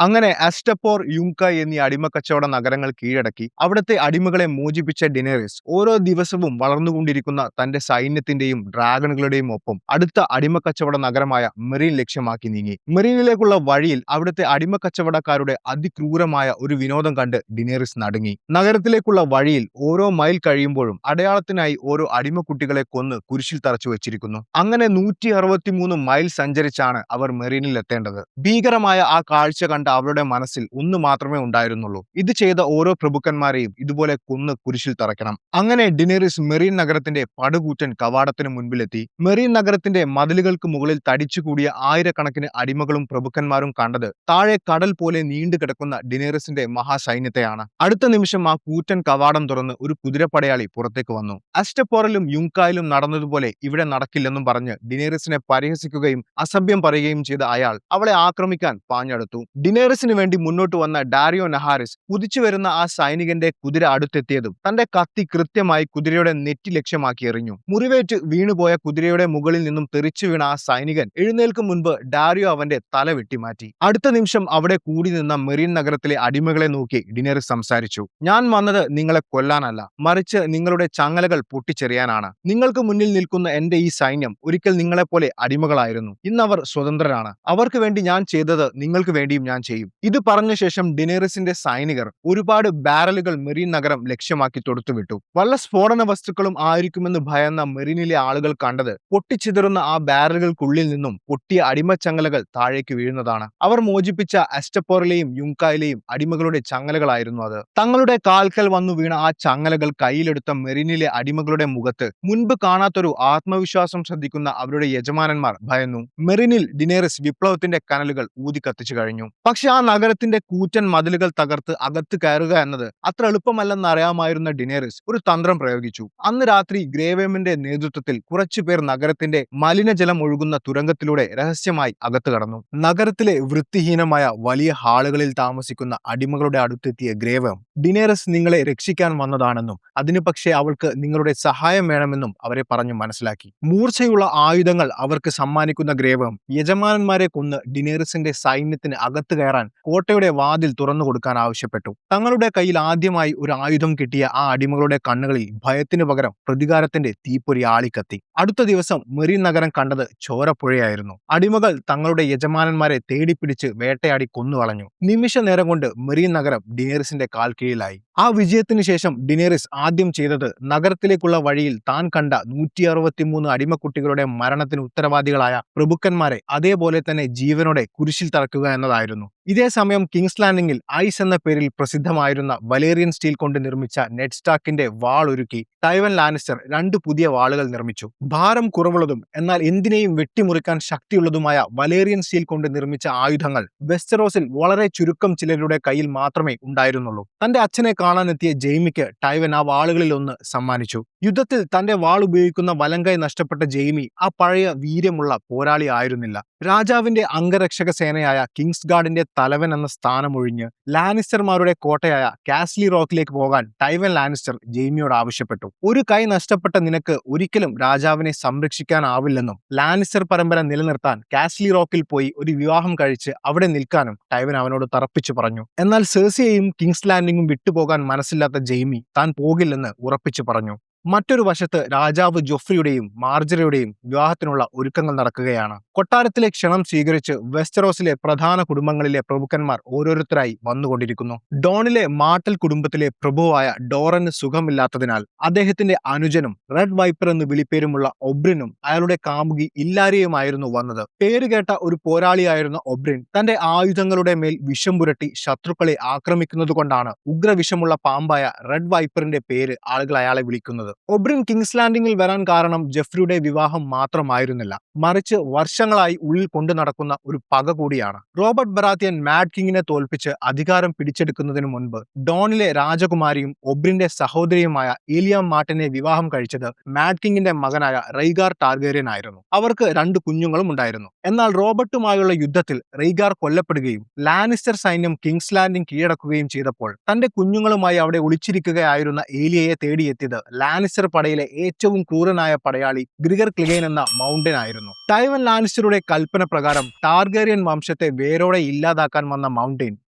അങ്ങനെ അസ്റ്റപ്പോർ, യുങ്കായ് എന്നീ അടിമക്കച്ചവട നഗരങ്ങൾ കീഴടക്കി അവിടുത്തെ അടിമകളെ മോചിപ്പിച്ച ഡിനേറിസ് ഓരോ ദിവസവും വളർന്നുകൊണ്ടിരിക്കുന്ന തന്റെ സൈന്യത്തിന്റെയും ഡ്രാഗണുകളുടെയും ഒപ്പം അടുത്ത അടിമക്കച്ചവട നഗരമായ മെറീൻ ലക്ഷ്യമാക്കി നീങ്ങി. മെറീനിലേക്കുള്ള വഴിയിൽ അവിടുത്തെ അടിമക്കച്ചവടക്കാരുടെ അതിക്രൂരമായ ഒരു വിനോദം കണ്ട് ഡിനേറിസ് നടുങ്ങി. നഗരത്തിലേക്കുള്ള വഴിയിൽ ഓരോ മൈൽ കഴിയുമ്പോഴും അടയാളത്തിനായി ഓരോ അടിമക്കുട്ടികളെ കൊന്ന് കുരിശിൽ തറച്ചു വെച്ചിരിക്കുന്നു. അങ്ങനെ 163 മൈൽ സഞ്ചരിച്ചാണ് അവർ മെറീനിൽ എത്തേണ്ടത്. ഭീകരമായ ആ കാഴ്ച കണ്ട അവരുടെ മനസ്സിൽ ഒന്ന് മാത്രമേ ഉണ്ടായിരുന്നുള്ളൂ: ഇത് ചെയ്ത ഓരോ പ്രഭുക്കന്മാരെയും ഇതുപോലെ കൊന്ന് കുരിശിൽ തറയ്ക്കണം. അങ്ങനെ ഡിനേറിസ് മെറീൻ നഗരത്തിന്റെ പടുകൂറ്റൻ കവാടത്തിന് മുൻപിലെത്തി. മെറീൻ നഗരത്തിന്റെ മതിലുകൾക്ക് മുകളിൽ തടിച്ചുകൂടിയ ആയിരക്കണക്കിന് അടിമകളും പ്രഭുക്കന്മാരും കണ്ടത് താഴെ കടൽ പോലെ നീണ്ടു കിടക്കുന്ന ഡിനേറിസിന്റെ മഹാസൈന്യത്തെയാണ്. അടുത്ത നിമിഷം ആ കൂറ്റൻ കവാടം തുറന്ന് ഒരു കുതിരപ്പടയാളി പുറത്തേക്ക് വന്നു. അസ്റ്റപ്പോറിലും യുങ്കായിലും നടന്നതുപോലെ ഇവിടെ നടക്കില്ലെന്നും പറഞ്ഞ് ഡിനേറിസിനെ പരിഹസിക്കുകയും അസഭ്യം പറയുകയും ചെയ്ത അയാൾ അവളെ ആക്രമിക്കാൻ പാഞ്ഞെടുത്തു. ഡിനേറിസിന് വേണ്ടി മുന്നോട്ട് വന്ന ഡാരിയോ നഹാരിസ് കുതിച്ചു വരുന്ന ആ സൈനികന്റെ കുതിര അടുത്തെത്തിയതും തന്റെ കത്തി കൃത്യമായി കുതിരയുടെ നെറ്റി ലക്ഷ്യമാക്കി എറിഞ്ഞു. മുറിവേറ്റ് വീണുപോയ കുതിരയുടെ മുകളിൽ നിന്നും തെറിച്ചു വീണ ആ സൈനികൻ എഴുന്നേൽക്കും മുൻപ് ഡാരിയോ അവന്റെ തല വെട്ടിമാറ്റി. അടുത്ത നിമിഷം അവിടെ കൂടി നിന്ന മെറീൻ നഗരത്തിലെ അടിമകളെ നോക്കി ഡിനേറിസ് സംസാരിച്ചു: ഞാൻ വന്നത് നിങ്ങളെ കൊല്ലാനല്ല, മറിച്ച് നിങ്ങളുടെ ചങ്ങലകൾ പൊട്ടിച്ചെറിയാനാണ്. നിങ്ങൾക്ക് മുന്നിൽ നിൽക്കുന്ന എന്റെ ഈ സൈന്യം ഒരിക്കൽ നിങ്ങളെപ്പോലെ അടിമകളായിരുന്നു. ഇന്ന് അവർ സ്വതന്ത്രരാണ്. അവർക്ക് വേണ്ടി ഞാൻ ചെയ്തത് നിങ്ങൾക്ക് വേണ്ടിയും ഞാൻ ചെയ്യും. ഇത് പറഞ്ഞ ശേഷം ഡിനേറിസിന്റെ സൈനികർ ഒരുപാട് ബാരലുകൾ മെറീൻ നഗരം ലക്ഷ്യമാക്കി തൊടുത്തുവിട്ടു. വല്ല സ്ഫോടന വസ്തുക്കളും ആയിരിക്കുമെന്ന് ഭയന്ന മെറീനിലെ ആളുകൾ കണ്ടത് പൊട്ടിച്ചിതറുന്ന ആ ബാരലുകൾക്കുള്ളിൽ നിന്നും പൊട്ടിയ അടിമച്ചങ്ങലകൾ താഴേക്ക് വീഴുന്നതാണ്. അവർ മോചിപ്പിച്ച അസ്റ്റപ്പോറിലെയും യുങ്കായിലെയും അടിമകളുടെ ചങ്ങലകളായിരുന്നു അത്. തങ്ങളുടെ കാൽക്കൽ വന്നു വീണ ആ ചങ്ങലകൾ കയ്യിലെടുത്ത മെറീനിലെ അടിമകളുടെ മുഖത്ത് മുൻപ് കാണാത്തൊരു ആത്മവിശ്വാസം ശ്രദ്ധിക്കുന്ന അവരുടെ യജമാനന്മാർ ഭയന്നു. മെറീനിൽ ഡിനേറിസ് വിപ്ലവത്തിന്റെ കനലുകൾ ഊതി കത്തിച്ചു കഴിഞ്ഞു. പക്ഷെ ആ നഗരത്തിന്റെ കൂറ്റൻ മതിലുകൾ തകർത്ത് അകത്ത് കയറുക എന്നത് അത്ര എളുപ്പമല്ലെന്ന് അറിയാമായിരുന്ന ഡിനേറിസ് ഒരു തന്ത്രം പ്രയോഗിച്ചു. അന്ന് രാത്രി ഗ്രേവേമിന്റെ നേതൃത്വത്തിൽ കുറച്ചുപേർ നഗരത്തിന്റെ മലിനജലം ഒഴുകുന്ന തുരങ്കത്തിലൂടെ രഹസ്യമായി അകത്ത് കടന്നു. നഗരത്തിലെ വൃത്തിഹീനമായ വലിയ ഹാളുകളിൽ താമസിക്കുന്ന അടിമകളുടെ അടുത്തെത്തിയ ഗ്രേവേം ഡിനേറിസ് നിങ്ങളെ രക്ഷിക്കാൻ വന്നതാണെന്നും അതിനു പക്ഷേ അവൾക്ക് നിങ്ങളുടെ സഹായം വേണമെന്നും അവരെ പറഞ്ഞു മനസ്സിലാക്കി. മൂർച്ചയുള്ള ആയുധങ്ങൾ അവർക്ക് സമ്മാനിക്കുന്ന ഗ്രേവേം യജമാനന്മാരെ കൊന്ന് ഡിനേറിസിന്റെ സൈന്യത്തിന് അകത്ത് കയറാൻ കോട്ടയുടെ വാതിൽ തുറന്നു കൊടുക്കാൻ ആവശ്യപ്പെട്ടു. തങ്ങളുടെ കയ്യിൽ ആദ്യമായി ഒരു ആയുധം കിട്ടിയ ആ അടിമകളുടെ കണ്ണുകളിൽ ഭയത്തിനു പകരം പ്രതികാരത്തിന്റെ തീപ്പൊരി ആളിക്കത്തി. അടുത്ത ദിവസം മെറീൻ നഗരം കണ്ടത് ചോരപ്പുഴയായിരുന്നു. അടിമകൾ തങ്ങളുടെ യജമാനന്മാരെ തേടിപ്പിടിച്ച് വേട്ടയാടി കൊന്നുകളഞ്ഞു. നിമിഷ നേരം കൊണ്ട് മെറീൻ നഗരം ഡിനേറിസിന്റെ കാൽ കീഴിലായി. ആ വിജയത്തിന് ശേഷം ഡിനേറിസ് ആദ്യം ചെയ്തത് നഗരത്തിലേക്കുള്ള വഴിയിൽ താൻ കണ്ട 163 അടിമക്കുട്ടികളുടെ മരണത്തിന് ഉത്തരവാദികളായ പ്രഭുക്കന്മാരെ അതേപോലെ തന്നെ ജീവനോടെ കുരിശിൽ തറക്കുക എന്നതായിരുന്നു. ഇതേ സമയം കിങ്സ് ലാൻഡിംഗിൽ ഐസ് എന്ന പേരിൽ പ്രസിദ്ധമായിരുന്ന വലേറിയൻ സ്റ്റീൽ കൊണ്ട് നിർമ്മിച്ച നെഡ് സ്റ്റാർക്കിന്റെ വാൾ ഒരുക്കി ടൈവൻ ലാനിസ്റ്റർ 2 പുതിയ വാളുകൾ നിർമ്മിച്ചു. ഭാരം കുറവുള്ളതും എന്നാൽ എന്തിനേയും വെട്ടിമുറിക്കാൻ ശക്തിയുള്ളതുമായ വലേറിയൻ സ്റ്റീൽ കൊണ്ട് നിർമ്മിച്ച ആയുധങ്ങൾ വെസ്റ്ററോസിൽ വളരെ ചുരുക്കം ചിലരുടെ കയ്യിൽ മാത്രമേ ഉണ്ടായിരുന്നുള്ളൂ. തന്റെ അച്ഛനെ കാണാനെത്തിയ ജെയ്മിക്ക് ടൈവൻ ആ വാളുകളിൽ ഒന്ന് സമ്മാനിച്ചു. യുദ്ധത്തിൽ തന്റെ വാൾ ഉപയോഗിക്കുന്ന വലങ്കൈ നഷ്ടപ്പെട്ട ജെയ്മി ആ പഴയ വീര്യമുള്ള പോരാളി ആയിരുന്നില്ല. രാജാവിന്റെ അംഗരക്ഷക സേനയായ കിങ്സ് ഗാർഡിന്റെ തലവൻ എന്ന സ്ഥാനമൊഴിഞ്ഞ് ലാനിസ്റ്റർമാരുടെ കോട്ടയായ കാസ്ലി റോക്കിലേക്ക് പോകാൻ ടൈവൻ ലാനിസ്റ്റർ ജെയ്മിയോട് ആവശ്യപ്പെട്ടു. ഒരു കൈ നഷ്ടപ്പെട്ട നിനക്ക് ഒരിക്കലും രാജാവിനെ സംരക്ഷിക്കാനാവില്ലെന്നും ലാനിസ്റ്റർ പരമ്പര നിലനിർത്താൻ കാസ്ലി റോക്കിൽ പോയി ഒരു വിവാഹം കഴിച്ച് അവിടെ നിൽക്കാനും ടൈവൻ അവനോട് തറപ്പിച്ചു പറഞ്ഞു. എന്നാൽ സെർസിയയും കിങ്സ് ലാൻഡിംഗും വിട്ടുപോകാൻ മനസ്സില്ലാത്ത ജെയ്മി താൻ പോകില്ലെന്ന് ഉറപ്പിച്ചു പറഞ്ഞു. മറ്റൊരു വശത്ത് രാജാവ് ജോഫ്രിയുടെയും മാർജറിയുടെയും വിവാഹത്തിനുള്ള ഒരുക്കങ്ങൾ നടക്കുകയാണ്. കൊട്ടാരത്തിലെ ക്ഷണം സ്വീകരിച്ച് വെസ്റ്ററോസിലെ പ്രധാന കുടുംബങ്ങളിലെ പ്രഭുക്കന്മാർ ഓരോരുത്തരായി വന്നുകൊണ്ടിരിക്കുന്നു. ഡോണിലെ മാട്ടൽ കുടുംബത്തിലെ പ്രഭുവായ ഡോറന് സുഖമില്ലാത്തതിനാൽ അദ്ദേഹത്തിന്റെ അനുജനും റെഡ് വൈപ്പർ എന്ന് വിളിപ്പേരുമുള്ള ഒബ്രിനും അയാളുടെ കാമുകി ഇല്ലാരിയുമായിരുന്നു വന്നത്. പേരുകേട്ട ഒരു പോരാളിയായിരുന്ന ഒബ്രിൻ തന്റെ ആയുധങ്ങളുടെ മേൽ വിഷം പുരട്ടി ശത്രുക്കളെ ആക്രമിക്കുന്നത് കൊണ്ടാണ് ഉഗ്രവിഷമുള്ള പാമ്പായ റെഡ് വൈപ്പറിന്റെ പേര് ആളുകൾ അയാളെ വിളിക്കുന്നത്. ഒബ്രിൻ കിങ്സ് ലാൻഡിംഗിൽ വരാൻ കാരണം ജെഫ്രിയുടെ വിവാഹം മാത്രമായിരുന്നില്ല, മറിച്ച് വർഷങ്ങളായി ഉള്ളിൽ കൊണ്ടു നടക്കുന്ന ഒരു പക കൂടിയാണ്. റോബർട്ട് ബറാത്തിയൻ മാഡ് കിങ്ങിനെ തോൽപ്പിച്ച് അധികാരം പിടിച്ചെടുക്കുന്നതിന് മുൻപ് ഡോണിലെ രാജകുമാരിയും ഒബ്രിന്റെ സഹോദരിയുമായ ഏലിയ മാർട്ടിനെ വിവാഹം കഴിച്ചത് മാഡ് കിങ്ങിന്റെ മകനായ റെയ്ഗാർ ടാർഗേറിയൻ ആയിരുന്നു. അവർക്ക് 2 കുഞ്ഞുങ്ങളും ഉണ്ടായിരുന്നു. എന്നാൽ റോബർട്ടുമായുള്ള യുദ്ധത്തിൽ റെയ്ഗാർ കൊല്ലപ്പെടുകയും ലാനിസ്റ്റർ സൈന്യം കിങ്സ് ലാൻഡിംഗ് കീഴടക്കുകയും ചെയ്തപ്പോൾ തന്റെ കുഞ്ഞുങ്ങളുമായി അവിടെ ഒളിച്ചിരിക്കുകയായിരുന്ന ഏലിയയെ തേടിയെത്തിയത് ലാനിസ്റ്റർ പടയിലെ ഏറ്റവും ക്രൂരനായ പടയാളി ഗ്രിഗർ ക്ലിഗൈൻ എന്ന മൗണ്ടൻ ആയിരുന്നു. ടൈവൻ ലാനിസ്റ്ററുടെ കൽപ്പന പ്രകാരം ടാർഗേറിയൻ വംശത്തെ വേരോടെ ഇല്ലാതാക്കാൻ വന്ന മൗണ്ടൻ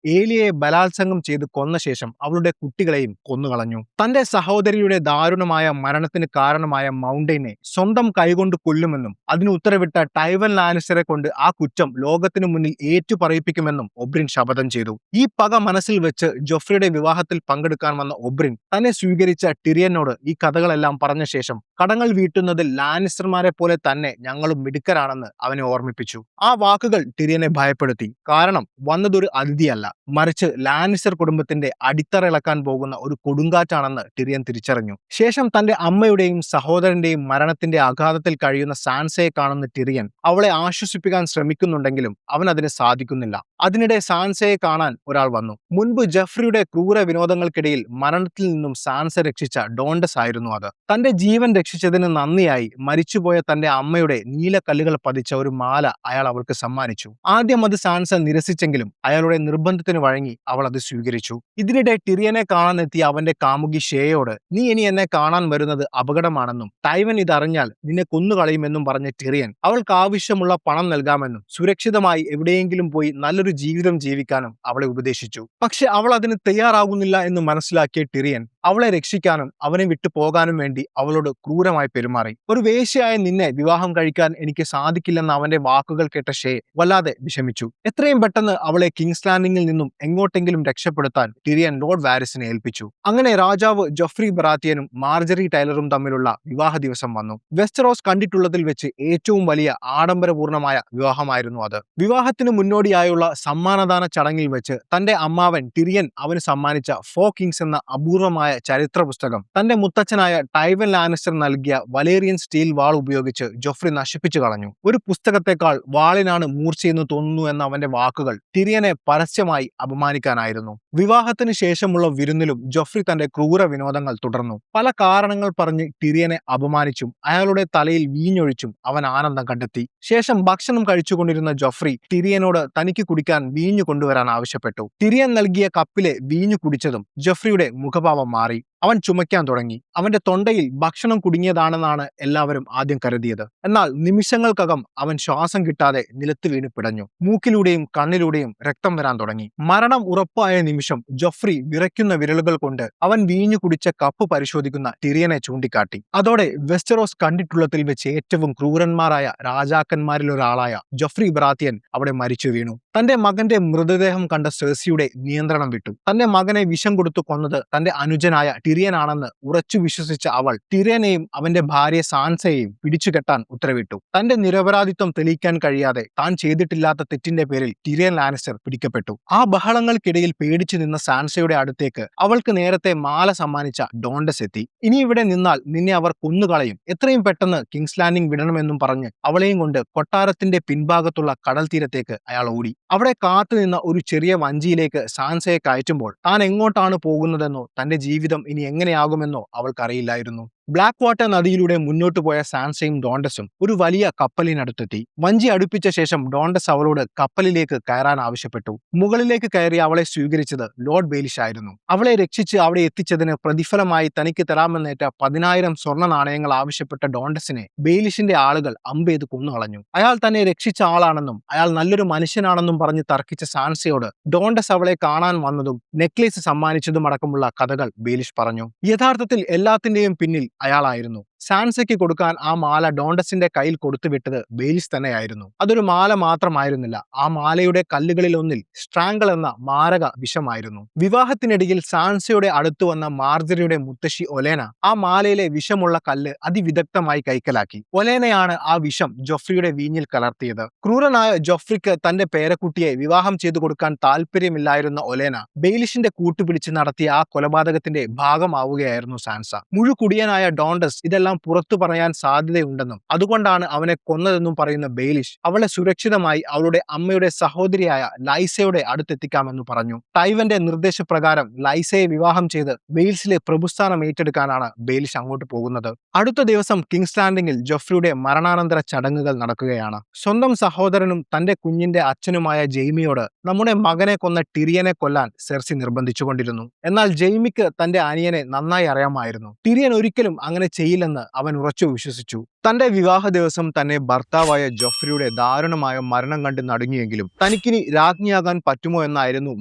ഏലിയയെ ബലാത്സംഗം ചെയ്ത് കൊന്ന ശേഷം അവളുടെ കുട്ടികളെയും കൊന്നുകളഞ്ഞു. തന്റെ സഹോദരിയുടെ ദാരുണമായ മരണത്തിന് കാരണമായ മൗണ്ടനെ സ്വന്തം കൈകൊണ്ട് കൊല്ലുമെന്നും അതിന് ഉത്തരവിട്ട ടൈവൻ ലാനിസ്റ്ററെ കൊണ്ട് ആ കുറ്റം ലോകത്തിനു മുന്നിൽ ഏറ്റുപറയിപ്പിക്കുമെന്നും ഒബ്രിൻ ശപഥം ചെയ്തു. ഈ പക മനസ്സിൽ വെച്ച് ജോഫ്രിയുടെ വിവാഹത്തിൽ പങ്കെടുക്കാൻ വന്ന ഒബ്രിൻ തന്നെ സ്വീകരിച്ച ടിറിയനോട് ഈ കഥകളെല്ലാം പറഞ്ഞ ശേഷം കടങ്ങൾ വീട്ടുന്നതിൽ ലാനിസ്റ്റർമാരെ പോലെ തന്നെ ഞങ്ങളും മിടുക്കരാണെന്ന് അവനെ ഓർമ്മിപ്പിച്ചു. ആ വാക്കുകൾ ടിറിയനെ ഭയപ്പെടുത്തി. കാരണം വന്നതൊരു അതിഥിയല്ല, മറിച്ച് ലാനിസ്റ്റർ കുടുംബത്തിന്റെ അടിത്തറ ഇളക്കാൻ പോകുന്ന ഒരു കൊടുങ്കാറ്റാണെന്ന് ടിറിയൻ തിരിച്ചറിഞ്ഞു. ശേഷം തന്റെ അമ്മയുടെയും സഹോദരന്റെയും മരണത്തിന്റെ ആഘാതത്തിൽ കഴിയുന്ന സാൻസയെ കാണുന്ന ടിറിയൻ അവളെ ആശ്വസിപ്പിക്കാൻ ശ്രമിക്കുന്നുണ്ടെങ്കിലും അവൻ അതിന് സാധിക്കുന്നില്ല. അതിനിടെ സാൻസയെ കാണാൻ ഒരാൾ വന്നു. മുൻപ് ജഫ്രിയുടെ ക്രൂര വിനോദങ്ങൾക്കിടയിൽ മരണത്തിൽ നിന്നും സാൻസ രക്ഷിച്ച ഡോണ്ടസ് ആയിരുന്നു അത്. തന്റെ ജീവൻ രക്ഷിച്ചതിന് നന്ദിയായി മരിച്ചുപോയ തന്റെ അമ്മയുടെ നീലക്കല്ലുകൾ പതിച്ച ഒരു മാല അയാൾ അവൾക്ക് സമ്മാനിച്ചു. ആദ്യം അത് സാൻസ നിരസിച്ചെങ്കിലും അയാളുടെ നിർബന്ധത്തിന് വഴങ്ങി അവൾ അത് സ്വീകരിച്ചു. ഇതിനിടെ ടിറിയനെ കാണാനെത്തിയ അവന്റെ കാമുകി ഷേയോട് നീ ഇനി എന്നെ കാണാൻ വരുന്നത് അപകടമാണെന്നും ടൈവൻ ഇതറിഞ്ഞാൽ നിന്നെ കൊന്നുകളയുമെന്നും പറഞ്ഞ ടിറിയൻ അവൾക്ക് ആവശ്യമുള്ള പണം നൽകാമെന്നും സുരക്ഷിതമായി എവിടെയെങ്കിലും പോയി നല്ലൊരു ജീവിതം ജീവിക്കാനും അവളെ ഉപദേശിച്ചു. പക്ഷെ അവൾ അതിന് തയ്യാറാകുന്നില്ല എന്ന് മനസ്സിലാക്കിയ ടിറിയൻ അവളെ രക്ഷിക്കാനും അവനെ വിട്ടു പോകാനും വേണ്ടി അവളോട് ക്രൂരമായി പെരുമാറി. ഒരു വേശ്യയായ നിന്നെ വിവാഹം കഴിക്കാൻ എനിക്ക് സാധിക്കില്ലെന്ന അവന്റെ വാക്കുകൾ കേട്ട ഷേ വല്ലാതെ വിഷമിച്ചു. എത്രയും പെട്ടെന്ന് അവളെ കിങ്സ് ലാൻഡിംഗിൽ നിന്നും എങ്ങോട്ടെങ്കിലും രക്ഷപ്പെടുത്താൻ ടിറിയൻ ലോർഡ് വാരിസിനെ ഏൽപ്പിച്ചു. അങ്ങനെ രാജാവ് ജോഫ്രി ബറാത്തിയനും മാർജറി ടൈലറും തമ്മിലുള്ള വിവാഹ ദിവസം വന്നു. വെസ്റ്ററോസ് കണ്ടിട്ടുള്ളതിൽ വെച്ച് ഏറ്റവും വലിയ ആഡംബരപൂർണമായ വിവാഹമായിരുന്നു അത്. വിവാഹത്തിന് മുന്നോടിയായുള്ള സമ്മാനദാന ചടങ്ങിൽ വെച്ച് തന്റെ അമ്മാവൻ ടിറിയൻ അവന് സമ്മാനിച്ച 4 കിങ്സ് എന്ന അപൂർവമായ ചരിത്ര പുസ്തകം തന്റെ മുത്തച്ഛനായ ടൈവൻ ലാനിസ്റ്റർ നൽകിയ വലേറിയൻ സ്റ്റീൽ വാൾ ഉപയോഗിച്ച് ജോഫ്രി നശിപ്പിച്ചു കളഞ്ഞു. ഒരു പുസ്തകത്തെക്കാൾ വാളിനാണ് മൂർച്ചയെന്ന് തോന്നുന്നു എന്ന അവന്റെ വാക്കുകൾ ടിറിയനെ പരസ്യമായി അപമാനിക്കാനായിരുന്നു. വിവാഹത്തിന് ശേഷമുള്ള വിരുന്നിലും ജോഫ്രി തന്റെ ക്രൂര വിനോദങ്ങൾ തുടർന്നു. പല കാരണങ്ങൾ പറഞ്ഞ് ടിറിയനെ അപമാനിച്ചും അയാളുടെ തലയിൽ വീഞ്ഞൊഴിച്ചും അവൻ ആനന്ദം കണ്ടെത്തി. ശേഷം ഭക്ഷണം കഴിച്ചുകൊണ്ടിരുന്ന ജോഫ്രി ടിറിയനോട് തനിക്ക് കുടിക്കാൻ വീഞ്ഞു കൊണ്ടുവരാൻ ആവശ്യപ്പെട്ടു. ടിറിയൻ നൽകിയ കപ്പിലെ വീഞ്ഞു കുടിച്ചതും ജോഫ്രിയുടെ മുഖഭാവം മാറി. അവൻ ചുമയ്ക്കാൻ തുടങ്ങി. അവന്റെ തൊണ്ടയിൽ ഭക്ഷണം കുടുങ്ങിയതാണെന്നാണ് എല്ലാവരും ആദ്യം കരുതിയത്. എന്നാൽ നിമിഷങ്ങൾക്കകം അവൻ ശ്വാസം കിട്ടാതെ നിലത്ത് വീണ് പിടഞ്ഞു. മൂക്കിലൂടെയും കണ്ണിലൂടെയും രക്തം വരാൻ തുടങ്ങി. മരണം ഉറപ്പായ നിമിഷം ജോഫ്രി വിറയ്ക്കുന്ന വിരലുകൾ കൊണ്ട് അവൻ വീഞ്ഞു കുടിച്ച കപ്പ് പരിശോധിക്കുന്ന ടിറിയനെ ചൂണ്ടിക്കാട്ടി. അതോടെ വെസ്റ്ററോസ് കണ്ടിട്ടുള്ളതിൽ വെച്ച് ഏറ്റവും ക്രൂരന്മാരായ രാജാക്കന്മാരിൽ ഒരാളായ ജോഫ്രി ബറാത്തിയൻ അവിടെ മരിച്ചു വീണു. തന്റെ മകന്റെ മൃതദേഹം കണ്ട സെർസിയുടെ നിയന്ത്രണം വിട്ടു. തന്റെ മകനെ വിഷം കൊടുത്തു കൊന്നത് തന്റെ അനുജനായ ടിറിയൻ ആണെന്ന് ഉറച്ചു വിശ്വസിച്ച അവൾ ടിറിയനെയും അവന്റെ ഭാര്യ സാൻസയെയും പിടിച്ചുകെട്ടാൻ ഉത്തരവിട്ടു. തന്റെ നിരപരാധിത്വം തെളിയിക്കാൻ കഴിയാതെ താൻ ചെയ്തിട്ടില്ലാത്ത തെറ്റിന്റെ പേരിൽ ടിറിയൻ ലാനിസ്റ്റർ പിടിക്കപ്പെട്ടു. ആ ബഹളങ്ങൾക്കിടയിൽ പേടിച്ചു നിന്ന സാൻസയുടെ അടുത്തേക്ക് അവൾക്ക് നേരത്തെ മാല സമ്മാനിച്ച ഡോണ്ടസ് എത്തി. ഇനി ഇവിടെ നിന്നാൽ നിന്നെ അവർ കൊന്നുകളയും, എത്രയും പെട്ടെന്ന് കിങ്സ് ലാൻഡിംഗ് വിടണമെന്നും പറഞ്ഞ് അവളെയും കൊണ്ട് കൊട്ടാരത്തിന്റെ പിൻഭാഗത്തുള്ള കടൽ തീരത്തേക്ക് അയാൾ ഓടി. അവിടെ കാത്തുനിന്ന ഒരു ചെറിയ വഞ്ചിയിലേക്ക് സാൻസയെ കയറ്റുമ്പോൾ താൻ എങ്ങോട്ടാണ് പോകുന്നതെന്നോ തന്റെ ജീവിതം ഇനി എങ്ങനെയാകുമെന്നോ അവൾക്കറിയില്ലായിരുന്നു. ബ്ലാക്ക് വാട്ടർ നദിയിലൂടെ മുന്നോട്ട് പോയ സാൻസയും ഡോണ്ടസും ഒരു വലിയ കപ്പലിനടുത്തെത്തി. വഞ്ചി അടുപ്പിച്ച ശേഷം ഡോണ്ടസ് അവളോട് കപ്പലിലേക്ക് കയറാൻ ആവശ്യപ്പെട്ടു. മുകളിലേക്ക് കയറി അവളെ സ്വീകരിച്ചത് ലോർഡ് ബെയിലിഷ് ആയിരുന്നു. അവളെ രക്ഷിച്ച് അവിടെ എത്തിച്ചതിന് പ്രതിഫലമായി തനിക്ക് തരാമെന്നേറ്റ 10,000 സ്വർണ്ണ നാണയങ്ങൾ ആവശ്യപ്പെട്ട ഡോണ്ടസിനെ ബെയിലിഷിന്റെ ആളുകൾ അമ്പെയ്ത് കൊന്നുകളഞ്ഞു. അയാൾ തന്നെ രക്ഷിച്ച ആളാണെന്നും അയാൾ നല്ലൊരു മനുഷ്യനാണെന്നും പറഞ്ഞ് തർക്കിച്ച സാൻസയോട് ഡോണ്ടസ് അവളെ കാണാൻ വന്നതും നെക്ലേസ് സമ്മാനിച്ചതും അടക്കമുള്ള കഥകൾ ബെയിലിഷ് പറഞ്ഞു. യഥാർത്ഥത്തിൽ എല്ലാത്തിന്റെയും പിന്നിൽ അയാളായിരുന്നു. സാൻസയ്ക്ക് കൊടുക്കാൻ ആ മാല ഡോണ്ടസിന്റെ കയ്യിൽ കൊടുത്തുവിട്ടത് ബെയിലിഷ് തന്നെയായിരുന്നു. അതൊരു മാല മാത്രമായിരുന്നില്ല, ആ മാലയുടെ കല്ലുകളിൽ ഒന്നിൽ സ്ട്രാങ്കിൾ എന്ന മാരക വിഷമായിരുന്നു. വിവാഹത്തിനിടയിൽ സാൻസയുടെ അടുത്തു വന്ന മാർജറിയുടെ മുത്തശ്ശി ഒലേന ആ മാലയിലെ വിഷമുള്ള കല്ല് അതിവിദഗ്ധമായി കൈക്കലാക്കി. ഒലേനയാണ് ആ വിഷം ജോഫ്രിയുടെ വീഞ്ഞിൽ കലർത്തിയത്. ക്രൂരനായ ജോഫ്രിക്ക് തന്റെ പേരക്കുട്ടിയെ വിവാഹം ചെയ്തു കൊടുക്കാൻ താല്പര്യമില്ലായിരുന്ന ഒലേന ബെയിലിഷിന്റെ കൂട്ടുപിടിച്ച് നടത്തിയ ആ കൊലപാതകത്തിന്റെ ഭാഗമാവുകയായിരുന്നു സാൻസ. മുഴുകുടിയനായ ഡോണ്ടസ് ഇതെല്ലാം ഇതെല്ലാം പുറത്തു പറയാൻ സാധ്യതയുണ്ടെന്നും അതുകൊണ്ടാണ് അവനെ കൊന്നതെന്നും പറയുന്ന ബെയിലിഷ് അവളെ സുരക്ഷിതമായി അവളുടെ അമ്മയുടെ സഹോദരിയായ ലൈസയുടെ അടുത്തെത്തിക്കാമെന്ന് പറഞ്ഞു. ടൈവന്റെ നിർദ്ദേശപ്രകാരം ലൈസയെ വിവാഹം ചെയ്ത് വെയിൽസിലെ പ്രഭുസ്ഥാനം ഏറ്റെടുക്കാനാണ് ബെയിലിഷ് അങ്ങോട്ട് പോകുന്നത്. അടുത്ത ദിവസം കിങ്സ് ലാൻഡിംഗിൽ ജോഫ്രിയുടെ മരണാനന്തര ചടങ്ങുകൾ നടക്കുകയാണ്. സ്വന്തം സഹോദരനും തന്റെ കുഞ്ഞിന്റെ അച്ഛനുമായ ജെയ്മിയോട് നമ്മുടെ മകനെ കൊന്ന ടിരിയനെ കൊല്ലാൻ സെർസി നിർബന്ധിച്ചുകൊണ്ടിരുന്നു. എന്നാൽ ജെയ്മിക്ക് തന്റെ അനിയനെ നന്നായി അറിയാമായിരുന്നു. ടിരിയൻ ഒരിക്കലും അങ്ങനെ ചെയ്യില്ലെന്ന് അവൻ ഉറച്ചു വിശ്വസിച്ചു. തന്റെ വിവാഹ ദിവസം തന്നെ ഭർത്താവായ ജോഫ്രിയുടെ ദാരുണമായ മരണം കണ്ട് നടുങ്ങിയെങ്കിലും തനിക്കിനി രാജ്ഞിയാകാൻ പറ്റുമോ എന്നായിരുന്നു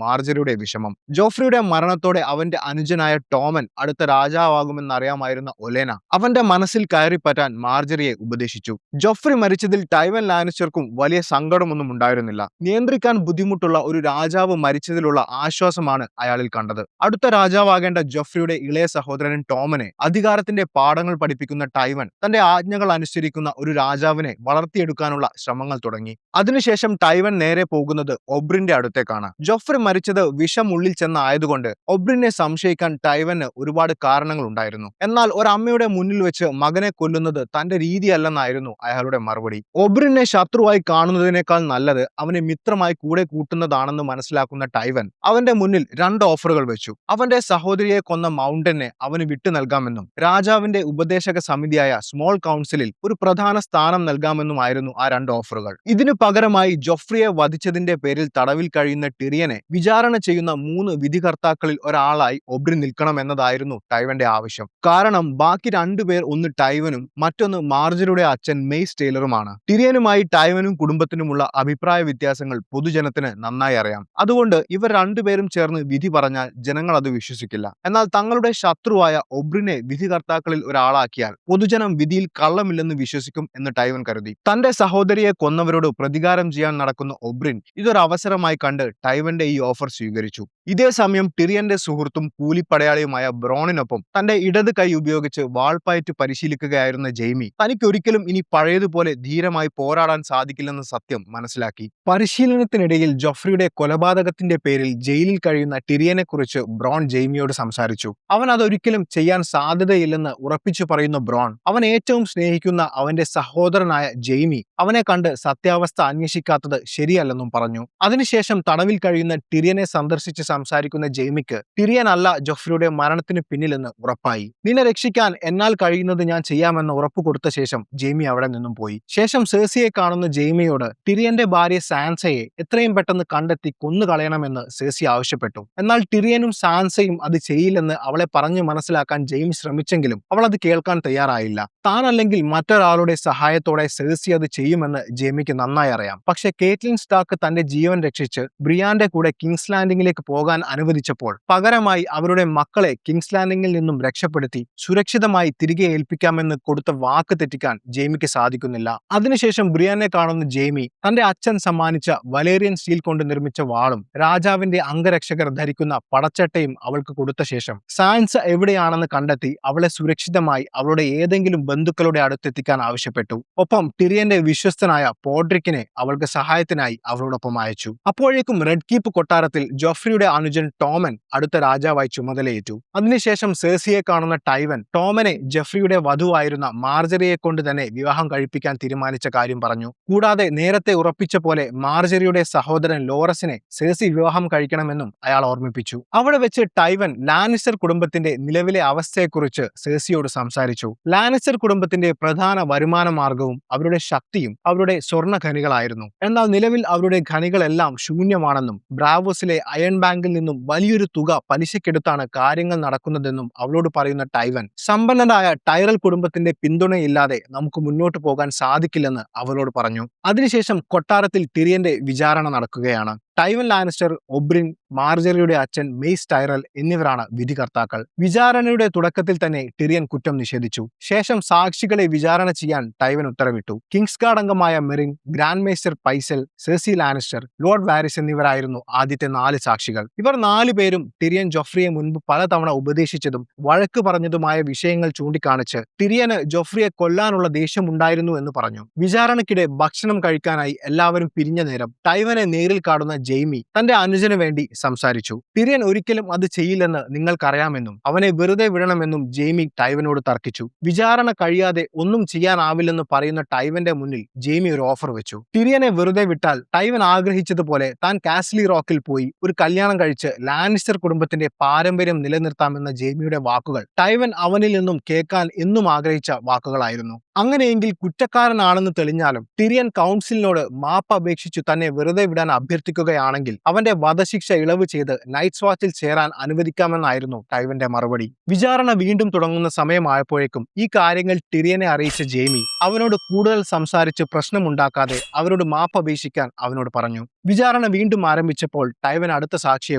മാർജറിയുടെ വിഷമം. ജോഫ്രിയുടെ മരണത്തോടെ അവന്റെ അനുജനായ ടോമൻ അടുത്ത രാജാവാകുമെന്നറിയാമായിരുന്ന ഒലേന അവന്റെ മനസ്സിൽ കയറിപ്പറ്റാൻ മാർജറിയെ ഉപദേശിച്ചു. ജോഫ്രി മരിച്ചതിൽ ടൈവൻ ലാനിസ്റ്റർക്കും വലിയ സങ്കടമൊന്നും ഉണ്ടായിരുന്നില്ല. നിയന്ത്രിക്കാൻ ബുദ്ധിമുട്ടുള്ള ഒരു രാജാവ് മരിച്ചതിലുള്ള ആശ്വാസമാണ് അയാളിൽ കണ്ടത്. അടുത്ത രാജാവാകേണ്ട ജോഫ്രിയുടെ ഇളയ സഹോദരൻ ടോമനെ അധികാരത്തിന്റെ പാഠങ്ങൾ പഠിപ്പിക്കുന്ന ടൈവൻ തന്റെ ആജ്ഞകൾ അനുസരിക്കുന്ന ഒരു രാജാവിനെ വളർത്തിയെടുക്കാനുള്ള ശ്രമങ്ങൾ തുടങ്ങി. അതിനുശേഷം ടൈവൻ നേരെ പോകുന്നത് ഒബ്രിന്റെ അടുത്തേക്കാണ്. ജോഫ്രി മരിച്ചത് വിഷം ഉള്ളിൽ ചെന്നായതുകൊണ്ട് ഒബ്രിനെ സംശയിക്കാൻ ടൈവന് ഒരുപാട് കാരണങ്ങൾ ഉണ്ടായിരുന്നു. എന്നാൽ ഒരമ്മയുടെ മുന്നിൽ വെച്ച് മകനെ കൊല്ലുന്നത് തന്റെ രീതിയല്ലെന്നായിരുന്നു അയാളുടെ മറുപടി. ഒബ്രിനെ ശത്രുവായി കാണുന്നതിനേക്കാൾ നല്ലത് അവനെ മിത്രമായി കൂടെ കൂട്ടുന്നതാണെന്ന് മനസ്സിലാക്കുന്ന ടൈവൻ അവന്റെ മുന്നിൽ 2 ഓഫറുകൾ വെച്ചു. അവന്റെ സഹോദരിയെ കൊന്ന മൗണ്ടനെ അവന് വിട്ടു നൽകാമെന്നും രാജാവിന്റെ ഉപദേശക സമിതിയായ സ്മോൾ കൗൺസിലിൽ ഒരു പ്രധാന സ്ഥാനം നൽകാമെന്നുമായിരുന്നു ആ 2 ഓഫറുകൾ. ഇതിനു പകരമായി ജോഫ്രിയെ വധിച്ചതിന്റെ പേരിൽ തടവിൽ കഴിയുന്ന ടിറിയനെ വിചാരണ ചെയ്യുന്ന 3 വിധികർത്താക്കളിൽ ഒരാളായി ഒബ്രി നിൽക്കണമെന്നതായിരുന്നു ടൈവന്റെ ആവശ്യം. കാരണം ബാക്കി 2 പേർ ഒന്ന് ടൈവനും മറ്റൊന്ന് മാർജറിയുടെ അച്ഛൻ മെയ്സ് ടൈലറുമാണ്. ടിറിയനുമായി ടൈവനും കുടുംബത്തിനുമുള്ള അഭിപ്രായ വ്യത്യാസങ്ങൾ പൊതുജനത്തിന് നന്നായി അറിയാം. അതുകൊണ്ട് ഇവർ 2 പേരും ചേർന്ന് വിധി പറഞ്ഞാൽ ജനങ്ങൾ അത് വിശ്വസിക്കില്ല. എന്നാൽ തങ്ങളുടെ ശത്രുവായ ഒബ്രിനെ വിധികർത്താക്കളിൽ ഒരാളാക്കിയാൽ പൊതുജനം വിധിയിൽ കള്ളമില്ലെന്ന് വിശ്വസിക്കും എന്ന് ടൈവൻ കരുതി. തന്റെ സഹോദരിയെ കൊന്നവരോട് പ്രതികാരം ചെയ്യാൻ നടക്കുന്ന ഒബ്രിൻ ഇതൊരു അവസരമായി കണ്ട് ടൈവന്റെ ഈ ഓഫർ സ്വീകരിച്ചു. ഇതേ സമയം ടിറിയന്റെ സുഹൃത്തും കൂലിപ്പടയാളിയുമായ ബ്രോണിനൊപ്പം തന്റെ ഇടത് കൈ ഉപയോഗിച്ച് വാൾപ്പയറ്റ് പരിശീലിക്കുകയായിരുന്ന ജെയ്മി തനിക്കൊരിക്കലും ഇനി പഴയതുപോലെ ധീരമായി പോരാടാൻ സാധിക്കില്ലെന്ന സത്യം മനസ്സിലാക്കി. പരിശീലനത്തിനിടയിൽ ജോഫ്രിയുടെ കൊലപാതകത്തിന്റെ പേരിൽ ജയിലിൽ കഴിയുന്ന ടിറിയനെ കുറിച്ച് ബ്രോൺ ജെയ്മിയോട് സംസാരിച്ചു. അവൻ അതൊരിക്കലും ചെയ്യാൻ സാധ്യതയില്ലെന്ന് ഉറപ്പിച്ചു പറയുന്ന ബ്രോൺ അവൻ ഏറ്റവും സ്നേഹിക്കുന്ന അവന്റെ സഹോദരനായ ജെയ്മി അവനെ കണ്ട് സത്യാവസ്ഥ അന്വേഷിക്കാത്തത് ശരിയല്ലെന്നും പറഞ്ഞു. അതിനുശേഷം തടവിൽ കഴിയുന്ന ടിറിയനെ സന്ദർശിച്ച് സംസാരിക്കുന്ന ജെയ്മിക്ക് ടിറിയൻ അല്ല ജോഫ്രിയുടെ മരണത്തിന് പിന്നിലെന്ന് ഉറപ്പായി. നിന്നെ രക്ഷിക്കാൻ എന്നാൽ കഴിയുന്നത് ഞാൻ ചെയ്യാമെന്ന് ഉറപ്പ് കൊടുത്ത ശേഷം ജെയ്മി അവിടെ നിന്നും പോയി. ശേഷം സെർസിയെ കാണുന്ന ജെയ്മിയോട് ടിറിയന്റെ ഭാര്യ സാൻസയെ എത്രയും പെട്ടെന്ന് കണ്ടെത്തി കൊന്നുകളയണമെന്ന് സെർസി ആവശ്യപ്പെട്ടു. എന്നാൽ ടിറിയനും സാൻസയും അത് ചെയ്യില്ലെന്ന് അവളെ പറഞ്ഞു മനസ്സിലാക്കാൻ ജെയ്മി ശ്രമിച്ചെങ്കിലും അവൾ അത് കേൾക്കാൻ തയ്യാറായില്ല. താനല്ലെങ്കിൽ മറ്റൊരാളുടെ സഹായത്തോടെ സെർസി അത് ചെയ്യുമെന്ന് ജെയ്മിക്ക് നന്നായി അറിയാം. പക്ഷെ കേറ്റ്ലിൻ സ്റ്റാർക്ക് തന്റെ ജീവൻ രക്ഷിച്ച് ബ്രിയാന്റെ കൂടെ കിങ്സ് ലാൻഡിംഗിലേക്ക് പോകാൻ അനുവദിച്ചപ്പോൾ പകരമായി അവരുടെ മക്കളെ കിങ്സ് ലാൻഡിംഗിൽ നിന്നും രക്ഷപ്പെടുത്തി സുരക്ഷിതമായി തിരികെ ഏൽപ്പിക്കാമെന്ന് കൊടുത്ത വാക്ക് തെറ്റിക്കാൻ ജെയ്മിക്ക് സാധിക്കുന്നില്ല. അതിനുശേഷം ബ്രിയാനെ കാണുന്ന ജെയ്മി തന്റെ അച്ഛൻ സമ്മാനിച്ച വലേറിയൻ സ്റ്റീൽ കൊണ്ട് നിർമ്മിച്ച വാളും രാജാവിന്റെ അംഗരക്ഷകർ ധരിക്കുന്ന പടച്ചട്ടയും അവൾക്ക് കൊടുത്ത ശേഷം സാൻസ എവിടെയാണെന്ന് കണ്ടെത്തി അവളെ സുരക്ഷിതമായി അവളുടെ ഏതെങ്കിലും ബന്ധുക്കളുടെ അടുത്തെത്തിക്കാൻ ആവശ്യപ്പെട്ടു. ഒപ്പം ടിറിയന്റെ വിശ്വസ്തനായ പോഡ്രിക്കിനെ അവൾക്ക് സഹായത്തിനായി അവളോടൊപ്പം അയച്ചു. അപ്പോഴേക്കും റെഡ് കീപ്പ് കൊട്ടാരത്തിൽ ജോഫ്രിയുടെ അനുജൻ ടോമൻ അടുത്ത രാജാവായി ചുമതലയേറ്റു. അതിനുശേഷം സെർസിയെ കാണുന്ന ടൈവൻ ടോമനെ ജോഫ്രിയുടെ വധുവായിരുന്ന മാർജറിയെ കൊണ്ട് തന്നെ വിവാഹം കഴിപ്പിക്കാൻ തീരുമാനിച്ച കാര്യം പറഞ്ഞു. കൂടാതെ നേരത്തെ ഉറപ്പിച്ച പോലെ മാർജറിയുടെ സഹോദരൻ ലോറസിനെ സെർസി വിവാഹം കഴിക്കണമെന്നും അയാൾ ഓർമ്മിപ്പിച്ചു. അവിടെ വെച്ച് ടൈവൻ ലാനിസ്റ്റർ കുടുംബത്തിന്റെ നിലവിലെ അവസ്ഥയെക്കുറിച്ച് സെർസിയോട് സംസാരിച്ചു. ലാനിസ്റ്റർ കുടുംബത്തിന്റെ പ്രധാന വരുമാന മാർഗവും അവരുടെ ശക്തിയും അവരുടെ സ്വർണ്ണ ഖനികളായിരുന്നു. എന്നാൽ നിലവിൽ അവരുടെ ഖനികളെല്ലാം ശൂന്യമാണെന്നും ബ്രാവോസിലെ അയൺ ബാങ്കിൽ നിന്നും വലിയൊരു തുക പലിശക്കെടുത്താണ് കാര്യങ്ങൾ നടക്കുന്നതെന്നും അവളോട് പറയുന്ന ടൈവൻ സമ്പന്നരായ ടൈറൽ കുടുംബത്തിന്റെ പിന്തുണയില്ലാതെ നമുക്ക് മുന്നോട്ട് പോകാൻ സാധിക്കില്ലെന്ന് അവളോട് പറഞ്ഞു. അതിനുശേഷം കൊട്ടാരത്തിൽ ടിറിയന്റെ വിചാരണ നടക്കുകയാണ്. ടൈവൻ ലാനിസ്റ്റർ, ഒബ്രിൻ, മാർജറിയുടെ അച്ഛൻ മെയ്സ് ടൈറൽ എന്നിവരാണ് വിധികർത്താക്കൾ. വിചാരണയുടെ തുടക്കത്തിൽ തന്നെ ടിറിയൻ കുറ്റം നിഷേധിച്ചു. ശേഷം സാക്ഷികളെ വിചാരണ ചെയ്യാൻ ടൈവൻ ഉത്തരവിട്ടു. കിങ്സ് ഗാർഡ് അംഗമായ Merin, grand Maister പൈസൽ, സെർസി Lannister, Lord Waris എന്നിവരായിരുന്നു ആദ്യത്തെ 4 സാക്ഷികൾ. ഇവർ 4 പേരും ടിറിയൻ ജോഫ്രിയെ മുൻപ് പലതവണ ഉപദേശിച്ചതും വഴക്ക് പറഞ്ഞതുമായ വിഷയങ്ങൾ ചൂണ്ടിക്കാണിച്ച് ടിറിയന് ജോഫ്രിയെ കൊല്ലാനുള്ള ദേഷ്യമുണ്ടായിരുന്നു എന്ന് പറഞ്ഞു. വിചാരണയ്ക്കിടെ ഭക്ഷണം കഴിക്കാനായി എല്ലാവരും പിരിഞ്ഞ നേരം ടൈവനെ നേരിൽ കാണുന്ന ജെയ്മി തന്റെ അനുജന് വേണ്ടി സംസാരിച്ചു. ടിറിയൻ ഒരിക്കലും അത് ചെയ്യില്ലെന്ന് നിങ്ങൾക്കറിയാമെന്നും അവനെ വെറുതെ വിടണമെന്നും ജെയ്മി ടൈവനോട് തർക്കിച്ചു. വിചാരണ കഴിയാതെ ഒന്നും ചെയ്യാനാവില്ലെന്ന് പറയുന്ന ടൈവന്റെ മുന്നിൽ ജെയ്മി ഒരു ഓഫർ വെച്ചു. ടിറിയനെ വെറുതെ വിട്ടാൽ ടൈവൻ ആഗ്രഹിച്ചതുപോലെ താൻ കാസ്ലി റോക്കിൽ പോയി ഒരു കല്യാണം കഴിച്ച് ലാനിസ്റ്റർ കുടുംബത്തിന്റെ പാരമ്പര്യം നിലനിർത്താമെന്ന ജെയ്മിയുടെ വാക്കുകൾ ടൈവൻ അവനിൽ നിന്നും കേൾക്കാൻ എന്നും ആഗ്രഹിച്ച വാക്കുകളായിരുന്നു. അങ്ങനെയെങ്കിൽ കുറ്റക്കാരനാണെന്ന് തെളിഞ്ഞാലും ടിറിയൻ കൗൺസിലിനോട് മാപ്പ് അപേക്ഷിച്ചു തന്നെ വെറുതെ വിടാൻ അഭ്യർത്ഥിക്കുകയാണെങ്കിൽ അവന്റെ വധശിക്ഷ ഇളവ് ചെയ്ത് നൈറ്റ്സ് വാച്ചിൽ ചേരാൻ അനുവദിക്കാമെന്നായിരുന്നു ടൈവന്റെ മറുപടി. വിചാരണ വീണ്ടും തുടങ്ങുന്ന സമയമായപ്പോഴേക്കും ഈ കാര്യങ്ങൾ ടിറിയനെ അറിയിച്ച ജെയ്മി അവനോട് കൂടുതൽ സംസാരിച്ച് പ്രശ്നമുണ്ടാക്കാതെ അവരോട് മാപ്പ് അപേക്ഷിക്കാൻ അവനോട് പറഞ്ഞു. വിചാരണ വീണ്ടും ആരംഭിച്ചപ്പോൾ ടൈവൻ അടുത്ത സാക്ഷിയെ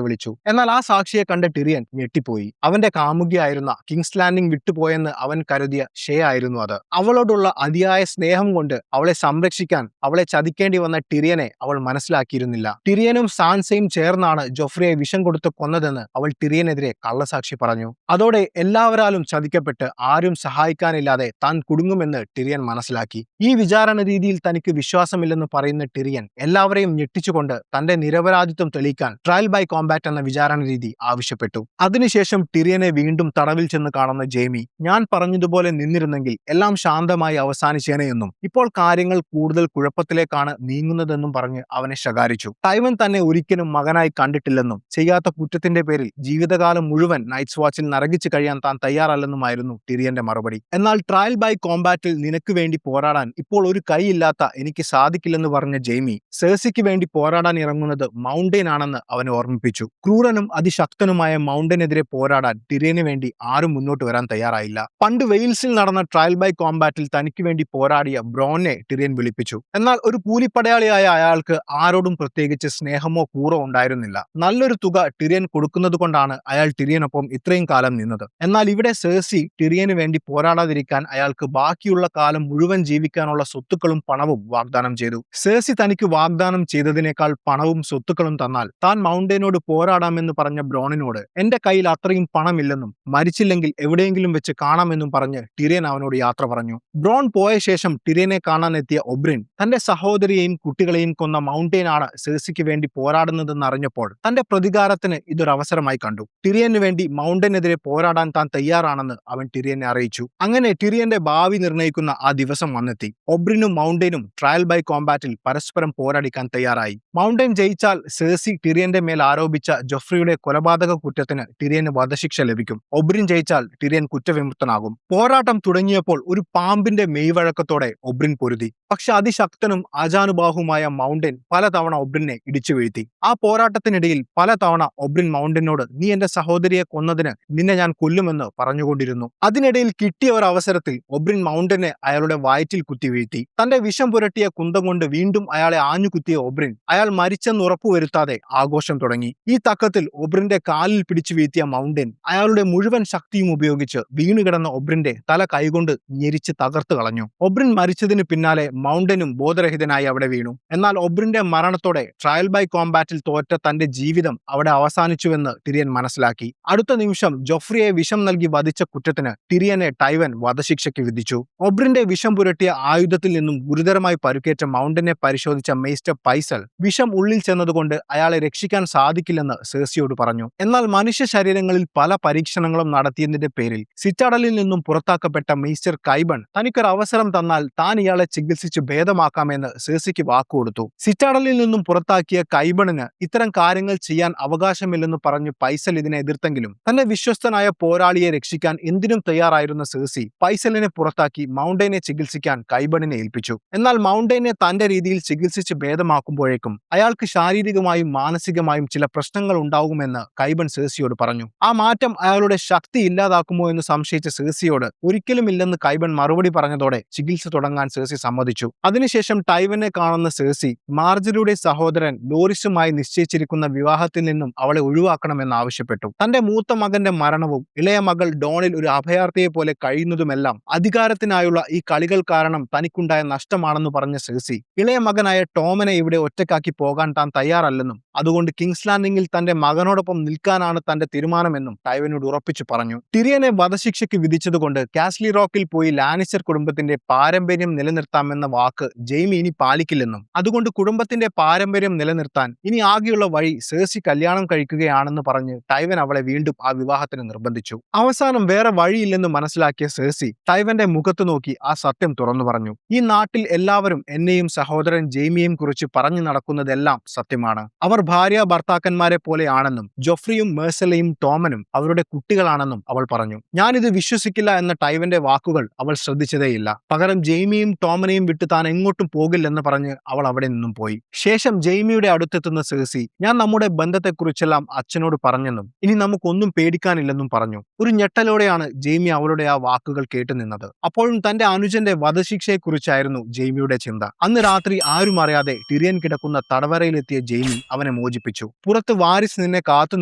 വിളിച്ചു. എന്നാൽ ആ സാക്ഷിയെ കണ്ട ടിറിയൻ ഞെട്ടിപ്പോയി. അവന്റെ കാമുകിയായിരുന്ന കിങ്സ് ലാൻഡിംഗ് വിട്ടുപോയെന്ന് അവൻ കരുതിയ ഷേ ആയിരുന്നു അത്. അവളോടുള്ള അതിയായ സ്നേഹം കൊണ്ട് അവളെ സംരക്ഷിക്കാൻ അവളെ ചതിക്കേണ്ടി വന്ന ടിറിയനെ അവൾ മനസ്സിലാക്കിയിരുന്നില്ല. ടിറിയനും സാൻസയും ചേർന്നാണ് ജോഫ്രിയെ വിഷം കൊടുത്ത് കൊന്നതെന്ന് അവൾ ടിറിയനെതിരെ കള്ളസാക്ഷി പറഞ്ഞു. അതോടെ എല്ലാവരാലും ചതിക്കപ്പെട്ട് ആരും സഹായിക്കാനില്ലാതെ താൻ കുടുങ്ങുമെന്ന് ടിറിയൻ മനസ്സിലാക്കി. ഈ വിചാരണ രീതിയിൽ തനിക്ക് വിശ്വാസമില്ലെന്ന് പറയുന്ന ടിറിയൻ എല്ലാവരെയും ഞെട്ടിച്ചുകൊണ്ട് തന്റെ നിരപരാധിത്വം തെളിയിക്കാൻ ട്രയൽ ബൈ കോമ്പാറ്റ് എന്ന വിചാരണ രീതി ആവശ്യപ്പെട്ടു. അതിനുശേഷം ടിറിയനെ വീണ്ടും തടവിൽ ചെന്ന് കാണുന്ന ജെയ്മി ഞാൻ പറഞ്ഞതുപോലെ നിന്നിരുന്നെങ്കിൽ എല്ലാം ശാന്തമായി അവസാനിച്ചേനെയെന്നും ഇപ്പോൾ കാര്യങ്ങൾ കൂടുതൽ കുഴപ്പത്തിലേക്കാണ് നീങ്ങുന്നതെന്നും പറഞ്ഞ് അവനെ ശകാരിച്ചു. ടൈവൻ തന്നെ ഒരിക്കലും മകനായി കണ്ടിട്ടില്ലെന്നും ചെയ്യാത്ത കുറ്റത്തിന്റെ പേരിൽ ജീവിതകാലം മുഴുവൻ നൈറ്റ്സ് വാച്ചിൽ നരകിച്ചു കഴിയാൻ താൻ തയ്യാറല്ലെന്നുമായിരുന്നു ടിറിയന്റെ മറുപടി. എന്നാൽ ട്രയൽ ബൈ കോമ്പാറ്റിൽ നിനക്ക് വേണ്ടി പോരാടാൻ ഇപ്പോൾ ഒരു കൈയില്ലാത്ത എനിക്ക് സാധിക്കില്ലെന്ന് പറഞ്ഞ ജെയ്മി സെർസിക്ക് വേണ്ടി പോരാടാൻ ഇറങ്ങുന്നത് മൗണ്ടെയിൻ ആണെന്ന് അവനെ ഓർമ്മിപ്പിച്ചു. ക്രൂരനും അതിശക്തനുമായ മൗണ്ടെനെതിരെ പോരാടാൻ ടിറിയന് വേണ്ടി ആരും മുന്നോട്ട് വരാൻ തയ്യാറായില്ല. പണ്ട് വെയിൽസിൽ നടന്ന ട്രയൽ ബൈ കോമ്പാറ്റിൽ തനിക്ക് വേണ്ടി പോരാടിയ ബ്രോണിനെ ടിറിയൻ വിളിപ്പിച്ചു. എന്നാൽ ഒരു കൂലിപ്പടയാളിയായ അയാൾക്ക് ആരോടും പ്രത്യേകിച്ച് സ്നേഹമോ കൂറോ ഉണ്ടായിരുന്നില്ല. നല്ലൊരു തുക ടിറിയൻ കൊടുക്കുന്നത് കൊണ്ടാണ് അയാൾ ടിറിയനൊപ്പം ഇത്രയും കാലം നിന്നത്. എന്നാൽ ഇവിടെ സെർസി ടിറിയന് വേണ്ടി പോരാടാതിരിക്കാൻ അയാൾക്ക് ബാക്കിയുള്ള കാലം മുഴുവൻ ജീവിക്കാനുള്ള സ്വത്തുക്കളും പണവും വാഗ്ദാനം ചെയ്തു. സെർസി തനിക്ക് വാഗ്ദാനം ചെയ്തതിനേക്കാൾ പണവും സ്വത്തുക്കളും തന്നാൽ താൻ മൗണ്ടെയിനോട് പോരാടാമെന്ന് പറഞ്ഞ ബ്രോണിനോട് എന്റെ കയ്യിൽ അത്രയും പണമില്ലെന്നും മരിച്ചില്ലെങ്കിൽ എവിടെയെങ്കിലും വെച്ച് കാണാമെന്നും പറഞ്ഞ് ടിറിയൻ അവനോട് യാത്ര പറഞ്ഞു. ബ്രോൺ പോയ ശേഷം ടിറിയനെ കാണാനെത്തിയ ഒബ്രിൻ തന്റെ സഹോദരിയെയും കുട്ടികളെയും കൊന്ന മൗണ്ടെയിൻ ആണ് സെർസിക്ക് വേണ്ടി പോരാടുന്നതെന്ന് അറിഞ്ഞപ്പോൾ തന്റെ പ്രതികാരത്തിന് ഇതൊരു അവസരമായി കണ്ടു. ടിറിയന് വേണ്ടി മൗണ്ടെയിനെതിരെ പോരാടാൻ താൻ തയ്യാറാണെന്ന് അവൻ ടിറിയനെ അറിയിച്ചു. അങ്ങനെ ടിറിയന്റെ ഭാവി നിർണ്ണയിക്കുന്ന ആ ദിവസം വന്നെത്തി. ഒബ്രിനും മൗണ്ടെയിനും ട്രയൽ ബൈ കോമ്പാറ്റിൽ പരസ്പരം പോരാടിക്കാൻ തയ്യാറായി. മൗണ്ടെയിൻ ജയിച്ചാൽ സെർസി ടിറിയന്റെ മേൽ ആരോപിച്ച ജോഫ്രിയുടെ കൊലപാതക കുറ്റത്തിന് ടിറിയന് വധശിക്ഷ ലഭിക്കും. ഒബ്രിൻ ജയിച്ചാൽ ടിറിയൻ കുറ്റവിമുക്തനാകും. പോരാട്ടം തുടങ്ങിയപ്പോൾ ഒരു പാമ്പിന്റെ മെയ്വഴക്കത്തോടെ ഒബ്രിൻ പൊരുതി. പക്ഷെ അതിശക്തനും ആജാനുബാഹുമായ മൗണ്ടെയിൻ പലതവണ ഒബ്രിനെ ഇടിച്ചു വീഴ്ത്തി. ആ പോരാട്ടത്തിനിടയിൽ പലതവണ ഒബ്രിൻ മൗണ്ടെയിനോട് നീ എന്റെ സഹോദരിയെ കൊന്നതിന് നിന്നെ ഞാൻ കൊല്ലുമെന്ന് പറഞ്ഞുകൊണ്ടിരുന്നു. അതിനിടയിൽ കിട്ടിയ ഒരു അവസരത്തിൽ ഒബ്രിൻ മൗണ്ടെയിനെ അയാളുടെ വയറ്റിൽ കുത്തി വീഴ്ത്തി. തന്റെ വിഷം പുരട്ടിയ കുന്തം കൊണ്ട് വീണ്ടും അയാളെ ആഞ്ഞുകുത്തിയ ഒബ്രിൻ അയാൾ മരിച്ചെന്ന് ഉറപ്പുവരുത്താതെ ആഘോഷം തുടങ്ങി. ഈ തക്കത്തിൽ ഒബ്രിന്റെ കാലിൽ പിടിച്ചു വീഴ്ത്തിയ മൗണ്ടെയിൻ അയാളുടെ മുഴുവൻ ശക്തിയും ഉപയോഗിച്ച് വീണുകിടന്ന ഒബ്രിന്റെ തല കൈകൊണ്ട് ഞെരിച്ച് തകർത്തു കളഞ്ഞു. ഒബ്രിൻ മരിച്ചതിന് പിന്നാലെ മൗണ്ടെയിനും ബോധരഹിതനായി അവിടെ വീണു. എന്നാൽ ഒബ്രിന്റെ മരണത്തോടെ ട്രയൽ ബൈ കോമ്പാറ്റിൽ തോറ്റ തന്റെ ജീവിതം അവിടെ അവസാനിച്ചുവെന്ന് ടിറിയൻ മനസ്സിലാക്കി. അടുത്ത നിമിഷം ജോഫ്രിയെ വിഷം നൽകി വധിച്ച കുറ്റത്തിന് ടിറിയനെ ടൈവൻ വധശിക്ഷയ്ക്ക് വിധിച്ചു. ഒബ്രിന്റെ വിഷം പുരട്ടിയ ആയുധത്തിൽ നിന്നും ഗുരുതരമായി പരുക്കേറ്റ മൗണ്ടെയിനെ പരിശോധിച്ച മെയ്സ്റ്റർ പൈസൽ വിഷം ഉള്ളിൽ ചെന്നതുകൊണ്ട് അയാളെ രക്ഷിക്കാൻ സാധിക്കില്ലെന്ന് സെർസിയോട് പറഞ്ഞു. എന്നാൽ മനുഷ്യ ശരീരങ്ങളിൽ പല പരീക്ഷണങ്ങളും നടത്തിയതിന്റെ പേരിൽ സിറ്റാഡലിൽ നിന്നും പുറത്താക്കപ്പെട്ട മിസ്റ്റർ കൈബൺ തനിക്കൊരു അവസരം തന്നാൽ താൻ ഇയാളെ ചികിത്സിച്ച് ഭേദമാക്കാമെന്ന് സെർസിക്ക് വാക്കുകൊടുത്തു. സിറ്റാഡലിൽ നിന്നും പുറത്താക്കിയ കൈബണിന് ഇത്തരം കാര്യങ്ങൾ ചെയ്യാൻ അവകാശമില്ലെന്ന് പറഞ്ഞു പൈസൽ ഇതിനെ എതിർത്തെങ്കിലും തന്റെ വിശ്വസ്തനായ പോരാളിയെ രക്ഷിക്കാൻ എന്തിനും തയ്യാറായിരുന്ന സെർസി പൈസലിനെ പുറത്താക്കി മൗണ്ടെയിനെ ചികിത്സിക്കാൻ കൈബണിനെ ഏൽപ്പിച്ചു. എന്നാൽ മൗണ്ടെയിനെ തന്റെ രീതിയിൽ ചികിത്സിച്ച് ഭേദമാക്കുമ്പോഴേക്കും അയാൾക്ക് ശാരീരികമായും മാനസികമായും ചില പ്രശ്നങ്ങൾ ഉണ്ടാകുമെന്ന് കൈബൺ സെർസിയോട് പറഞ്ഞു. ആ മാറ്റം അയാളുടെ ശക്തി ഇല്ലാതാക്കുമോ എന്ന് സംശയിച്ച സെർസിയോട് ഒരിക്കലും ഇല്ലെന്ന് കൈബൺ മറുപടി പറഞ്ഞതോടെ ചികിത്സ തുടങ്ങാൻ സെർസി സമ്മതിച്ചു. അതിനുശേഷം ടൈവനെ കാണുന്ന സെർസി മാർജറിയുടെ സഹോദരൻ ലോറിസുമായി നിശ്ചയിച്ചിരിക്കുന്ന വിവാഹത്തിൽ നിന്നും അവളെ ഒഴിവാക്കണമെന്ന് ആവശ്യപ്പെട്ടു. തന്റെ മൂത്ത മകന്റെ മരണവും ഇളയ മകൾ ഡോണിൽ ഒരു അഭയാർത്ഥിയെ പോലെ കഴിയുന്നതുമെല്ലാം അധികാരത്തിനായുള്ള ഈ കളികൾ കാരണം തനിക്കുണ്ടായ നഷ്ടമാണെന്ന് പറഞ്ഞ സെർസി ഇളയ മകനായ ടോമിനെ ഇവിടെ ഒറ്റക്കാക്കി പോകാൻ താൻ തയ്യാറല്ലെന്നും അതുകൊണ്ട് കിങ്സ് ലാൻഡിംഗിൽ തന്റെ മകനോടൊപ്പം നിൽക്കാനാണ് തന്റെ തീരുമാനമെന്നും ടൈവനോട് ഉറപ്പിച്ചു പറഞ്ഞു. ടിറിയനെ വധശിക്ഷയ്ക്ക് വിധിച്ചതുകൊണ്ട് കാസ്ലി റോക്കിൽ പോയി ലാനിസ്റ്റർ ലാനിസ്റ്റർ കുടുംബത്തിന്റെ പാരമ്പര്യം നിലനിർത്താമെന്ന വാക്ക് ജെയ്മി ഇനി പാലിക്കില്ലെന്നും അതുകൊണ്ട് കുടുംബത്തിന്റെ പാരമ്പര്യം നിലനിർത്താൻ ഇനി ആകെയുള്ള വഴി സേഴ്സി കല്യാണം കഴിക്കുകയാണെന്ന് പറഞ്ഞ് ടൈവൻ അവളെ വീണ്ടും ആ വിവാഹത്തിന് നിർബന്ധിച്ചു. അവസാനം വേറെ വഴിയില്ലെന്ന് മനസ്സിലാക്കിയ സേഴ്സി ടൈവന്റെ മുഖത്ത് നോക്കി ആ സത്യം തുറന്നു പറഞ്ഞു. ഈ നാട്ടിൽ എല്ലാവരും എന്നെയും സഹോദരൻ ജെയ്മിയെയും കുറിച്ച് പറഞ്ഞു നടക്കുന്നതെല്ലാം സത്യമാണ്. അവർ ഭാര്യ ഭർത്താക്കന്മാരെ പോലെയാണെന്നും ജോഫ്രിയും മേഴ്സലയും ടോമനും അവരുടെ കുട്ടികളാണെന്നും അവൾ പറഞ്ഞു. ഞാനിത് വിശ്വസിക്കില്ല എന്ന ടൈവന്റെ വാക്കുകൾ അവൾ ശ്രദ്ധിച്ചതേയില്ല. പകരം ജെയ്മിയും ടോമനെയും വിട്ട് താൻ എങ്ങോട്ടും പോകില്ലെന്ന് പറഞ്ഞ് അവൾ അവിടെ നിന്നും പോയി. ശേഷം ജെയ്മിയുടെ അടുത്തെത്തുന്ന സേഴ്സി ഞാൻ നമ്മുടെ ബന്ധത്തെക്കുറിച്ചെല്ലാം അച്ഛനോട് പറഞ്ഞെന്നും ഇനി നമുക്കൊന്നും പേടിക്കാനില്ലെന്നും പറഞ്ഞു. ഒരു ഞെട്ടലോടെയാണ് ജെയ്മി അവളുടെ ആ വാക്കുകൾ കേട്ടുനിന്നത്. അപ്പോഴും തന്റെ അനുജന്റെ വധശിക്ഷയെക്കുറിച്ചായിരുന്നു ജെയ്മിയുടെ ചിന്ത. അന്ന് രാത്രി ആരും അറിയാതെ ടിറിയൻ കിടക്കുന്ന തടവറയിലെത്തിയ ജെയ്മി അവനെ മോചിപ്പിച്ചു. പുറത്ത് വാരിസ് നിന്നെ കാത്തു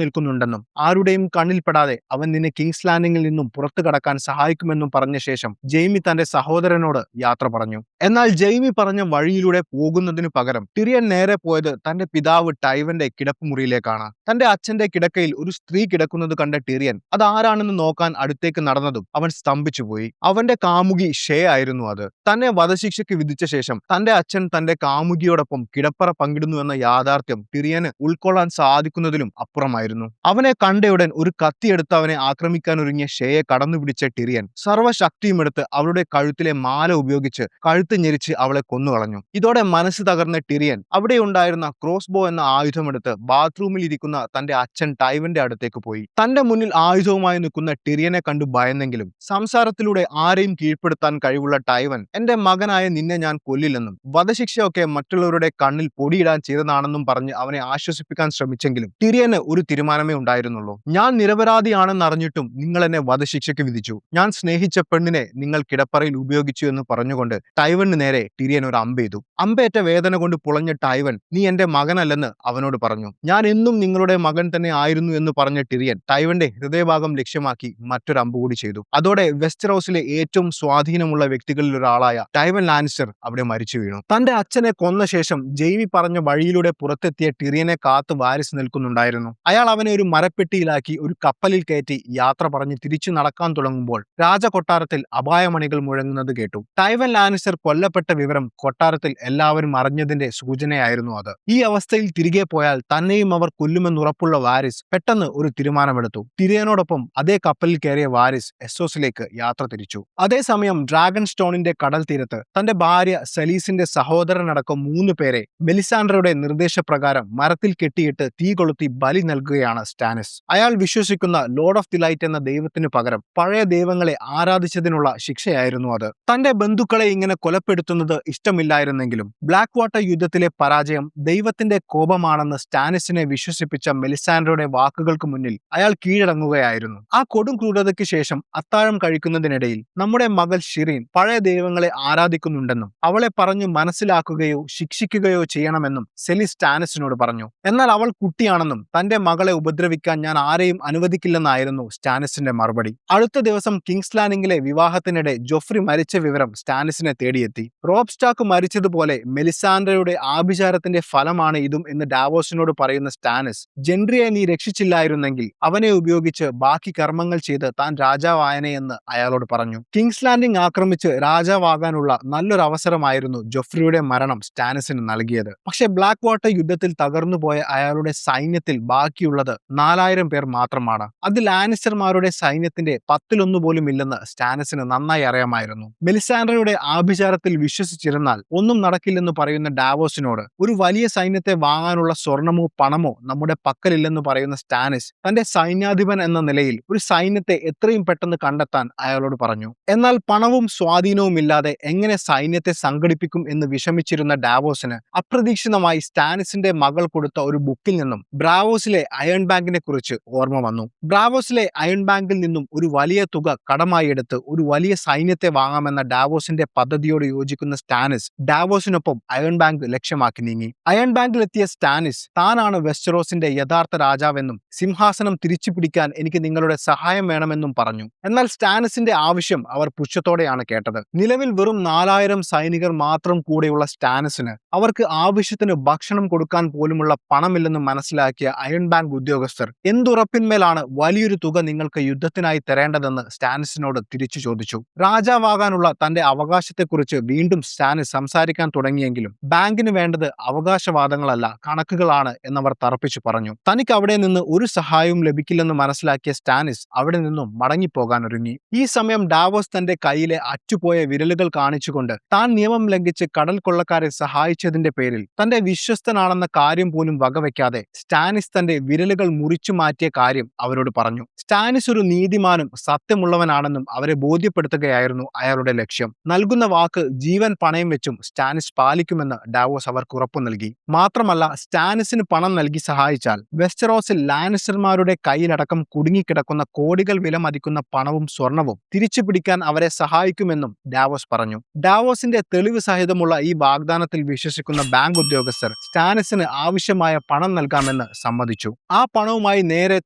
നിൽക്കുന്നുണ്ടെന്നും ആരുടെയും കണ്ണിൽപ്പെടാതെ അവൻ നിന്നെ കിങ്സ് ലാൻഡിംഗിൽ നിന്നും പുറത്തു കടക്കാൻ സഹായിക്കുമെന്നും പറഞ്ഞ ശേഷം ജെയ്മി തന്റെ സഹോദരനോട് യാത്ര പറഞ്ഞു. എന്നാൽ ജെയ്മി പറഞ്ഞ വഴിയിലൂടെ പോകുന്നതിനു പകരം ടിറിയൻ നേരെ പോയത് തന്റെ പിതാവ് ടൈവന്റെ കിടപ്പുമുറിയിലേക്കാണ്. തന്റെ അച്ഛന്റെ കിടക്കയിൽ ഒരു സ്ത്രീ കിടക്കുന്നത് കണ്ട ടിറിയൻ അതാരാണെന്ന് നോക്കാൻ അടുത്തേക്ക് നടന്നതും അവൻ സ്തംഭിച്ചുപോയി. അവന്റെ കാമുകി ഷേ ആയിരുന്നു അത്. തന്നെ വധശിക്ഷയ്ക്ക് വിധിച്ച ശേഷം തന്റെ അച്ഛൻ തന്റെ കാമുകിയോടൊപ്പം കിടപ്പറ പങ്കിടുന്നു എന്ന യാഥാർത്ഥ്യം ടിറിയന് ഉൾക്കൊള്ളാൻ സാധിക്കുന്നതിലും അപ്പുറമായിരുന്നു. അവനെ കണ്ടയുടൻ ഒരു കത്തിയെടുത്ത് അവനെ ആക്രമിക്കാൻ ഒരുങ്ങിയ ഷേയെ കടന്നുപിടിച്ച ടിറിയൻ സർവ്വശക്തിയും എടുത്ത് അവളുടെ കഴുത്തിലെ മാല ഉപയോഗിച്ച് കഴുത്ത് ഞെരിച്ച് അവളെ കൊന്നുകളഞ്ഞു. ഇതോടെ മനസ്സ് തകർന്ന ടിറിയൻ അവിടെ ഉണ്ടായിരുന്ന ക്രോസ് ബോ എന്ന ആയുധമെടുത്ത് ബാത്റൂമിൽ ഇരിക്കുന്ന തന്റെ അച്ഛൻ ടൈവന്റെ അടുത്തേക്ക് പോയി. തന്റെ മുന്നിൽ ആയുധവുമായി നിൽക്കുന്ന ടിറിയനെ കണ്ടു ഭയന്നെങ്കിലും സംസാരത്തിലൂടെ ആരെയും കീഴ്പ്പെടുത്താൻ കഴിവുള്ള ടൈവൻ എന്റെ മകനായ നിന്നെ ഞാൻ കൊല്ലില്ലെന്നും വധശിക്ഷയൊക്കെ മറ്റുള്ളവരുടെ കണ്ണിൽ പൊടിയിടാൻ ചെയ്തതാണെന്നും പറഞ്ഞ് അവനെ ആശ്വസിപ്പിക്കാൻ ശ്രമിച്ചെങ്കിലും ടിറിയന് ഒരു തീരുമാനമേ ഉണ്ടായിരുന്നുള്ളൂ. ഞാൻ നിരപരാധിയാണെന്ന് അറിഞ്ഞിട്ടും നിങ്ങൾ എന്നെ വധശിക്ഷയ്ക്ക് വിധിച്ചു. ഞാൻ സ്നേഹിച്ച പെണ്ണിനെ നിങ്ങൾ കിടപ്പറയിൽ ഉപയോഗിച്ചു എന്ന് പറഞ്ഞുകൊണ്ട് ടൈവന് നേരെ ടിറിയൻ ഒരു അമ്പെയ്തു. അമ്പേറ്റ വേദന കൊണ്ട് പുളഞ്ഞ ടൈവൻ നീ എന്റെ മകനല്ലെന്ന് അവനോട് പറഞ്ഞു. ഞാൻ എന്നും നിങ്ങളുടെ മകൻ തന്നെ ആയിരുന്നു എന്ന് പറഞ്ഞ ടിറിയൻ ടൈവന്റെ ഹൃദയഭാഗം ലക്ഷ്യമാക്കി മറ്റൊരു അമ്പ് കൂടി ചെയ്തു. അതോടെ വെസ്റ്ററോസിലെ ഏറ്റവും സ്വാധീനമുള്ള വ്യക്തികളിൽ ഒരാളായ ടൈവൻ ലാനിസ്റ്റർ അവിടെ മരിച്ചു വീണു. തന്റെ അച്ഛനെ കൊന്ന ശേഷം ജെയ്മി പറഞ്ഞ വഴിയിലൂടെ പുറത്തെത്തിയ ടിറിയനെ കാത്ത് വാരിസ് നിൽക്കുന്നുണ്ടായിരുന്നു. അയാൾ അവനെ ഒരു മരപ്പെട്ടിയിലാക്കി ഒരു കപ്പലിൽ കയറ്റി യാത്ര പറഞ്ഞ് തിരിച്ചു നടക്കാൻ തുടങ്ങുമ്പോൾ രാജകൊട്ടാരത്തിൽ അപായമണികൾ മുഴങ്ങുന്നത് കേട്ടു. ടൈവൻ ലാനിസ്റ്റർ കൊല്ലപ്പെട്ട വിവരം കൊട്ടാരത്തിൽ എല്ലാവരും അറിഞ്ഞതിന്റെ സൂചനയായിരുന്നു അത്. ഈ അവസ്ഥയിൽ തിരികെ പോയാൽ തന്നെയും അവർ കൊല്ലുമെന്നുറപ്പുള്ള വാരിസ് പെട്ടെന്ന് ഒരു തീരുമാനമെടുത്തു. ടിറിയനോടൊപ്പം അതേ കപ്പലിൽ കയറിയ വാരിസ് എസ്സോസിലേക്ക് യാത്ര തിരിച്ചു. അതേസമയം ഡ്രാഗൺ സ്റ്റോണിന്റെ കടൽ തീരത്ത് തന്റെ ഭാര്യ സലീസിന്റെ സഹോദരനടക്കം 3 പേരെ മെലിസാൻഡ്രയുടെ നിർദ്ദേശപ്രകാരം മരത്തിൽ കെട്ടിയിട്ട് തീ കൊളുത്തി ബലി നൽകുകയാണ് സ്റ്റാനിസ്. അയാൾ വിശ്വസിക്കുന്ന ലോർഡ് ഓഫ് ദി ലൈറ്റ് എന്ന ദൈവത്തിനു പകരം പഴയ ദൈവങ്ങളെ ആരാധിച്ചതിനുള്ള ശിക്ഷയായിരുന്നു അത്. തന്റെ ബന്ധുക്കളെ ഇങ്ങനെ കൊലപ്പെടുത്തുന്നത് ഇഷ്ടമില്ലായിരുന്നെങ്കിലും ബ്ലാക്ക് വാട്ടർ യുദ്ധത്തിലെ പരാജയം ദൈവത്തിന്റെ കോപമാണെന്ന് സ്റ്റാനിസിനെ വിശ്വസിപ്പിച്ച മെലിസാൻഡ്രയുടെ വാക്കുകൾക്ക് മുന്നിൽ അയാൾ കീഴടങ്ങുകയായിരുന്നു. ആ കൊടും ക്രൂരതയ്ക്ക് ശേഷം അത്താഴം കഴിക്കുന്നതിനിടയിൽ നമ്മുടെ മകൾ ഷിറീൻ പഴയ ദൈവങ്ങളെ ആരാധിക്കുന്നുണ്ടെന്നും അവളെ പറഞ്ഞു മനസ്സിലാക്കുകയോ ശിക്ഷിക്കുകയോ ചെയ്യണമെന്നും സെലി സ്റ്റാനിസിനോട് പറഞ്ഞു. എന്നാൽ അവൾ കുട്ടിയാണെന്നും തന്റെ മകളെ ഉപദ്രവിക്കാൻ ഞാൻ ആരെയും അനുവദിക്കില്ലെന്നായിരുന്നു സ്റ്റാനിസിന്റെ മറുപടി. അടുത്ത ദിവസം കിങ്സ് ലാൻഡിംഗിലെ വിവാഹത്തിനിടെ ജോഫ്രി മരിച്ച വിവരം സ്റ്റാനിസിനെ തേടിയെത്തി. റോബ് സ്റ്റാർക്ക് മരിച്ചതുപോലെ മെലിസാൻഡ്രയുടെ ആഭിചാരത്തിന്റെ ഫലമാണ് ഇതും എന്ന് ഡാവോസിനോട് പറയുന്ന സ്റ്റാനിസ് ജെൻട്രിയെ നീ രക്ഷിച്ചില്ലായിരുന്നെങ്കിൽ അവനെ ഉപയോഗിച്ച് ബാക്കി കർമ്മങ്ങൾ ചെയ്ത് താൻ രാജാവായനെയെന്ന് അയാളോട് പറഞ്ഞു. കിങ്സ് ലാൻഡിംഗ് ആക്രമിച്ച് രാജാവാകാനുള്ള നല്ലൊരു അവസരമായിരുന്നു ജോഫ്രിയുടെ മരണം സ്റ്റാനിസിന് നൽകിയത്. പക്ഷെ ബ്ലാക്ക് വാട്ടർ യുദ്ധത്തിൽ തകർന്നുപോയ അയാളുടെ സൈന്യത്തിൽ ബാക്കിയുള്ളത് 4000 പേർ മാത്രമാണ്. അത് ലാനിസ്റ്റർമാരുടെ സൈന്യത്തിന്റെ 10 പോലും ഇല്ലെന്ന് സ്റ്റാനിസിന് നന്നായി അറിയാമായിരുന്നു. മെലിസാൻഡ്രയുടെ ആഭിചാരത്തിൽ വിശ്വസിച്ചിരുന്നാൽ ഒന്നും നടക്കില്ലെന്ന് പറയുന്ന ഡാവോസിനോട് ഒരു വലിയ സൈന്യത്തെ വാങ്ങാനുള്ള സ്വർണമോ പണമോ നമ്മുടെ പക്കലില്ലെന്ന് പറയുന്ന സ്റ്റാനിസ് തന്റെ സൈന്യാധിപൻ എന്ന നിലയിൽ ഒരു സൈന്യത്തെ എത്രയും പെട്ടെന്ന് കണ്ടെത്താൻ അയാളോട് പറഞ്ഞു. എന്നാൽ പണവും സ്വാധീനവും ഇല്ലാതെ എങ്ങനെ സൈന്യത്തെ സംഘടിപ്പിക്കും എന്ന് വിഷമിച്ചിരുന്ന ഡാവോസിന് അപ്രതീക്ഷിതമായി സ്റ്റാനിസിന്റെ മകൾ കൊടുത്ത ഒരു ബുക്കിൽ നിന്നും ബ്രാവോസിലെ അയൺ ബാങ്കിനെ കുറിച്ച് ഓർമ്മ വന്നു. ബ്രാവോസിലെ അയൺ ബാങ്കിൽ നിന്നും ഒരു വലിയ തുക കടമായി എടുത്ത് ഒരു വലിയ സൈന്യത്തെ വാങ്ങാമെന്ന ഡാവോസിന്റെ പദ്ധതിയോട് യോജിക്കുന്ന സ്റ്റാനിസ് ഡാവോസിനൊപ്പം അയൺ ബാങ്ക് ലക്ഷ്യമാക്കി നീങ്ങി. അയൺ ബാങ്കിലെത്തിയ സ്റ്റാനിസ് താനാണ് വെസ്റ്ററോസിന്റെ യഥാർത്ഥ രാജാവെന്നും സിംഹാസനം തിരിച്ചു പിടിക്കാൻ എനിക്ക് നിങ്ങളുടെ സഹായം വേണമെന്നും പറഞ്ഞു. എന്നാൽ സ്റ്റാനിസിന്റെ ആവശ്യം അവർ പുച്ഛത്തോടെയാണ് കേട്ടത്. നിലവിൽ വെറും 4000 സൈനികർ മാത്രം കൂടെയുള്ള സ്റ്റാനിസിന് അവർക്ക് ആവശ്യത്തിന് ഭക്ഷണം കൊടുക്കാൻ പോലുമുള്ള പണമില്ലെന്ന് മനസ്സിലാക്കിയ അയൺ ബാങ്ക് ഉദ്യോഗസ്ഥർ എന്തുറപ്പിന്മേലാണ് വലിയൊരു തുക നിങ്ങൾക്ക് യുദ്ധത്തിനായി തരേണ്ടതെന്ന് സ്റ്റാനിസിനോട് തിരിച്ചു ചോദിച്ചു. രാജാവാകാനുള്ള തന്റെ അവകാശത്തെക്കുറിച്ച് വീണ്ടും സ്റ്റാനിസ് സംസാരിക്കാൻ തുടങ്ങിയെങ്കിലും ബാങ്കിന് വേണ്ടത് അവകാശവാദങ്ങളല്ല, കണക്കുകളാണ് എന്നവർ തറപ്പിച്ചു പറഞ്ഞു. തനിക്ക് അവിടെ നിന്ന് ഒരു സഹായവും ലഭിക്കില്ലെന്ന് മനസ്സിലാക്കിയ സ്റ്റാനിസ് അവിടെ നിന്നും മടങ്ങിപ്പോകാൻ ഒരുങ്ങി. ഈ സമയം ഡാവോസ് തന്റെ കയ്യിലെ അറ്റുപോയ വിരലുകൾ കാണിച്ചുകൊണ്ട് താൻ നിയമം ലംഘിച്ച് കടൽ കൊള്ളക്കാരെ സഹായിച്ചതിന്റെ പേരിൽ തന്റെ വിശ്വസ്തനാണെന്ന കാര്യം പോലും വകവെക്കാതെ സ്റ്റാനിസ് തന്റെ വിരലുകൾ മുറിച്ചു മാറ്റിയ കാര്യം അവരോട് പറഞ്ഞു. സ്റ്റാനിസ് ഒരു നീതിമാനും സത്യമുള്ളവനാണെന്നും അവരെ ബോധ്യപ്പെടുത്തുകയായിരുന്നു അയാളുടെ ലക്ഷ്യം. നൽകുന്ന വാക്ക് ജീവൻ പണയം വെച്ചും സ്റ്റാനിസ് പാലിക്കുമെന്ന് ഡാവോസ് അവർക്ക് ഉറപ്പു നൽകി. മാത്രമല്ല, സ്റ്റാനിസിന് പണം നൽകി സഹായിച്ചാൽ വെസ്റ്ററോസിൽ ലാനിസ്റ്റർമാരുടെ കയ്യിലടക്കം കുടുങ്ങിക്കിടക്കുന്ന കോടികൾ വില മതിക്കുന്ന പണവും സ്വർണവും തിരിച്ചു പിടിക്കാൻ അവരെ സഹായിക്കുമെന്നും ഡാവോസ് പറഞ്ഞു. ഡാവോസിന്റെ തെളിവ് സഹിതമുള്ള ഈ വാഗ്ദാനത്തിൽ വിശ്വസിക്കുന്ന ബാങ്ക് ഉദ്യോഗസ്ഥർ സ്റ്റാനിസിന് ആവശ്യമായ പണം നൽകാമെന്ന് സമ്മതിച്ചു. ആ പണവുമായി നേരെ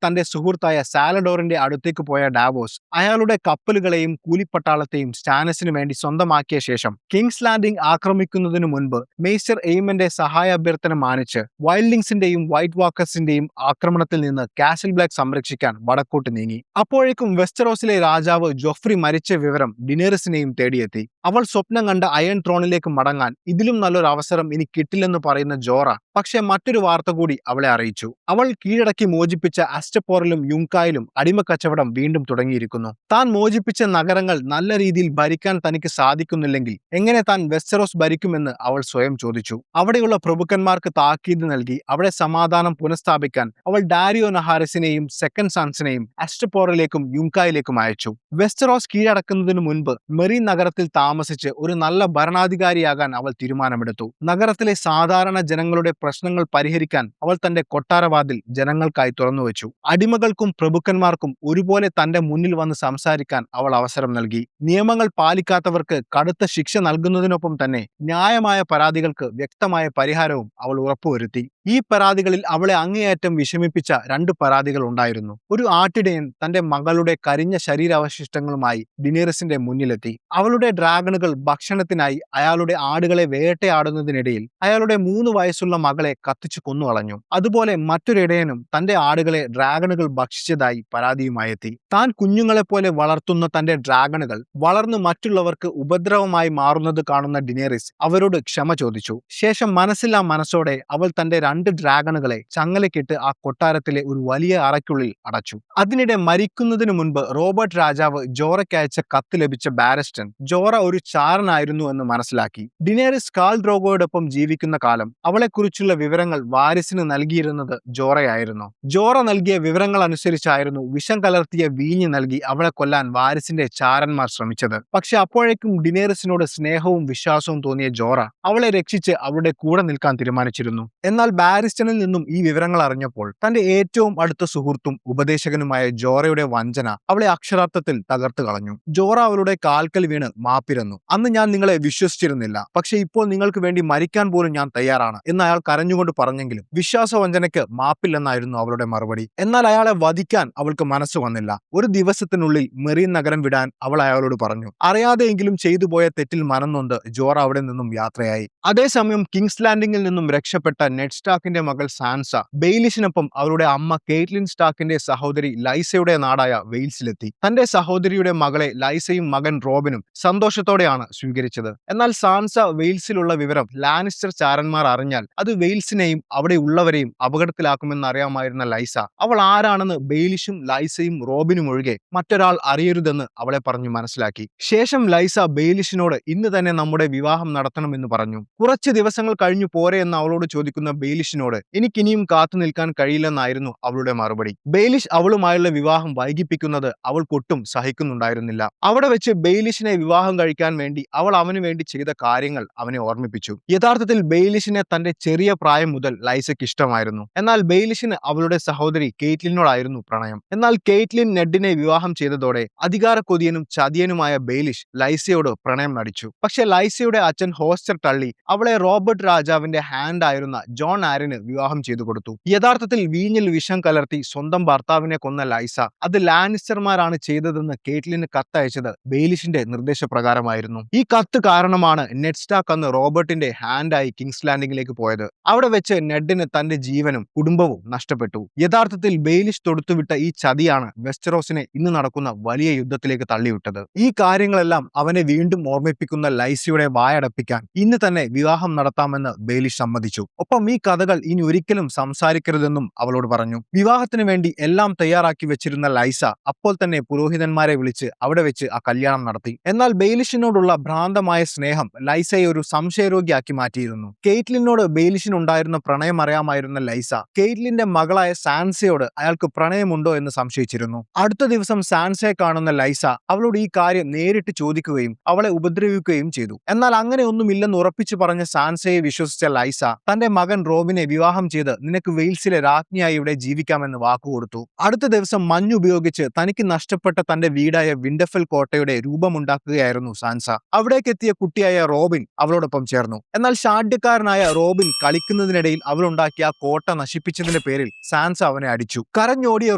തന്റെ സുഹൃത്തായ സാലഡോറിന്റെ അടുത്തേക്ക് പോയ ഡാവോസ് അയാളുടെ കപ്പലുകളെയും കൂലിപ്പട്ടാളത്തെയും സ്റ്റാനിസിന് വേണ്ടി സ്വന്തമാക്കിയ ശേഷം കിങ്സ് ലാൻഡിംഗ് ആക്രമിക്കുന്നതിനു മുൻപ് മേജർ എയ്മന്റെ സഹായ അഭ്യർത്ഥന മാനിച്ച് വൈൽഡിങ്സിന്റെയും വൈറ്റ് വാക്കേഴ്സിന്റെയും ആക്രമണത്തിൽ നിന്ന് കാസിൽ ബ്ലാക്ക് സംരക്ഷിക്കാൻ വടക്കോട്ട് നീങ്ങി. അപ്പോഴേക്കും വെസ്റ്ററോസിലെ രാജാവ് ജോഫ്രി മരിച്ച വിവരം ഡിനേറിസിനെയും തേടിയെത്തി. അവൾ സ്വപ്നം കണ്ട അയൺ ത്രോണിലേക്ക് മടങ്ങാൻ ഇതിലും നല്ലൊരു അവസരം ഇനി കിട്ടില്ലെന്ന് പറയുന്ന ജോറ പക്ഷെ മറ്റൊരു വാർത്ത കൂടി അവളെ അറിയിച്ചു. അവൾ കീഴടക്കി മോചിപ്പിച്ച അസ്റ്റപ്പോറിലും യുങ്കായിലും അടിമക്കച്ചവടം വീണ്ടും തുടങ്ങിയിരിക്കുന്നു. താൻ മോചിപ്പിച്ച നഗരങ്ങൾ നല്ല രീതിയിൽ ഭരിക്കാൻ തനിക്ക് സാധിക്കുന്നില്ലെങ്കിൽ എങ്ങനെ താൻ വെസ്റ്ററോസ് ഭരിക്കുമെന്ന് അവൾ സ്വയം ചോദിച്ചു. അവിടെയുള്ള പ്രഭുക്കന്മാർക്ക് താക്കീത് നൽകി അവിടെ സമാധാനം പുനഃസ്ഥാപിക്കാൻ അവൾ ഡാരിയോ നഹാരസിനെയും സെക്കൻഡ് സൺസിനെയും അസ്റ്റപ്പോറിലേക്കും യുങ്കായിലേക്കും അയച്ചു. വെസ്റ്ററോസ് കീഴടക്കുന്നതിനു മുൻപ് മെറീൻ നഗരത്തിൽ താമസിച്ച് ഒരു നല്ല ഭരണാധികാരിയാകാൻ അവൾ തീരുമാനമെടുത്തു. നഗരത്തിലെ സാധാരണ ജനങ്ങളുടെ പ്രശ്നങ്ങൾ പരിഹരിക്കാൻ അവൾ തന്റെ കൊട്ടാരവാതിൽ ജനങ്ങൾക്കായി തുറന്നുവെച്ചു. അടിമകൾക്കും പ്രഭുക്കന്മാർക്കും ഒരുപോലെ തന്റെ മുന്നിൽ വന്ന് സംസാരിക്കാൻ അവൾ അവസരം നൽകി. നിയമങ്ങൾ പാലിക്കാത്തവർക്ക് കടുത്ത ശിക്ഷ നൽകുന്നതിനൊപ്പം തന്നെ ന്യായമായ പരാതികൾക്ക് വ്യക്തമായ പരിഹാരവും അവൾ ഉറപ്പുവരുത്തി. ഈ പരാതികളിൽ അവളെ അങ്ങേയറ്റം വിഷമിപ്പിച്ച 2 പരാതികൾ ഉണ്ടായിരുന്നു. ഒരു ആട്ടിടയൻ തന്റെ മകളുടെ കരിഞ്ഞ ശരീരാവശിഷ്ടങ്ങളുമായി ഡിനേറിസിന്റെ മുന്നിലെത്തി. അവളുടെ ഡ്രാഗണുകൾ ഭക്ഷണത്തിനായി അയാളുടെ ആടുകളെ വേട്ടയാടുന്നതിനിടയിൽ അയാളുടെ 3 വയസ്സുള്ള മകളെ കത്തിച്ചു കൊന്നുകളഞ്ഞു. അതുപോലെ മറ്റൊരിടയനും തന്റെ ആടുകളെ ഡ്രാഗണുകൾ ഭക്ഷിച്ചതായി പരാതിയുമായി എത്തി. താൻ കുഞ്ഞുങ്ങളെപ്പോലെ വളർത്തുന്ന തന്റെ ഡ്രാഗണുകൾ വളർന്ന് മറ്റുള്ളവർക്ക് ഉപദ്രവമായി മാറുന്നത് കാണുന്ന ഡിനേറിസ് അവരോട് ക്ഷമ ചോദിച്ചു. ശേഷം മനസ്സില്ലാ മനസ്സോടെ അവൾ തന്റെ 2 ഡ്രാഗണുകളെ ചങ്ങലക്കിട്ട് ആ കൊട്ടാരത്തിലെ ഒരു വലിയ അറയ്ക്കുള്ളിൽ അടച്ചു. അതിനിടെ മരിക്കുന്നതിനു മുൻപ് റോബർട്ട് രാജാവ് ജോറയ്ക്ക് അയച്ച കത്ത് ലഭിച്ച ബാരസ്റ്റൺ ജോറ ഒരു ചാരനായിരുന്നു എന്ന് മനസ്സിലാക്കി. ഡിനേറിസ് കാൾ ഡ്രോഗോയോടൊപ്പം ജീവിക്കുന്ന കാലം അവളെക്കുറിച്ചുള്ള വിവരങ്ങൾ വാരിസിന് നൽകിയിരുന്നത് ജോറയായിരുന്നു. ജോറ നൽകിയ വിവരങ്ങൾ അനുസരിച്ചായിരുന്നു വിഷം കലർത്തിയ വീഞ്ഞ് നൽകി അവളെ കൊല്ലാൻ വാരിസിന്റെ ചാരന്മാർ ശ്രമിച്ചത്. പക്ഷെ അപ്പോഴേക്കും ഡിനേറിസിനോട് സ്നേഹവും വിശ്വാസവും തോന്നിയ ജോറ അവളെ രക്ഷിച്ച് അവളുടെ കൂടെ നിൽക്കാൻ തീരുമാനിച്ചിരുന്നു. എന്നാൽ ബാരിസ്റ്റണിൽ നിന്നും ഈ വിവരങ്ങൾ അറിഞ്ഞപ്പോൾ തന്റെ ഏറ്റവും അടുത്ത സുഹൃത്തും ഉപദേശകനുമായ ജോറയുടെ വഞ്ചന അവളെ അക്ഷരാർത്ഥത്തിൽ തകർത്തു കളഞ്ഞു. ജോറ അവളുടെ കാൽക്കൽ വീണ് മാപ്പിരന്നു. അന്ന് ഞാൻ നിങ്ങളെ വിശ്വസിച്ചിരുന്നില്ല, പക്ഷെ ഇപ്പോൾ നിങ്ങൾക്ക് വേണ്ടി മരിക്കാൻ പോലും ഞാൻ തയ്യാറാണ് എന്ന് അയാൾ കരഞ്ഞുകൊണ്ട് പറഞ്ഞെങ്കിലും വിശ്വാസവഞ്ചനയ്ക്ക് മാപ്പില്ലെന്നായിരുന്നു അവളുടെ മറുപടി. എന്നാൽ അയാളെ വധിക്കാൻ അവൾക്ക് മനസ്സ് വന്നില്ല. ഒരു ദിവസത്തിനുള്ളിൽ മെറീൻ നഗരം വിടാൻ അവൾ അയാളോട് പറഞ്ഞു. അറിയാതെയെങ്കിലും ചെയ്തു പോയ തെറ്റിൽ മനംനൊന്ത് ജോറ അവിടെ നിന്നും യാത്രയായി. അതേസമയം കിങ്സ് ലാൻഡിംഗിൽ നിന്നും രക്ഷപ്പെട്ട നെഡ് സ്റ്റാർക്കിന്റെ മകൾ സാൻസ ബെയിലിഷിനൊപ്പം അവളുടെ അമ്മ കേറ്റ്ലിൻ സ്റ്റാർക്കിന്റെ സഹോദരി ലൈസയുടെ നാടായ വെയിൽസിലെത്തി. തന്റെ സഹോദരിയുടെ മകളെ ലൈസയും മകൻ റോബിനും സന്തോഷത്തോടെയാണ് സ്വീകരിച്ചത്. എന്നാൽ സാൻസ വെയിൽസിലുള്ള വിവരം ലാനിസ്റ്റർ ചാരന്മാർ അറിഞ്ഞാൽ അത് വെയിൽസിനെയും അവിടെ ഉള്ളവരെയും അപകടത്തിലാക്കുമെന്ന് അറിയാമായിരുന്ന ലൈസ അവൾ ആരാണെന്ന് ബെയിലിഷും ലൈസയും റോബിനും ഒഴികെ മറ്റൊരാൾ അറിയരുതെന്ന് അവളെ പറഞ്ഞു മനസ്സിലാക്കി. ശേഷം ലൈസ ബെയിലിഷിനോട് ഇന്ന് തന്നെ നമ്മുടെ വിവാഹം നടത്തണമെന്ന് പറഞ്ഞു. കുറച്ച് ദിവസങ്ങൾ കഴിഞ്ഞു പോരെ എന്ന് അവളോട് ചോദിക്കുന്ന ബെയിലിഷിനോട് എനിക്കിനിയും കാത്തു നിൽക്കാൻ കഴിയില്ലെന്നായിരുന്നു അവളുടെ മറുപടി. ബെയിലിഷ് അവളുമായുള്ള വിവാഹം വൈകിപ്പിക്കുന്നത് അവൾക്കൊട്ടും സഹിക്കുന്നുണ്ടായിരുന്നില്ല. അവിടെ വെച്ച് ബെയിലിഷിനെ വിവാഹം കഴിക്കാൻ വേണ്ടി അവൾ അവന് വേണ്ടി ചെയ്ത കാര്യങ്ങൾ അവനെ ഓർമ്മിപ്പിച്ചു. യഥാർത്ഥത്തിൽ ബെയിലിഷിനെ തന്റെ ചെറിയ പ്രായം മുതൽ ലൈസയ്ക്ക് ഇഷ്ടമായിരുന്നു. എന്നാൽ ബെയിലിഷിന് അവളുടെ സഹോദരി കേറ്റ്ലിനോടായിരുന്നു പ്രണയം. എന്നാൽ കേറ്റ്ലിൻ നെഡിനെ വിവാഹം ചെയ്തതോടെ അധികാരക്കൊതിയനും ചതിയനുമായ ബെയിലിഷ് ലൈസയോട് പ്രണയം നടിച്ചു. പക്ഷെ ലൈസയുടെ അച്ഛൻ ഹോസ്റ്റർ തള്ളി അവളെ റോബർട്ട് രാജാവിന്റെ ഹാൻഡ് ആയിരുന്ന ജോൺ ആരിന് വിവാഹം ചെയ്തു കൊടുത്തു. യഥാർത്ഥത്തിൽ വീഞ്ഞിൽ വിഷം കലർത്തി സ്വന്തം ഭർത്താവിനെ കൊന്ന ലൈസ അത് ലാനിസ്റ്റർമാരാണ് ചെയ്തതെന്ന് കേറ്റ്ലിന് കത്തയച്ചത് ബെയിലിഷിന്റെ നിർദ്ദേശപ്രകാരമായിരുന്നു. കാര്യമായിരുന്നു. ഈ കത്ത് കാരണമാണ് നെഡ് സ്റ്റാർക്ക് അന്ന് റോബർട്ടിന്റെ ഹാൻഡായി കിങ്സ് ലാൻഡിംഗിലേക്ക് പോയത്. അവിടെ വെച്ച് നെഡിന് തന്റെ ജീവനും കുടുംബവും നഷ്ടപ്പെട്ടു. യഥാർത്ഥത്തിൽ ബെയിലിഷ് തൊടുത്തുവിട്ട ഈ ചതിയാണ് വെസ്റ്ററോസിനെ ഇന്ന് നടക്കുന്ന വലിയ യുദ്ധത്തിലേക്ക് തള്ളിവിട്ടത്. ഈ കാര്യങ്ങളെല്ലാം അവനെ വീണ്ടും ഓർമ്മിപ്പിക്കുന്ന ലൈസയുടെ വായടപ്പിക്കാൻ ഇന്ന് തന്നെ വിവാഹം നടത്താമെന്ന് ബെയിലിഷ് സമ്മതിച്ചു. ഒപ്പം ഈ കഥകൾ ഇനി ഒരിക്കലും സംസാരിക്കരുതെന്നും അവളോട് പറഞ്ഞു. വിവാഹത്തിന് വേണ്ടി എല്ലാം തയ്യാറാക്കി വെച്ചിരുന്ന ലൈസ അപ്പോൾ തന്നെ പുരോഹിതന്മാരെ വിളിച്ച് അവിടെ വെച്ച് ആ കല്യാണം നടത്തി. എന്നാൽ ബെയിലിഷിനോടുള്ള ഭ്രാന്തമായ സ്നേഹം ലൈസയെ ഒരു സംശയരോഗിയാക്കി മാറ്റിയിരുന്നു. കെയ്റ്റ്ലിനോട് ബെയിലിഷിനുണ്ടായിരുന്ന പ്രണയം അറിയാമായിരുന്ന ലൈസ കെയ്റ്റ്ലിന്റെ മകളായ സാൻസയോട് അയാൾക്ക് പ്രണയമുണ്ടോ എന്ന് സംശയിച്ചിരുന്നു. അടുത്ത ദിവസം സാൻസയെ കാണുന്ന ലൈസ അവളോട് ഈ കാര്യം നേരിട്ട് ചോദിക്കുകയും അവളെ ഉപദ്രവിക്കുകയും ചെയ്തു. എന്നാൽ അങ്ങനെ ഒന്നുമില്ലെന്ന് ഉറപ്പിച്ചു പറഞ്ഞ സാൻസയെ വിശ്വസിച്ച ലൈസ തന്റെ മകൻ റോബിനെ വിവാഹം ചെയ്ത് നിനക്ക് വെയിൽസിലെ രാജ്ഞിയായി ഇവിടെ ജീവിക്കാമെന്ന് വാക്കുകൊടുത്തു. അടുത്ത ദിവസം മഞ്ഞ് ഉപയോഗിച്ച് തനിക്ക് നഷ്ടപ്പെട്ട തന്റെ വീടായ വിൻഡർഫെൽ കോട്ടയുടെ രൂപമുണ്ടാക്കുകയായിരുന്നു സാൻസ. അവിടേക്കെത്തിയ കുട്ടിയായ റോബിൻ അവളോടൊപ്പം ചേർന്നു. എന്നാൽ ഷാഢ്യക്കാരനായ റോബിൻ കളിക്കുന്നതിനിടയിൽ അവളുണ്ടാക്കിയ ആ കോട്ട നശിപ്പിച്ചതിന്റെ പേരിൽ സാൻസ അവനെ അടിച്ചു. കരഞ്ഞോടിയ